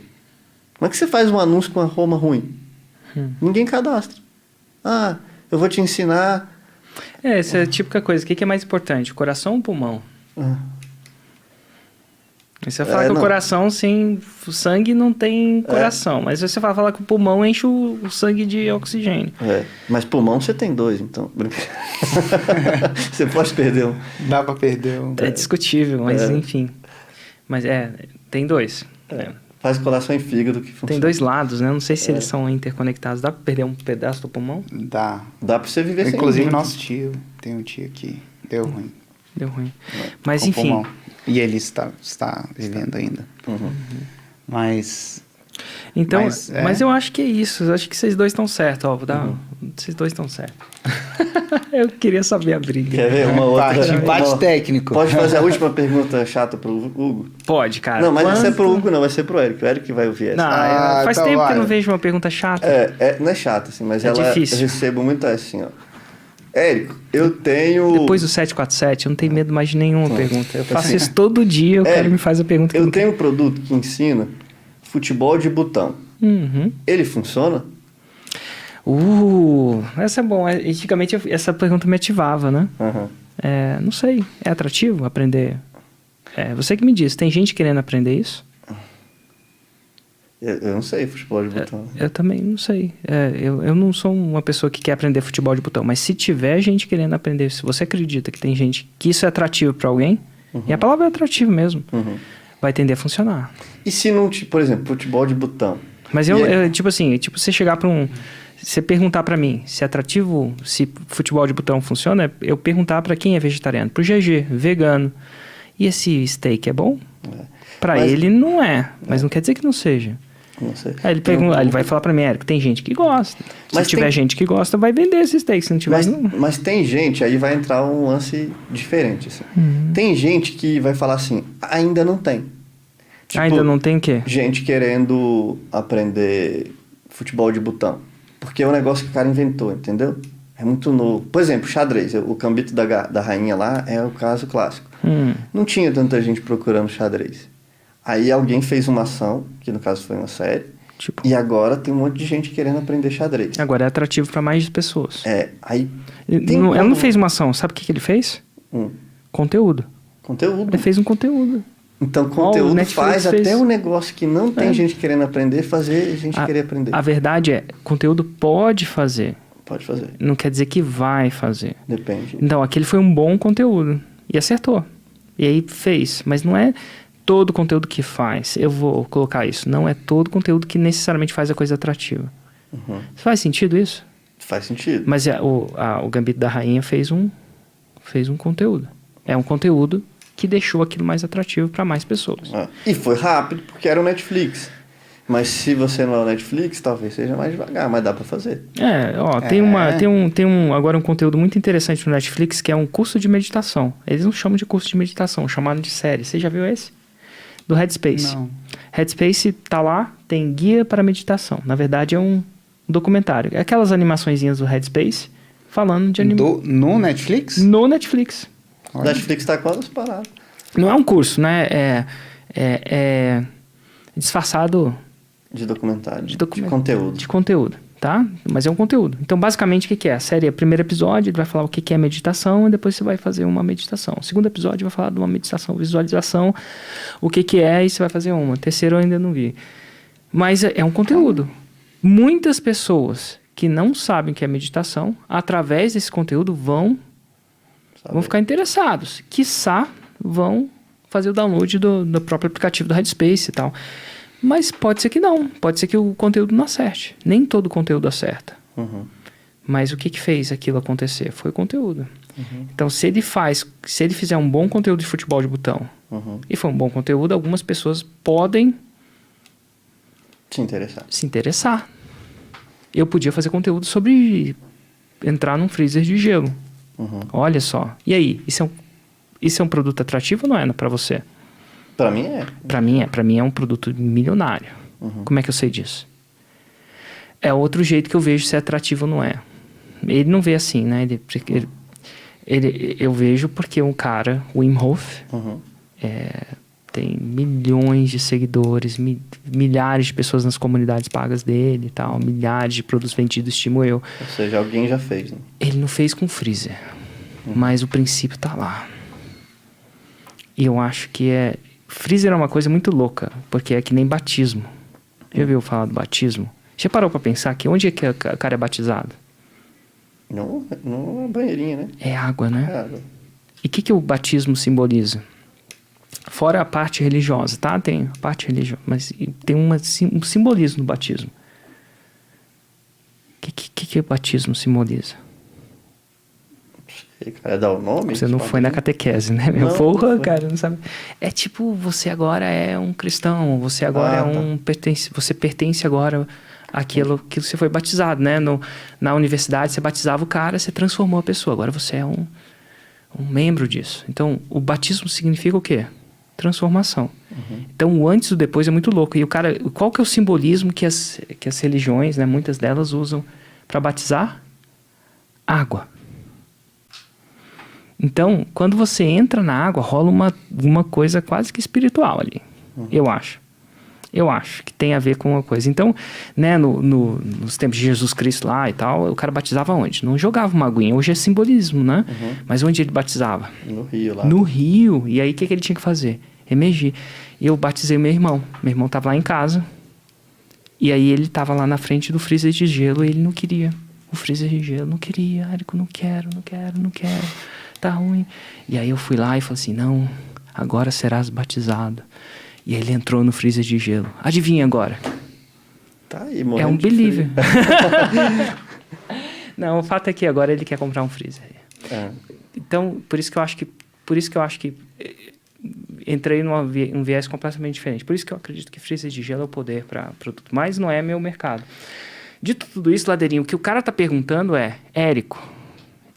Speaker 3: Como é que você faz um anúncio com uma Roma ruim? Ninguém cadastra. Eu vou te ensinar...
Speaker 2: essa é a típica coisa. O que é mais importante? O coração ou o pulmão? Você fala que o coração sem o sangue não tem coração. Mas você fala que o pulmão enche o sangue de oxigênio.
Speaker 3: Mas pulmão você tem 2, então. Você pode perder um.
Speaker 4: Dá pra perder um.
Speaker 2: É discutível, mas enfim. Mas tem 2.
Speaker 3: Faz coração e fígado que funciona.
Speaker 2: Tem 2 lados, né? Não sei se eles são interconectados. Dá pra perder um pedaço do pulmão?
Speaker 4: Dá.
Speaker 3: Dá pra você viver sem.
Speaker 4: Inclusive nosso tio. Tem um tio que deu ruim.
Speaker 2: Deu ruim. Mas
Speaker 4: com
Speaker 2: enfim.
Speaker 4: Pulmão. E ele está vivendo ainda. Mas...
Speaker 2: Então, mas eu acho que é isso. Eu acho que vocês dois estão certos. Vocês dois estão certos. Eu queria saber a briga.
Speaker 3: Quer ver uma outra?
Speaker 4: Empate técnico.
Speaker 3: Pode fazer a última pergunta chata pro Hugo?
Speaker 2: Pode, cara.
Speaker 3: Não, mas vai ser pro Hugo, não. Vai ser pro Érico. O Érico que vai ouvir essa.
Speaker 2: Não, faz tempo que eu não vejo uma pergunta chata.
Speaker 3: Não é chata, assim, mas
Speaker 2: difícil.
Speaker 3: Eu recebo muito assim, ó. Érico, eu tenho...
Speaker 2: Depois do 747, eu não tenho medo mais de nenhuma pergunta. Eu faço isso todo dia, o cara me faz a pergunta.
Speaker 3: Eu tenho um produto que ensina futebol de botão. Ele funciona?
Speaker 2: Essa é bom. Antigamente essa pergunta me ativava, né? Não sei. É atrativo aprender? Você que me diz, tem gente querendo aprender isso?
Speaker 3: Eu não sei futebol de botão.
Speaker 2: Eu também não sei. Eu não sou uma pessoa que quer aprender futebol de botão, mas se tiver gente querendo aprender, se você acredita que tem gente que isso é atrativo para alguém, e a palavra é atrativo mesmo, vai tender a funcionar.
Speaker 3: E se não, por exemplo, futebol de botão?
Speaker 2: Mas tipo assim, você chegar para você perguntar para mim se é atrativo, se futebol de botão funciona, eu perguntar para quem é vegetariano, pro GG, vegano. E esse steak é bom? Para ele não é, mas não quer dizer que não seja.
Speaker 3: Não sei.
Speaker 2: Aí ele vai falar pra mim, Érico, tem gente que gosta. Se tiver gente que gosta, vai vender esse steak. Se não tiver, não.
Speaker 3: Mas tem gente, aí vai entrar um lance diferente. Assim. Tem gente que vai falar assim, ainda não tem. Tipo,
Speaker 2: ainda não tem o quê?
Speaker 3: Gente querendo aprender futebol de botão. Porque é um negócio que o cara inventou, entendeu? É muito novo. Por exemplo, xadrez. O Gambito da Rainha lá é o caso clássico. Não tinha tanta gente procurando xadrez. Aí alguém fez uma ação, que no caso foi uma série, e agora tem um monte de gente querendo aprender xadrez.
Speaker 2: Agora é atrativo para mais pessoas.
Speaker 3: Aí...
Speaker 2: Ele não fez uma ação, sabe o que ele fez? Conteúdo. Ele fez um conteúdo.
Speaker 3: Então, conteúdo faz até um negócio que não tem gente querendo aprender, fazer gente querer aprender.
Speaker 2: A verdade é, conteúdo pode fazer.
Speaker 3: Pode fazer.
Speaker 2: Não quer dizer que vai fazer.
Speaker 3: Depende.
Speaker 2: Então, aquele foi um bom conteúdo. E acertou. E aí fez. Mas não é todo conteúdo que faz. Eu vou colocar isso. Não é todo conteúdo que necessariamente faz a coisa atrativa. Faz sentido isso?
Speaker 3: Faz sentido.
Speaker 2: Mas o Gambito da Rainha fez um conteúdo. É um conteúdo que deixou aquilo mais atrativo para mais pessoas.
Speaker 3: E foi rápido, porque era o Netflix. Mas se você não é o Netflix, talvez seja mais devagar, mas dá para fazer.
Speaker 2: Tem agora um conteúdo muito interessante no Netflix, que é um curso de meditação. Eles não chamam de curso de meditação, chamaram de série. Você já viu esse? Do Headspace.
Speaker 4: Não.
Speaker 2: Headspace tá lá, tem guia para meditação. Na verdade, é um documentário. É aquelas animaçõezinhas do Headspace falando de animação.
Speaker 4: No Netflix?
Speaker 2: No Netflix.
Speaker 3: O Netflix tá quase parado.
Speaker 2: Não é um curso, né? É disfarçado
Speaker 3: De documentário.
Speaker 2: De
Speaker 3: conteúdo.
Speaker 2: De conteúdo, tá? Mas é um conteúdo. Então, basicamente, o que é? A série, o primeiro episódio, ele vai falar o que é meditação, e depois você vai fazer uma meditação. O segundo episódio vai falar de uma meditação, visualização, o que é, e você vai fazer uma. O terceiro eu ainda não vi. Mas é um conteúdo. Muitas pessoas que não sabem o que é meditação, através desse conteúdo, vão ficar interessados. Quiçá, vão fazer o download do próprio aplicativo do Headspace e tal. Mas pode ser que não. Pode ser que o conteúdo não acerte. Nem todo conteúdo acerta.
Speaker 3: Uhum.
Speaker 2: Mas o que fez aquilo acontecer? Foi o conteúdo. Uhum. Então, se ele fizer um bom conteúdo de futebol de botão, e for um bom conteúdo, algumas pessoas podem se interessar. Eu podia fazer conteúdo sobre entrar num freezer de gelo. Uhum. Olha só. E aí? Isso é um produto atrativo ou não é para você?
Speaker 3: Pra mim é.
Speaker 2: Pra mim é um produto milionário. Uhum. Como é que eu sei disso? É outro jeito que eu vejo se é atrativo ou não é. Ele não vê assim, né? Eu vejo porque um cara, o Wim Hof, tem milhões de seguidores, milhares de pessoas nas comunidades pagas dele e tal, milhares de produtos vendidos, estimo eu.
Speaker 3: Ou seja, alguém já fez, né?
Speaker 2: Ele não fez com freezer, mas o princípio tá lá. E eu acho que freezer é uma coisa muito louca, porque é que nem batismo. Já ouviu falar do batismo? Já parou pra pensar que onde é que o cara é batizado?
Speaker 3: Numa banheirinha, né?
Speaker 2: É água, né?
Speaker 3: É água.
Speaker 2: E o que o batismo simboliza? Fora a parte religiosa, tá? Tem a parte religiosa, mas tem um simbolismo no batismo. O que o batismo simboliza?
Speaker 3: Cara, dá o nome?
Speaker 2: Você não foi na catequese, né? Meu porra, cara, não sabe. É tipo, você agora é um cristão, você agora você pertence agora àquilo que você foi batizado, né? Na universidade, você batizava o cara, você transformou a pessoa. Agora você é um membro disso. Então, o batismo significa o quê? Transformação. Então, o antes e o depois é muito louco. E o cara, qual que é o simbolismo que as religiões, né, muitas delas usam para batizar? Água. Então, quando você entra na água, rola uma coisa quase que espiritual ali. Eu acho. Eu acho que tem a ver com uma coisa. Então, né, nos tempos de Jesus Cristo lá e tal, o cara batizava onde? Não jogava uma aguinha. Hoje é simbolismo, né? Mas onde ele batizava?
Speaker 3: No rio lá.
Speaker 2: No rio. E aí, o que ele tinha que fazer? Emergir. Eu batizei meu irmão. Meu irmão estava lá em casa. E aí, ele estava lá na frente do freezer de gelo e ele não queria. O freezer de gelo. Não queria. Érico, não quero. Tá ruim. E aí, eu fui lá e falei assim, não, agora serás batizado. E aí ele entrou no freezer de gelo. Adivinha agora?
Speaker 3: Tá aí, morrendo
Speaker 2: é um
Speaker 3: de
Speaker 2: believer. Não, o fato é que agora ele quer comprar um freezer. Então, por isso que eu acho que entrei num viés completamente diferente. Por isso que eu acredito que freezer de gelo é o poder para produto. Mas não é meu mercado. Dito tudo isso, Ladeirinho, o que o cara tá perguntando é, Érico,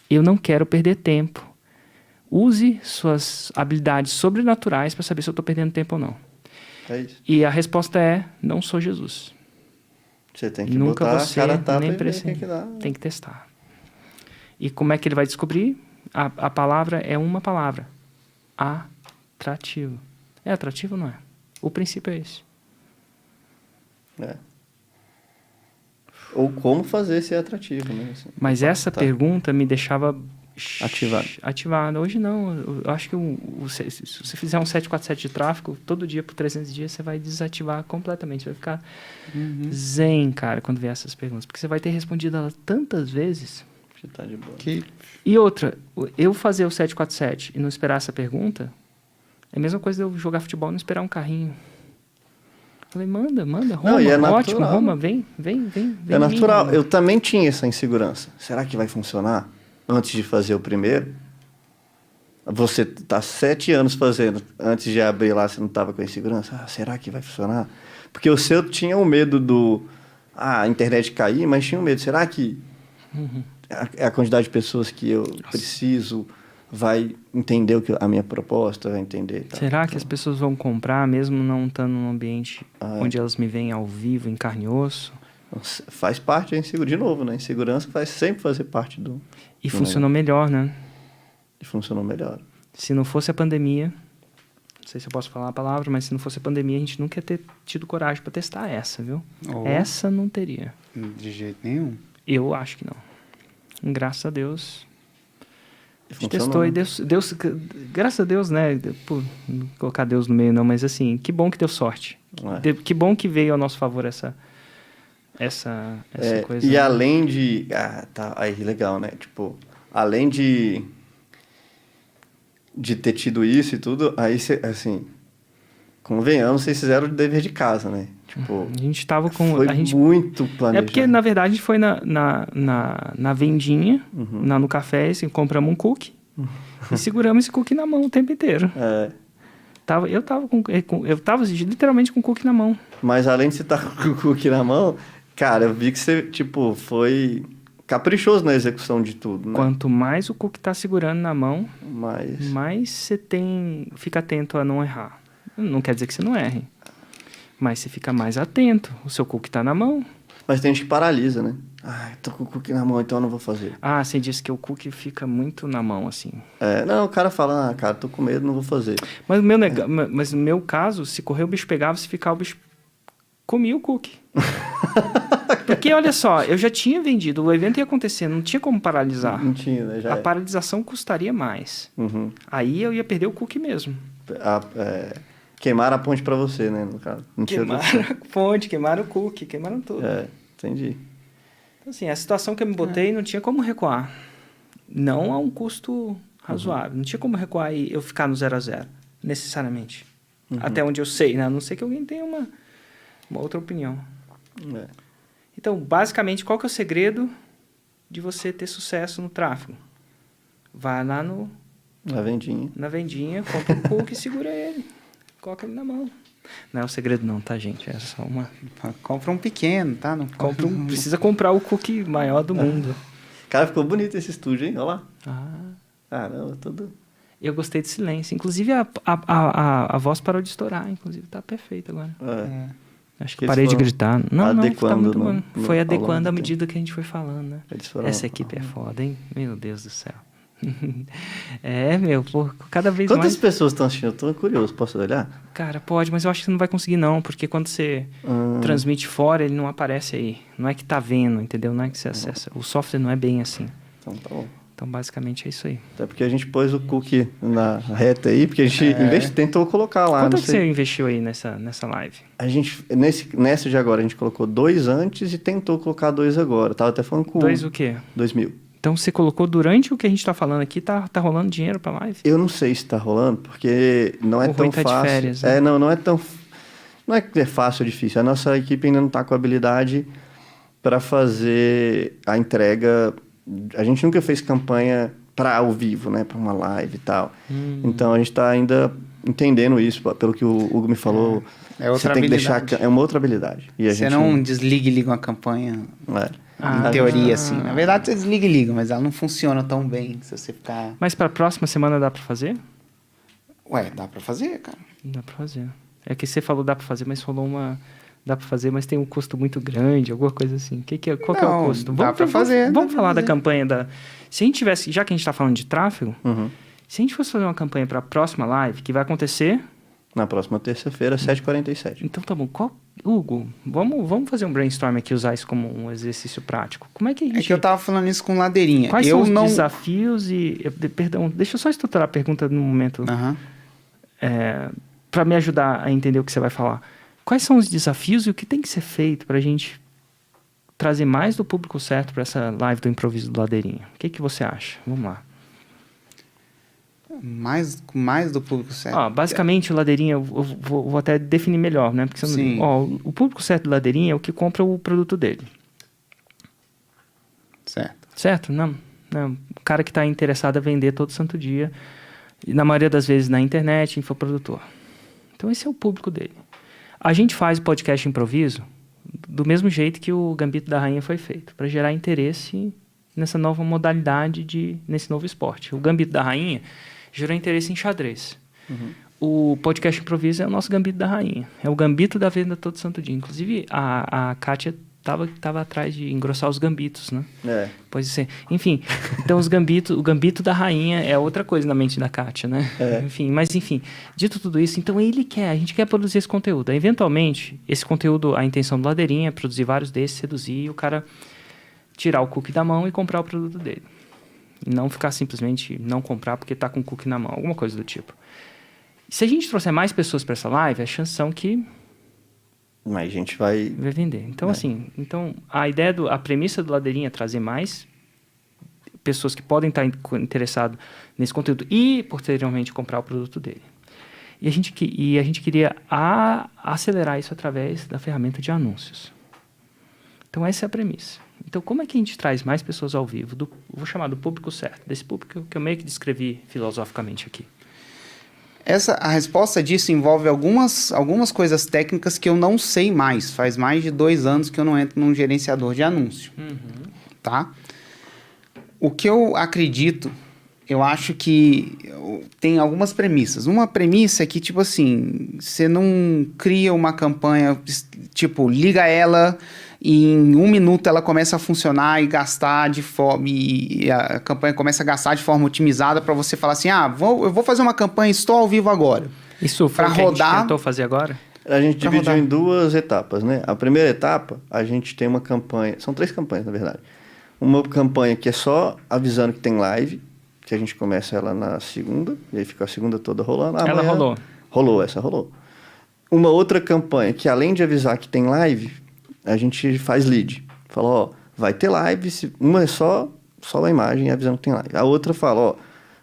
Speaker 2: eu não quero perder tempo. Use suas habilidades sobrenaturais para saber se eu estou perdendo tempo ou não.
Speaker 3: É isso.
Speaker 2: E a resposta é, não sou Jesus.
Speaker 3: Você tem que
Speaker 2: Nunca
Speaker 3: botar
Speaker 2: você,
Speaker 3: a cara a tapa
Speaker 2: nem
Speaker 3: e ver
Speaker 2: precisa.
Speaker 3: quem que dá.
Speaker 2: Tem que testar. E como é que ele vai descobrir? A palavra é uma palavra. Atrativo. É atrativo ou não é? O princípio é esse.
Speaker 3: Ou como fazer ser atrativo, né? Assim,
Speaker 2: mas essa pergunta me deixava ativado. Hoje não. Eu acho que se você fizer um 747 de tráfego, todo dia por 300 dias, você vai desativar completamente. Você vai ficar zen, cara, quando vier essas perguntas. Porque você vai ter respondido elas tantas vezes.
Speaker 3: Você tá de boa.
Speaker 2: E outra, eu fazer o 747 e não esperar essa pergunta, é a mesma coisa de eu jogar futebol e não esperar um carrinho. Falei, manda, Roma,
Speaker 3: é
Speaker 2: ótimo,
Speaker 3: natural.
Speaker 2: Roma, vem.
Speaker 3: É natural. Eu também tinha essa insegurança. Será que vai funcionar? Antes de fazer o primeiro, você tá 7 anos fazendo. Antes de abrir lá, você não tava com insegurança? Será que vai funcionar? Porque o seu tinha o medo a internet cair, mas tinha o medo. Será que a quantidade de pessoas que eu preciso vai entender a minha proposta, vai entender? Tá?
Speaker 2: Será que as pessoas vão comprar, mesmo não estando num ambiente onde elas me veem ao vivo, em carne e osso?
Speaker 3: Faz parte da insegurança. De novo, né? Insegurança vai sempre fazer parte do...
Speaker 2: E funcionou melhor, né?
Speaker 3: E funcionou melhor.
Speaker 2: Se não fosse a pandemia, sei se eu posso falar a palavra, mas se não fosse a pandemia, a gente nunca ia ter tido coragem para testar essa, viu? Essa não teria.
Speaker 4: De jeito nenhum.
Speaker 2: Eu acho que não. Graças a Deus. A gente
Speaker 3: Funcionou,
Speaker 2: testou
Speaker 3: né?
Speaker 2: e Deus, graças a Deus, né? Pô, não vou colocar Deus no meio não, mas assim, que bom que deu sorte. Que bom que veio ao nosso favor essa coisa.
Speaker 3: E além de... tá, aí legal, né? Tipo, além de ter tido isso e tudo, aí, assim, convenhamos, vocês fizeram o dever de casa, né? Tipo,
Speaker 2: a gente tava com...
Speaker 3: foi
Speaker 2: a gente,
Speaker 3: muito planejado.
Speaker 2: é porque, na verdade, a gente foi na vendinha, no café, assim, compramos um cookie e seguramos esse cookie na mão o tempo inteiro. Eu tava literalmente com o cookie na mão.
Speaker 3: Mas além de você estar com o cookie na mão, cara, eu vi que você, tipo, foi caprichoso na execução de tudo, né?
Speaker 2: Quanto mais o cookie tá segurando na mão,
Speaker 3: mais
Speaker 2: você fica atento a não errar. Não quer dizer que você não erre, mas você fica mais atento. O seu cookie tá na mão.
Speaker 3: Mas tem gente que paralisa, né? Tô com o cookie na mão, então eu não vou fazer.
Speaker 2: Você disse que o cookie fica muito na mão, assim.
Speaker 3: Não, o cara fala, cara, tô com medo, não vou fazer.
Speaker 2: Mas mas no meu caso, se correr o bicho pegava, se ficar o bicho comia o cookie. Porque, olha só, eu já tinha vendido, o evento ia acontecer, não tinha como paralisar.
Speaker 3: Não tinha, né?
Speaker 2: A paralisação custaria mais. Aí eu ia perder o cookie mesmo.
Speaker 3: Queimaram a ponte pra você, né? No caso.
Speaker 2: Queimaram a ponte, queimaram o cookie, queimaram tudo.
Speaker 3: Entendi.
Speaker 2: Então, assim, a situação que eu me botei não tinha como recuar. Não a um custo razoável. Não tinha como recuar e eu ficar no 0 a 0, necessariamente. Até onde eu sei, né? A não ser que alguém tenha uma outra opinião. Então, basicamente, qual que é o segredo de você ter sucesso no tráfego? Vai lá
Speaker 3: na
Speaker 2: vendinha, compra um cookie e segura ele. Coloca ele na mão. Não é o segredo não, tá, gente? É só uma...
Speaker 4: Compra um pequeno, tá? Não
Speaker 2: precisa comprar o cookie maior do mundo.
Speaker 3: Cara, ficou bonito esse estúdio, hein? Olha lá.
Speaker 2: Não,
Speaker 3: tudo...
Speaker 2: Eu gostei do silêncio. Inclusive, a voz parou de estourar. Inclusive, tá perfeito agora. Acho que parei de gritar. Não, tá muito bom. Foi adequando à medida que a gente foi falando, né? Essa equipe é foda, hein? Meu Deus do céu. Cada vez mais...
Speaker 3: Quantas pessoas estão assistindo? Eu tô curioso, posso olhar?
Speaker 2: Cara, pode, mas eu acho que você não vai conseguir não, porque quando você transmite fora, ele não aparece aí. Não é que tá vendo, entendeu? Não é que você acessa. O software não é bem assim.
Speaker 3: Então tá bom.
Speaker 2: Então, basicamente, é isso aí.
Speaker 3: Até porque a gente pôs o cookie na reta aí, porque a gente tentou colocar lá.
Speaker 2: Quanto que você investiu aí nessa live?
Speaker 3: A gente, nessa de agora, a gente colocou 2 antes e tentou colocar 2 agora. Tava até falando com...
Speaker 2: 2 o quê?
Speaker 3: 2.000.
Speaker 2: Então, você colocou durante o que a gente tá falando aqui, tá rolando dinheiro pra live?
Speaker 3: Eu não sei se tá rolando, porque não é tão fácil.
Speaker 2: De férias, né?
Speaker 3: Não é tão... Não é que é fácil ou difícil. A nossa equipe ainda não tá com habilidade para fazer a entrega... A gente nunca fez campanha para ao vivo, né? Para uma live e tal. Então, a gente está ainda entendendo isso. Pelo que o Hugo me falou,
Speaker 4: outra
Speaker 3: você tem que
Speaker 4: habilidade.
Speaker 3: deixar... É uma outra habilidade. E
Speaker 4: você não desliga e liga uma campanha em teoria, assim. Na verdade, você desliga e liga, mas ela não funciona tão bem se você ficar...
Speaker 2: Mas para a próxima semana dá para fazer?
Speaker 4: Dá para fazer, cara.
Speaker 2: Dá para fazer. É que você falou dá para fazer, mas falou uma... Dá para fazer, mas tem um custo muito grande, alguma coisa assim. Qual que é o custo?
Speaker 4: Dá para fazer.
Speaker 2: Vamos falar da campanha da... Se a gente tivesse... Já que a gente está falando de tráfego, se a gente fosse fazer uma campanha para a próxima live, que vai acontecer...
Speaker 3: Na próxima terça-feira, 7h47.
Speaker 2: Então tá bom. Hugo, vamos fazer um brainstorm aqui, usar isso como um exercício prático. Como é que a gente...
Speaker 4: É que eu tava falando isso com Ladeirinha.
Speaker 2: Quais são os desafios e... Perdão, deixa eu só estruturar a pergunta no momento. Para me ajudar a entender o que você vai falar. Quais são os desafios e o que tem que ser feito para a gente trazer mais do público certo para essa live do improviso do Ladeirinha? O que você acha? Vamos lá.
Speaker 4: Mais do público certo?
Speaker 2: Basicamente, o Ladeirinha, eu vou até definir melhor, né? Porque o público certo do Ladeirinha é o que compra o produto dele. Certo? Não. O cara que está interessado a vender todo santo dia, e na maioria das vezes na internet, infoprodutor. Então, esse é o público dele. A gente faz o podcast improviso do mesmo jeito que o Gambito da Rainha foi feito, para gerar interesse nessa nova modalidade, nesse novo esporte. O Gambito da Rainha gerou interesse em xadrez. O podcast improviso é o nosso Gambito da Rainha. É o Gambito da venda todo santo dia. Inclusive, a Kátia tava atrás de engrossar os gambitos, né?
Speaker 3: É.
Speaker 2: Pode ser. Enfim, então o gambito da rainha é outra coisa na mente da Kátia, né?
Speaker 3: É.
Speaker 2: Enfim, dito tudo isso, então a gente quer produzir esse conteúdo. Eventualmente, esse conteúdo, a intenção do Ladeirinha é produzir vários desses, seduzir e o cara tirar o cookie da mão e comprar o produto dele. E não ficar simplesmente não comprar porque tá com o cookie na mão, alguma coisa do tipo. Se a gente trouxer mais pessoas para essa live, a chance são que
Speaker 3: Mas a gente vai...
Speaker 2: vai vender. Então, a premissa do Ladeirinha é trazer mais pessoas que podem estar interessadas nesse conteúdo e, posteriormente, comprar o produto dele. E a gente queria acelerar isso através da ferramenta de anúncios. Então, essa é a premissa. Então, como é que a gente traz mais pessoas ao vivo? Vou chamar do público certo, desse público que eu meio que descrevi filosoficamente aqui.
Speaker 4: A resposta disso envolve algumas coisas técnicas que eu não sei mais. Faz mais de 2 anos que eu não entro num gerenciador de anúncio. Tá? O que eu acredito, eu acho que tem algumas premissas. Uma premissa é que, tipo assim, você não cria uma campanha, tipo, liga ela e em 1 minuto ela começa a funcionar e gastar e a campanha começa a gastar de forma otimizada para você falar assim, eu vou fazer uma campanha, estou ao vivo agora.
Speaker 2: Isso foi o que a gente tentou fazer agora?
Speaker 3: A gente dividiu em 2 etapas, né? A primeira etapa, a gente tem uma campanha... São 3 campanhas, na verdade. Uma campanha que é só avisando que tem live, que a gente começa ela na segunda, e aí fica a segunda toda rolando.
Speaker 2: Ela rolou.
Speaker 3: Essa rolou. Uma outra campanha que, além de avisar que tem live, a gente faz lead. Fala, vai ter live, uma é só a imagem avisando que tem live. A outra fala,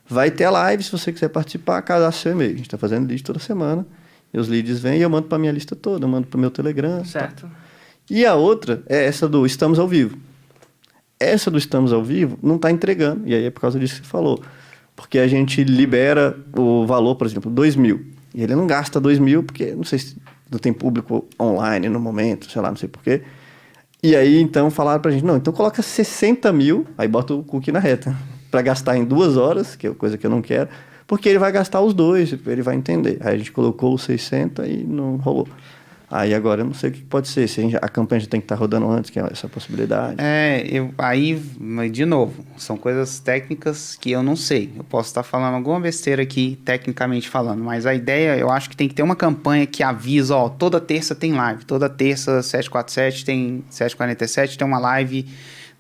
Speaker 3: vai ter a live, se você quiser participar, cadastre seu e-mail. A gente está fazendo lead toda semana, e os leads vêm e eu mando para minha lista toda, eu mando para o meu Telegram.
Speaker 2: Certo.
Speaker 3: Tá. E a outra é essa do Estamos ao Vivo. Essa do Estamos ao Vivo não está entregando, e aí é por causa disso que você falou. Porque a gente libera o valor, por exemplo, 2.000. E ele não gasta 2.000 porque, não sei se não tem público online no momento, sei lá, não sei porquê. E aí, então, falaram pra gente, não, então coloca 60.000, aí bota o cookie na reta, para gastar em 2 horas, que é coisa que eu não quero, porque ele vai gastar os 2, ele vai entender. Aí a gente colocou os 60 e não rolou. Aí agora eu não sei o que pode ser, se a campanha já tem que estar rodando antes, que é essa possibilidade.
Speaker 4: Mas de novo, são coisas técnicas que eu não sei. Eu posso estar falando alguma besteira aqui, tecnicamente falando, mas a ideia, eu acho que tem que ter uma campanha que avisa, toda terça tem live, toda terça, 7h47 tem uma live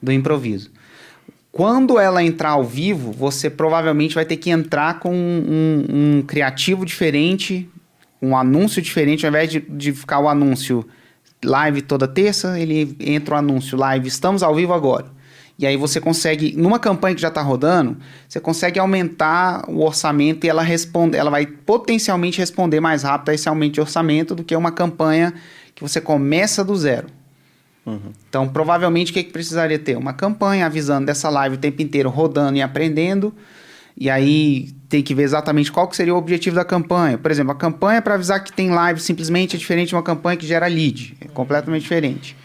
Speaker 4: do improviso. Quando ela entrar ao vivo, você provavelmente vai ter que entrar com um criativo diferente, um anúncio diferente, ao invés de ficar o anúncio live toda terça, ele entra o anúncio live, estamos ao vivo agora. E aí você consegue, numa campanha que já está rodando, você consegue aumentar o orçamento e ela vai potencialmente responder mais rápido a esse aumento de orçamento do que uma campanha que você começa do zero. Então, provavelmente, o que precisaria ter? Uma campanha avisando dessa live o tempo inteiro, rodando e aprendendo. E aí tem que ver exatamente qual que seria o objetivo da campanha. Por exemplo, a campanha para avisar que tem live simplesmente é diferente de uma campanha que gera lead. É completamente diferente.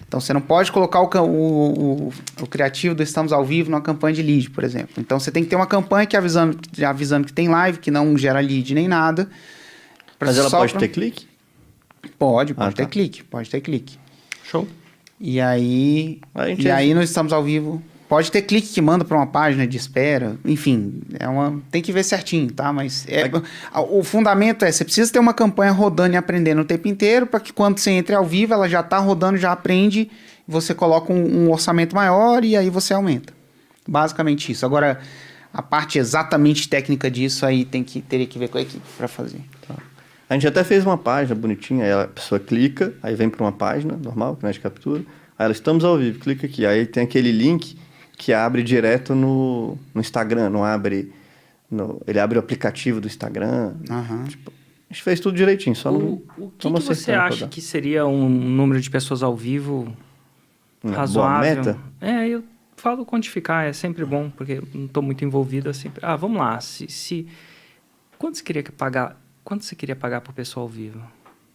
Speaker 4: Então, você não pode colocar o criativo do Estamos ao Vivo numa campanha de lead, por exemplo. Então, você tem que ter uma campanha que avisando que tem live, que não gera lead nem nada.
Speaker 3: Mas ela pode ter clique?
Speaker 4: Pode ter clique. Pode ter clique.
Speaker 2: Show.
Speaker 4: E aí nós Estamos ao Vivo... Pode ter clique que manda para uma página de espera, enfim, tem que ver certinho, tá? Mas o fundamento você precisa ter uma campanha rodando e aprendendo o tempo inteiro, para que quando você entre ao vivo, ela já está rodando, já aprende, você coloca um orçamento maior e aí você aumenta. Basicamente isso. Agora, a parte exatamente técnica disso aí teria que ver com a equipe para fazer.
Speaker 3: Tá. A gente até fez uma página bonitinha, aí a pessoa clica, aí vem para uma página normal, que não é de captura, aí ela Estamos ao Vivo, clica aqui, aí tem aquele link que abre direto no Instagram, não abre... ele abre o aplicativo do Instagram. Tipo, a gente fez tudo direitinho, só
Speaker 2: o que você acha que seria um número de pessoas ao vivo razoável?
Speaker 3: Boa meta?
Speaker 2: Eu falo quantificar, é sempre bom, porque eu não estou muito envolvido assim. Vamos lá, quanto você queria pagar por pessoa ao vivo?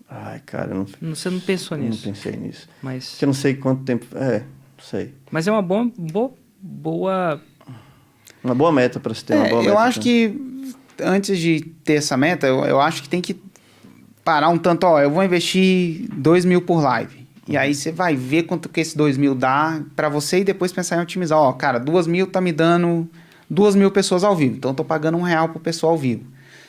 Speaker 3: Ai, cara,
Speaker 2: você não pensou nisso?
Speaker 3: Não pensei nisso.
Speaker 2: Mas...
Speaker 3: Porque eu não sei quanto tempo... não sei.
Speaker 2: Mas é uma boa...
Speaker 3: Uma boa meta para você ter uma boa meta.
Speaker 4: Eu acho que antes de ter essa meta, eu acho que tem que parar um tanto. Eu vou investir 2.000 por live. E aí você vai ver quanto que esse 2.000 dá para você e depois pensar em otimizar. Ó, cara, 2.000 tá me dando 2.000 pessoas ao vivo. Então eu tô pagando R$1 pro pessoal ao vivo.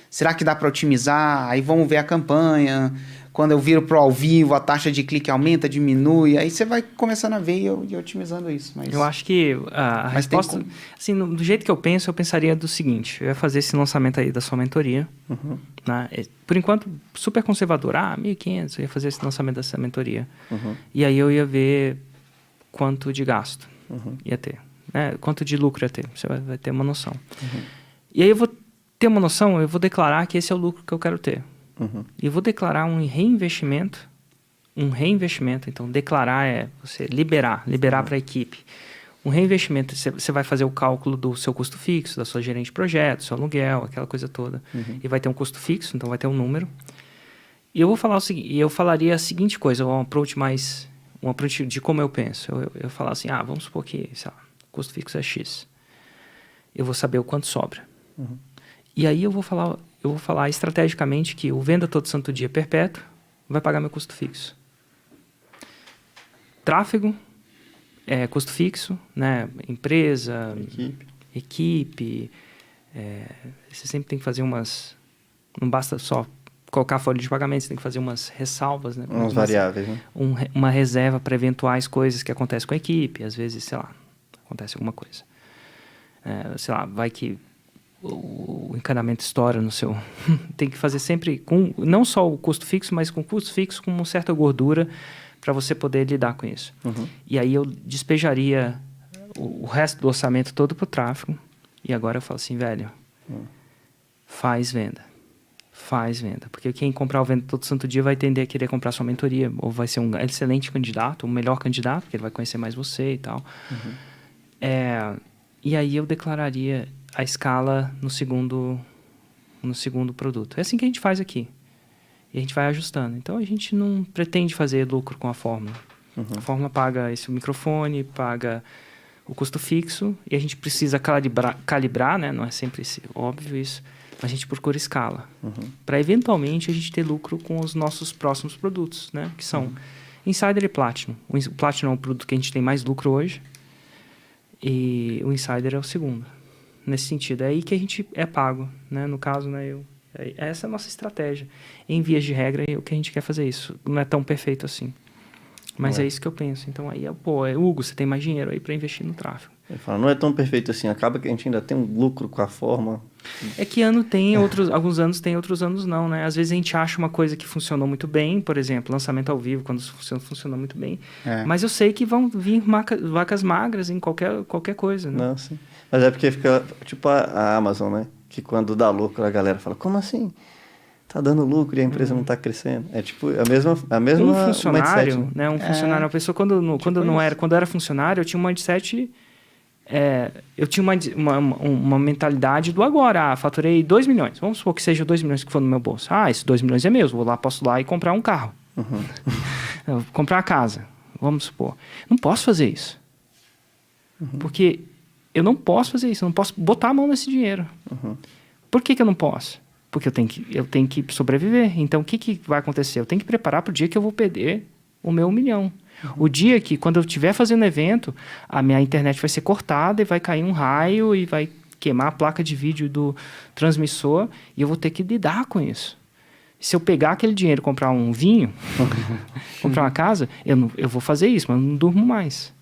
Speaker 4: Será que dá para otimizar? Aí vamos ver a campanha. Quando eu viro pro ao vivo, a taxa de clique aumenta, diminui. Aí você vai começando a ver e otimizando isso. Mas...
Speaker 2: Eu acho que a resposta... Assim, do jeito que eu pensaria do seguinte. Eu ia fazer esse lançamento aí da sua mentoria. Né? Por enquanto, super conservador. 1.500, eu ia fazer esse lançamento dessa mentoria. E aí eu ia ver quanto de gasto ia ter. Né? Quanto de lucro ia ter. Você vai ter uma noção. E aí eu vou ter uma noção, eu vou declarar que esse é o lucro que eu quero ter. E eu vou declarar um reinvestimento. Então, declarar é você liberar para a equipe. Um reinvestimento, você vai fazer o cálculo do seu custo fixo, da sua gerente de projeto, seu aluguel, aquela coisa toda. E vai ter um custo fixo, então vai ter um número. E eu vou falar o seguinte, eu falaria a seguinte coisa, um approach de como eu penso. Eu falar assim, vamos supor que, sei lá, o custo fixo é X. Eu vou saber o quanto sobra. E aí eu vou falar estrategicamente que o venda todo santo dia perpétuo vai pagar meu custo fixo. Tráfego, custo fixo, né? Empresa, equipe. Você sempre tem que fazer umas... Não basta só colocar a folha de pagamento, você tem que fazer umas ressalvas, né?
Speaker 3: Umas variáveis, né?
Speaker 2: Uma reserva para eventuais coisas que acontecem com a equipe. Às vezes, sei lá, acontece alguma coisa. Sei lá, vai que o encanamento estoura no seu... Tem que fazer sempre com não só o custo fixo, mas com custo fixo com uma certa gordura para você poder lidar com isso. E aí eu despejaria o resto do orçamento todo para o tráfego. E agora eu falo assim, velho, faz venda. Porque quem comprar o venda todo santo dia vai tender a querer comprar sua mentoria, ou vai ser um excelente candidato, um melhor candidato, porque ele vai conhecer mais você e tal. E aí eu declararia a escala no segundo produto. É assim que a gente faz aqui. E a gente vai ajustando. Então, a gente não pretende fazer lucro com a fórmula. A fórmula paga esse microfone, paga o custo fixo, e a gente precisa calibrar, né? Não é sempre óbvio isso, mas a gente procura escala. Para, eventualmente, a gente ter lucro com os nossos próximos produtos, né? Que são Insider e Platinum. O Platinum é o produto que a gente tem mais lucro hoje, e o Insider é o segundo. Nesse sentido, é aí que a gente é pago, né? No caso, né, essa é a nossa estratégia. Em vias de regra, é o que a gente quer fazer isso. Não é tão perfeito assim. Mas é isso que eu penso. Então, aí, Hugo, você tem mais dinheiro aí para investir no tráfego.
Speaker 3: Ele fala, não é tão perfeito assim. Acaba que a gente ainda tem um lucro com a forma.
Speaker 2: É que ano tem, alguns anos tem, outros anos não, né? Às vezes a gente acha uma coisa que funcionou muito bem, por exemplo, lançamento ao vivo, quando funcionou muito bem. Mas eu sei que vão vir vacas magras em qualquer coisa, né?
Speaker 3: Não, sim. Mas é porque fica tipo a Amazon, né? Que quando dá lucro, a galera fala, como assim? Tá dando lucro e a empresa não tá crescendo. É tipo a mesma
Speaker 2: um funcionário,
Speaker 3: mindset,
Speaker 2: né? Um funcionário, uma pessoa quando eu era funcionário, eu tinha um mindset, eu tinha uma mentalidade do agora. Faturei 2 milhões. Vamos supor que seja 2 milhões que for no meu bolso. Esses 2 milhões é meu. Posso lá e comprar um carro. Comprar uma casa. Vamos supor. Não posso fazer isso. Porque eu não posso fazer isso. Eu não posso botar a mão nesse dinheiro. Por que eu não posso? Porque eu tenho que sobreviver. Então, o que vai acontecer? Eu tenho que preparar para o dia que eu vou perder o meu 1 milhão. O dia que, quando eu estiver fazendo evento, a minha internet vai ser cortada e vai cair um raio e vai queimar a placa de vídeo do transmissor e eu vou ter que lidar com isso. Se eu pegar aquele dinheiro e comprar um vinho, comprar uma casa, eu vou fazer isso, mas eu não durmo mais.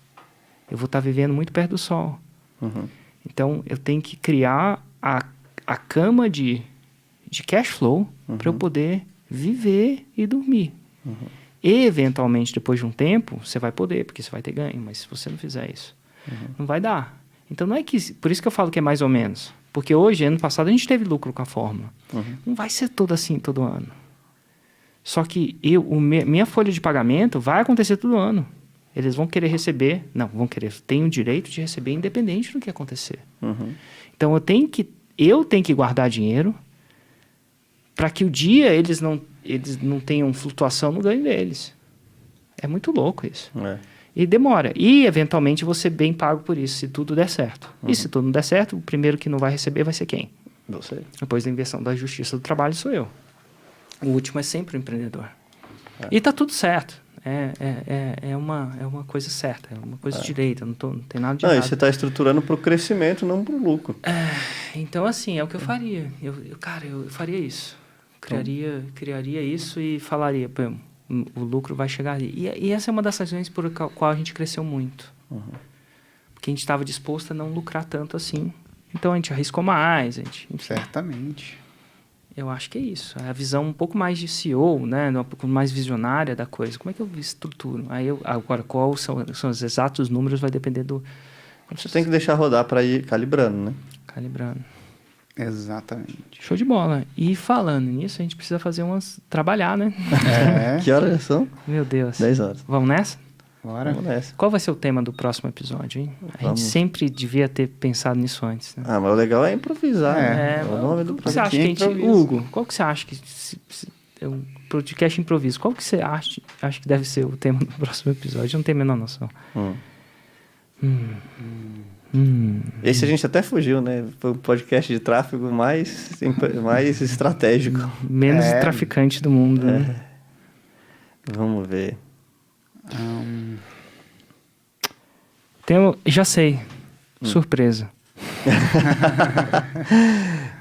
Speaker 2: Eu vou estar vivendo muito perto do sol. Então, eu tenho que criar a cama de cash flow para eu poder viver e dormir. E, eventualmente, depois de um tempo, você vai poder, porque você vai ter ganho. Mas se você não fizer isso, não vai dar. Então, não é que... Por isso que eu falo que é mais ou menos. Porque hoje, ano passado, a gente teve lucro com a fórmula. Não vai ser todo assim, todo ano. Só que minha folha de pagamento vai acontecer todo ano. Eles vão querer receber... Não, vão querer... Tem o direito de receber independente do que acontecer. Então, eu tenho que guardar dinheiro para que o dia eles não tenham flutuação no ganho deles. É muito louco isso. E demora. E, eventualmente, você bem pago por isso, se tudo der certo. E se tudo não der certo, o primeiro que não vai receber vai ser quem?
Speaker 3: Você.
Speaker 2: Depois da inversão da justiça do trabalho, sou eu. O último é sempre o empreendedor. E tá tudo certo. é uma coisa certa, é uma coisa direita, não tem nada de
Speaker 3: Não, e
Speaker 2: errado.
Speaker 3: você está estruturando para o crescimento, não para o lucro.
Speaker 2: Então, assim, é o que eu faria. Eu faria isso. Criaria isso e falaria, pô, o lucro vai chegar ali. E essa é uma das razões por qual a gente cresceu muito. Porque a gente estava disposto a não lucrar tanto assim. Então, a gente arriscou mais. Enfim.
Speaker 4: Certamente.
Speaker 2: Eu acho que é isso. É a visão um pouco mais de CEO, né? Um pouco mais visionária da coisa. Como é que eu estruturo? Agora, quais são os exatos números vai depender do...
Speaker 3: Você tem que deixar rodar para ir calibrando, né?
Speaker 2: Calibrando.
Speaker 4: Exatamente.
Speaker 2: Show de bola. E falando nisso, a gente precisa fazer trabalhar, né?
Speaker 3: Que horas são?
Speaker 2: Meu Deus.
Speaker 3: 10 horas.
Speaker 2: Vamos nessa?
Speaker 4: Bora.
Speaker 3: Vamos nessa.
Speaker 2: Qual vai ser o tema do próximo episódio, hein? A gente sempre devia ter pensado nisso antes, né?
Speaker 3: Mas o legal é improvisar, né?
Speaker 2: É,
Speaker 3: O nome do
Speaker 2: qual que você acha que a gente...
Speaker 4: improvisa.
Speaker 2: Hugo, qual que você acha que... É um podcast improviso. Qual que você acha que deve ser o tema do próximo episódio? Eu não tenho a menor noção.
Speaker 3: Esse a gente até fugiu, né? Foi um podcast de tráfego mais estratégico.
Speaker 2: Menos traficante do mundo, né?
Speaker 3: Vamos ver.
Speaker 2: Já sei. Surpresa.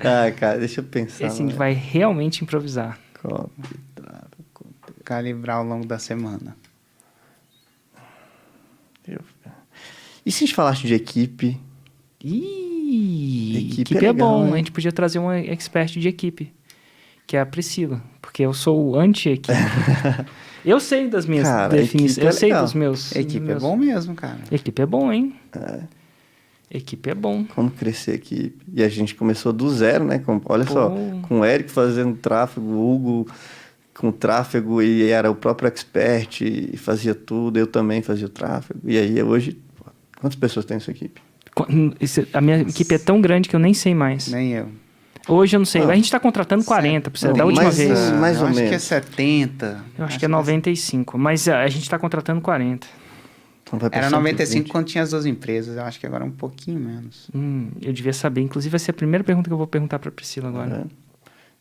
Speaker 3: Cara, deixa eu pensar.
Speaker 2: Esse a gente vai realmente improvisar.
Speaker 3: Copy, tráfego,
Speaker 4: Calibrar ao longo da semana.
Speaker 3: E se a gente falasse de equipe?
Speaker 2: Equipe é
Speaker 3: legal,
Speaker 2: bom.
Speaker 3: hein?
Speaker 2: A gente podia trazer uma expert de equipe, que é a Priscila, porque eu sou o anti-equipe. Eu sei das minhas definições, eu sei dos meus...
Speaker 4: Equipe é bom mesmo, cara.
Speaker 2: Equipe é bom, hein? Equipe é bom.
Speaker 3: Como crescer a equipe? E a gente começou do zero, né? Olha só, com o Érico fazendo tráfego, o Hugo com tráfego e era o próprio expert e fazia tudo, eu também fazia o tráfego. E aí hoje, quantas pessoas tem essa equipe?
Speaker 2: A minha equipe é tão grande que eu nem sei mais.
Speaker 4: Nem eu.
Speaker 2: Hoje eu não sei. A gente está contratando 40, pra você, da última vez.
Speaker 3: Mais ou
Speaker 4: acho
Speaker 3: menos.
Speaker 4: que é 70.
Speaker 2: Eu acho que é 95, mas a gente está contratando 40.
Speaker 3: Então vai pra
Speaker 4: Era 95
Speaker 3: 120.
Speaker 4: quando tinha as duas empresas. Eu acho que agora é um pouquinho menos.
Speaker 2: Eu devia saber. Inclusive, vai ser a primeira pergunta que eu vou perguntar para a Priscila agora.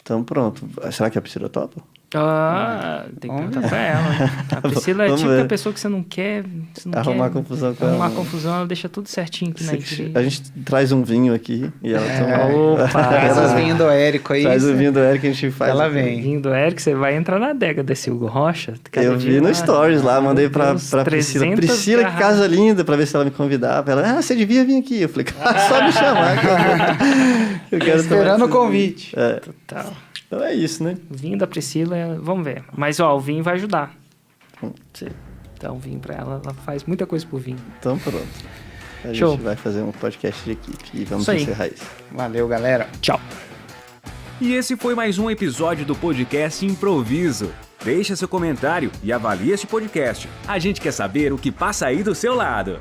Speaker 3: Então pronto. Será que a Priscila topa?
Speaker 2: Tem que perguntar para ela. A Priscila é
Speaker 3: Vamos
Speaker 2: tipo
Speaker 3: ver.
Speaker 2: a pessoa que você não quer...
Speaker 3: Arrumar confusão com ela.
Speaker 2: Arrumar confusão, ela deixa tudo certinho aqui na igreja.
Speaker 3: A gente traz um vinho aqui e ela toma.
Speaker 2: Opa!
Speaker 4: Essas vinhas do Érico aí.
Speaker 3: Traz o vinho do Eric que a gente faz.
Speaker 4: Ela
Speaker 3: aqui.
Speaker 4: vem.
Speaker 2: Vindo do Eric, você vai entrar na adega desse Hugo Rocha.
Speaker 3: Eu vi no Stories lá, mandei pra Priscila. Priscila, que casa linda, pra ver se ela me convidava. Ela, você devia vir aqui. Eu falei, só me chamar. Eu quero
Speaker 4: Esperando
Speaker 3: tomar
Speaker 4: o convite.
Speaker 2: Total.
Speaker 3: Então é isso, né?
Speaker 2: O vinho da Priscila, vamos ver. Mas, o vinho vai ajudar. Você dá um vinho pra ela, ela faz muita coisa por vinho.
Speaker 3: Então pronto. A
Speaker 2: Show.
Speaker 3: gente vai fazer um podcast de equipe e vamos
Speaker 2: Isso aí.
Speaker 3: encerrar isso.
Speaker 4: Valeu, galera.
Speaker 2: Tchau.
Speaker 1: E esse foi mais um episódio do podcast Improviso. Deixa seu comentário e avalie este podcast. A gente quer saber o que passa aí do seu lado.